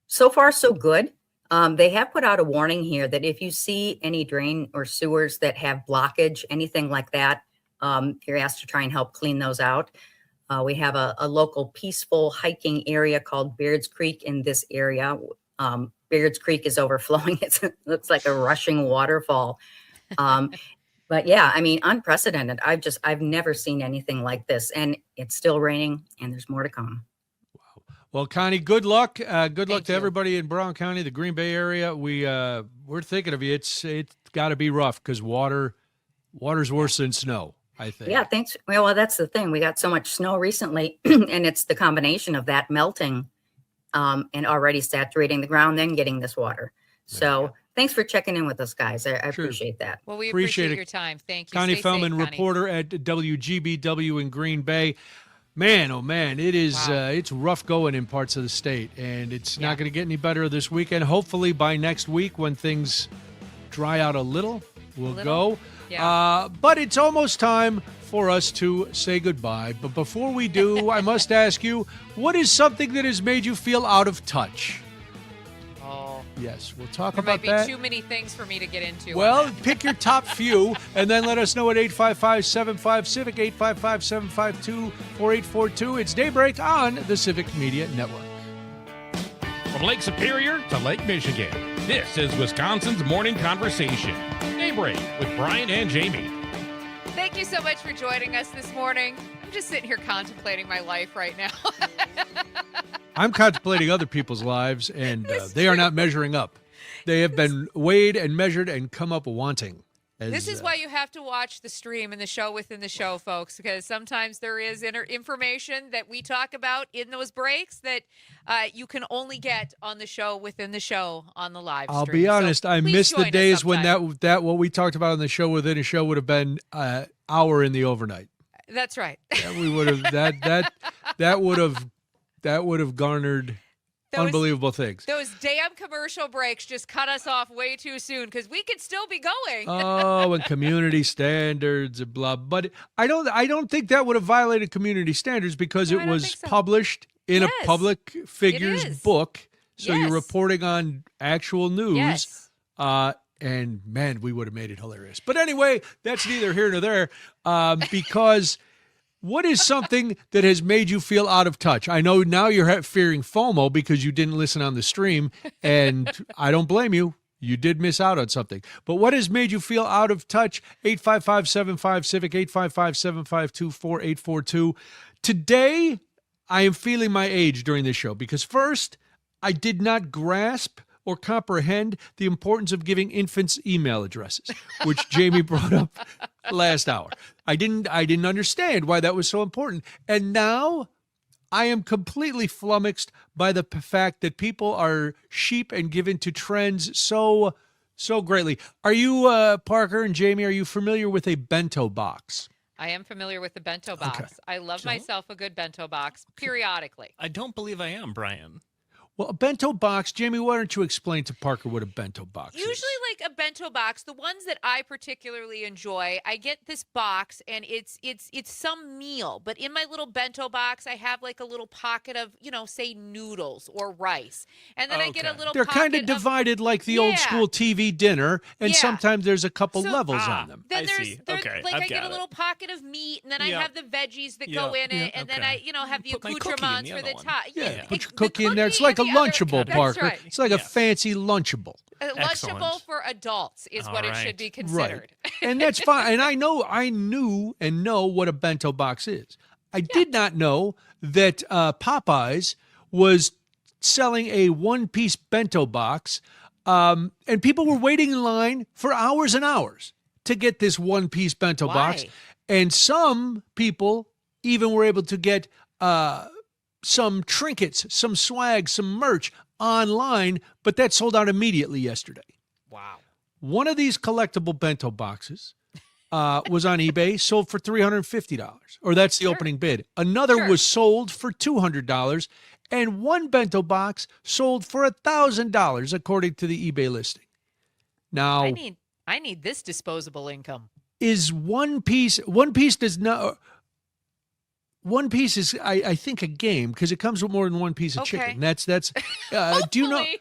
So far, so good. They have put out a warning here that if you see any drain or sewers that have blockage, anything like that, you're asked to try and help clean those out. We have a local peaceful hiking area called Beards Creek in this area. Beards Creek is overflowing. It looks like a rushing waterfall. But yeah, I mean, unprecedented. I've never seen anything like this, and it's still raining, and there's more to come. Wow. Well, Connie, good luck. Good luck to you. everybody in Brown County, the Green Bay area. We're thinking of you. It's got to be rough because water's worse than snow, I think. Yeah, thanks. Well, that's the thing. We got so much snow recently, and it's the combination of that melting and already saturating the ground, then getting this water. So thanks for checking in with us, guys. I appreciate that. Well, we Appreciate appreciate it. your time. Thank you. Connie Stay Feldman, safe, Connie. reporter at WGBW in Green Bay. Man, oh man, it is it's rough going in parts of the state, and it's not going to get any better this weekend. Hopefully by next week when things dry out a little, we'll go. Yeah. But it's almost time for us to say goodbye. But before we do, I must ask you, what is something that has made you feel out of touch? Oh, Yes, we'll talk there about might be that. too many things for me to get into. Well, pick your top few and then let us know at 855-75-CIVIC, 855-752-4842. It's Daybreak on the Civic Media Network. From Lake Superior to Lake Michigan, this is Wisconsin's Morning Conversation. Daybreak with Brian and Jamie. Thank you so much for joining us this morning. I'm just sitting here contemplating my life right now. I'm contemplating other people's lives, and they are not measuring up. They have been weighed and measured and come up wanting. This is why you have to watch the stream and the show within the show, folks, because sometimes there is information that we talk about in those breaks that you can only get on the show within the show on the live stream. I'll be honest, So I please miss the join us days when sometime. that what we talked about on the show within a show would have been hour in the overnight. That's right. Yeah, we would have that would have garnered unbelievable things. Those damn commercial breaks just cut us off way too soon because we could still be going. Oh, and community standards and blah. But I don't think that would have violated community standards because No, I it don't was think so. published in Yes, a public figure's is. book. So Yes. you're reporting on actual news. Yes. And man, we would have made it hilarious. But anyway, that's neither here nor there. Because what is something that has made you feel out of touch? I know now you're fearing FOMO because you didn't listen on the stream, and I don't blame you. You did miss out on something. But what has made you feel out of touch? 855-75-CIVIC, 855-752-4842. Today, I am feeling my age during this show because first, I did not grasp or comprehend the importance of giving infants email addresses, which Jamie brought up last hour. I didn't understand why that was so important. And now I am completely flummoxed by the fact that people are sheep and given to trends so greatly. Are you, Parker and Jamie, are you familiar with a bento box? I am familiar with the bento box. Okay. I love myself a good bento box periodically. I don't believe I am, Brian. Well, a bento box, Jamie, why don't you explain to Parker what a bento box is? Usually, like a bento box, the ones that I particularly enjoy, I get this box and it's some meal, but in my little bento box, I have like a little pocket of, say noodles or rice, and then I get a little. They're kind of pocket divided like the old Yeah. school TV dinner, and Yeah. sometimes there's a couple So- levels on them. Then I there's, see. there's Okay, like I've I get got a it. little pocket of meat, and then I Yeah. have the veggies that Yeah. go in it, Yeah. and then Okay. I have the Put my cookie in accoutrements the for other the one. top. Yeah, put your the cookie in there. It's cookie like a and the other- Lunchable, That's Parker. right. It's like a Yes. fancy Lunchable. Lunchable Excellent. for adults is what it should be Right. considered. And that's fine. And I knew and know what a bento box is. I did not know that Popeyes was selling a one-piece bento box, and people were waiting in line for hours and hours to get this one-piece bento box. Why? And some people even were able to get some trinkets, some swag, some merch online, but that sold out immediately yesterday. Wow. One of these collectible bento boxes was on eBay, sold for $350, or that's the opening bid. Another Sure. was sold for $200, and one bento box sold for $1,000, according to the eBay listing. Now, I need this disposable income. is one piece does not. One piece is, I think, a game because it comes with more than one piece of Okay. chicken. That's. Do you know Hopefully.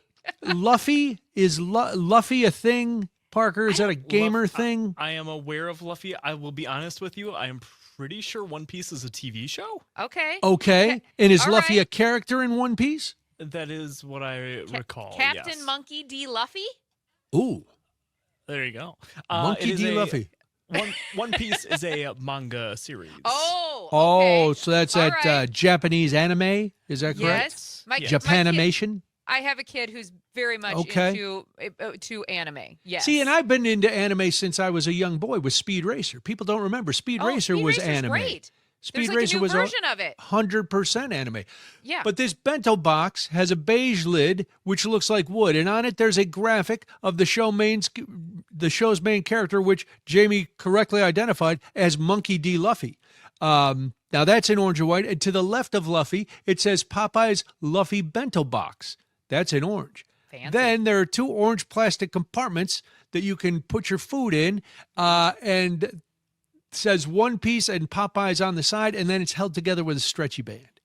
Luffy is Luffy a thing? Parker, is that a gamer thing? I am aware of Luffy. I will be honest with you. I am pretty sure One Piece is a TV show. Okay. Okay, and is All Luffy right. a character in One Piece? That is what I recall. Captain yes. Monkey D. Luffy? Ooh, There you go. Monkey it is D. a- Luffy. One Piece is a manga series. Oh, Oh, okay. so that's All that right. Japanese anime? Is that correct? Yes. My kid- Japanimation? I have a kid who's very much Okay. into anime. Yes. See, and I've been into anime since I was a young boy with Speed Racer. People don't remember Speed Racer Speed was Racer's anime. Great. Speed There's like Racer a new was version of it. 100% anime. Yeah. But this bento box has a beige lid, which looks like wood, and on it there's a graphic of the show's main character, which Jamie correctly identified as Monkey D. Luffy. Now that's in orange and white, and to the left of Luffy, it says Popeye's Luffy bento box. That's in orange. Fancy. Then there are two orange plastic compartments that you can put your food in, and it says One Piece and Popeyes on the side, and then it's held together with a stretchy band.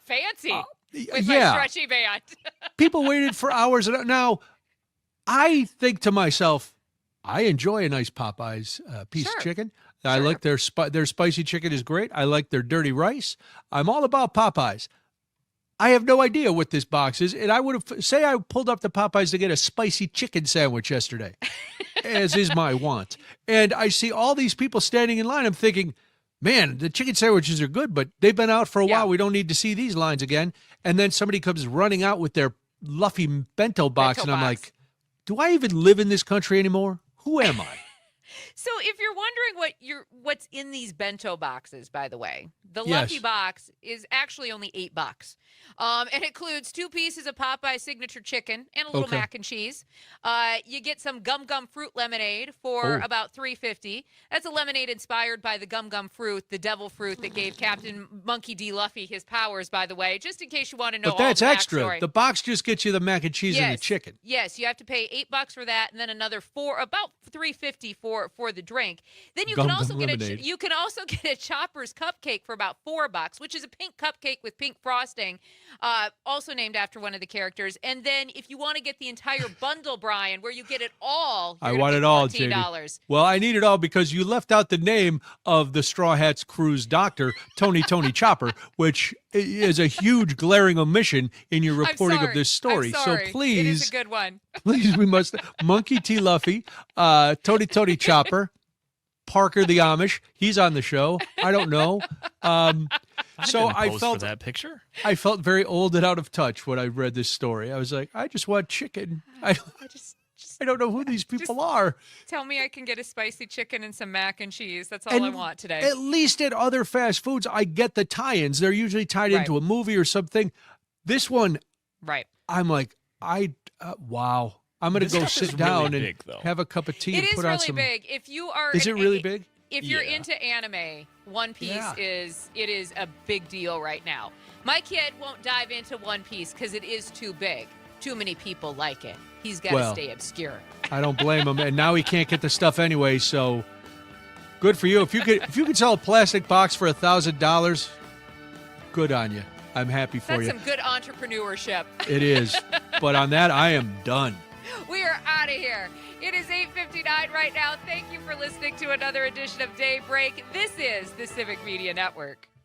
Fancy. With yeah. my stretchy band. People waited for hours. Now, I think to myself, I enjoy a nice Popeyes piece Sure. of chicken. I Sure. like their spicy chicken is great. I like their dirty rice. I'm all about Popeyes. I have no idea what this box is, and I would have say I pulled up to Popeyes to get a spicy chicken sandwich yesterday, as is my want. And I see all these people standing in line. I'm thinking, man, the chicken sandwiches are good, but they've been out for a Yeah. while. We don't need to see these lines again. And then somebody comes running out with their Luffy bento box, Bento and I'm box. like, do I even live in this country anymore? Who am I? So if you're wondering what's in these bento boxes, by the way, the Yes. Luffy box is actually only $8. And it includes 2 pieces of Popeye signature chicken and a little Okay. mac and cheese. You get some Gum Gum fruit lemonade for Oh. about $3.50. That's a lemonade inspired by the Gum Gum fruit, the devil fruit that gave Captain Monkey D. Luffy his powers, by the way, just in case you want to know But that's all the extra. backstory. The box just gets you the mac and cheese and the chicken. Yes, you have to pay $8 for that, and then another about $3.50 for the drink. Then you Gum can Gum also get lemonade. you can also get a Chopper's cupcake for about $4, which is a pink cupcake with pink frosting, also named after one of the characters. And then if you want to get the entire bundle, Brian, where you get it all, I you're want gonna it pay all, $14. Jamie. Well, I need it all because you left out the name of the Straw Hats Crew's doctor, Tony Chopper, which is a huge glaring omission in your I'm reporting sorry. of this story. I'm sorry. So please, it is a good one. please, we must Monkey T. Luffy, Tony Chopper, Parker the Amish. He's on the show. I don't know. So didn't I pose felt for that picture. I felt very old and out of touch when I read this story. I was like, I just want chicken. I don't know who these people are. Tell me I can get a spicy chicken and some mac and cheese. That's all I And want today. At least at other fast foods, I get the tie-ins. They're usually tied Right. into a movie or something. This one, Right. I'm like, wow. I'm going to This go stuff is sit really down and big, though. have a cup of tea It and is put on really some. big. If you are Is it really big? if you're Yeah. into anime, One Piece Yeah. is a big deal right now. My kid won't dive into One Piece because it is too big. Too many people like it. He's got to Well, stay obscure. I don't blame him. And now he can't get the stuff anyway, so good for you. If you could sell a plastic box for $1,000, good on you. I'm happy for That's you. some good entrepreneurship. It is. But on that, I am done. We are out of here. It is 8:59 right now. Thank you for listening to another edition of Daybreak. This is the Civic Media Network.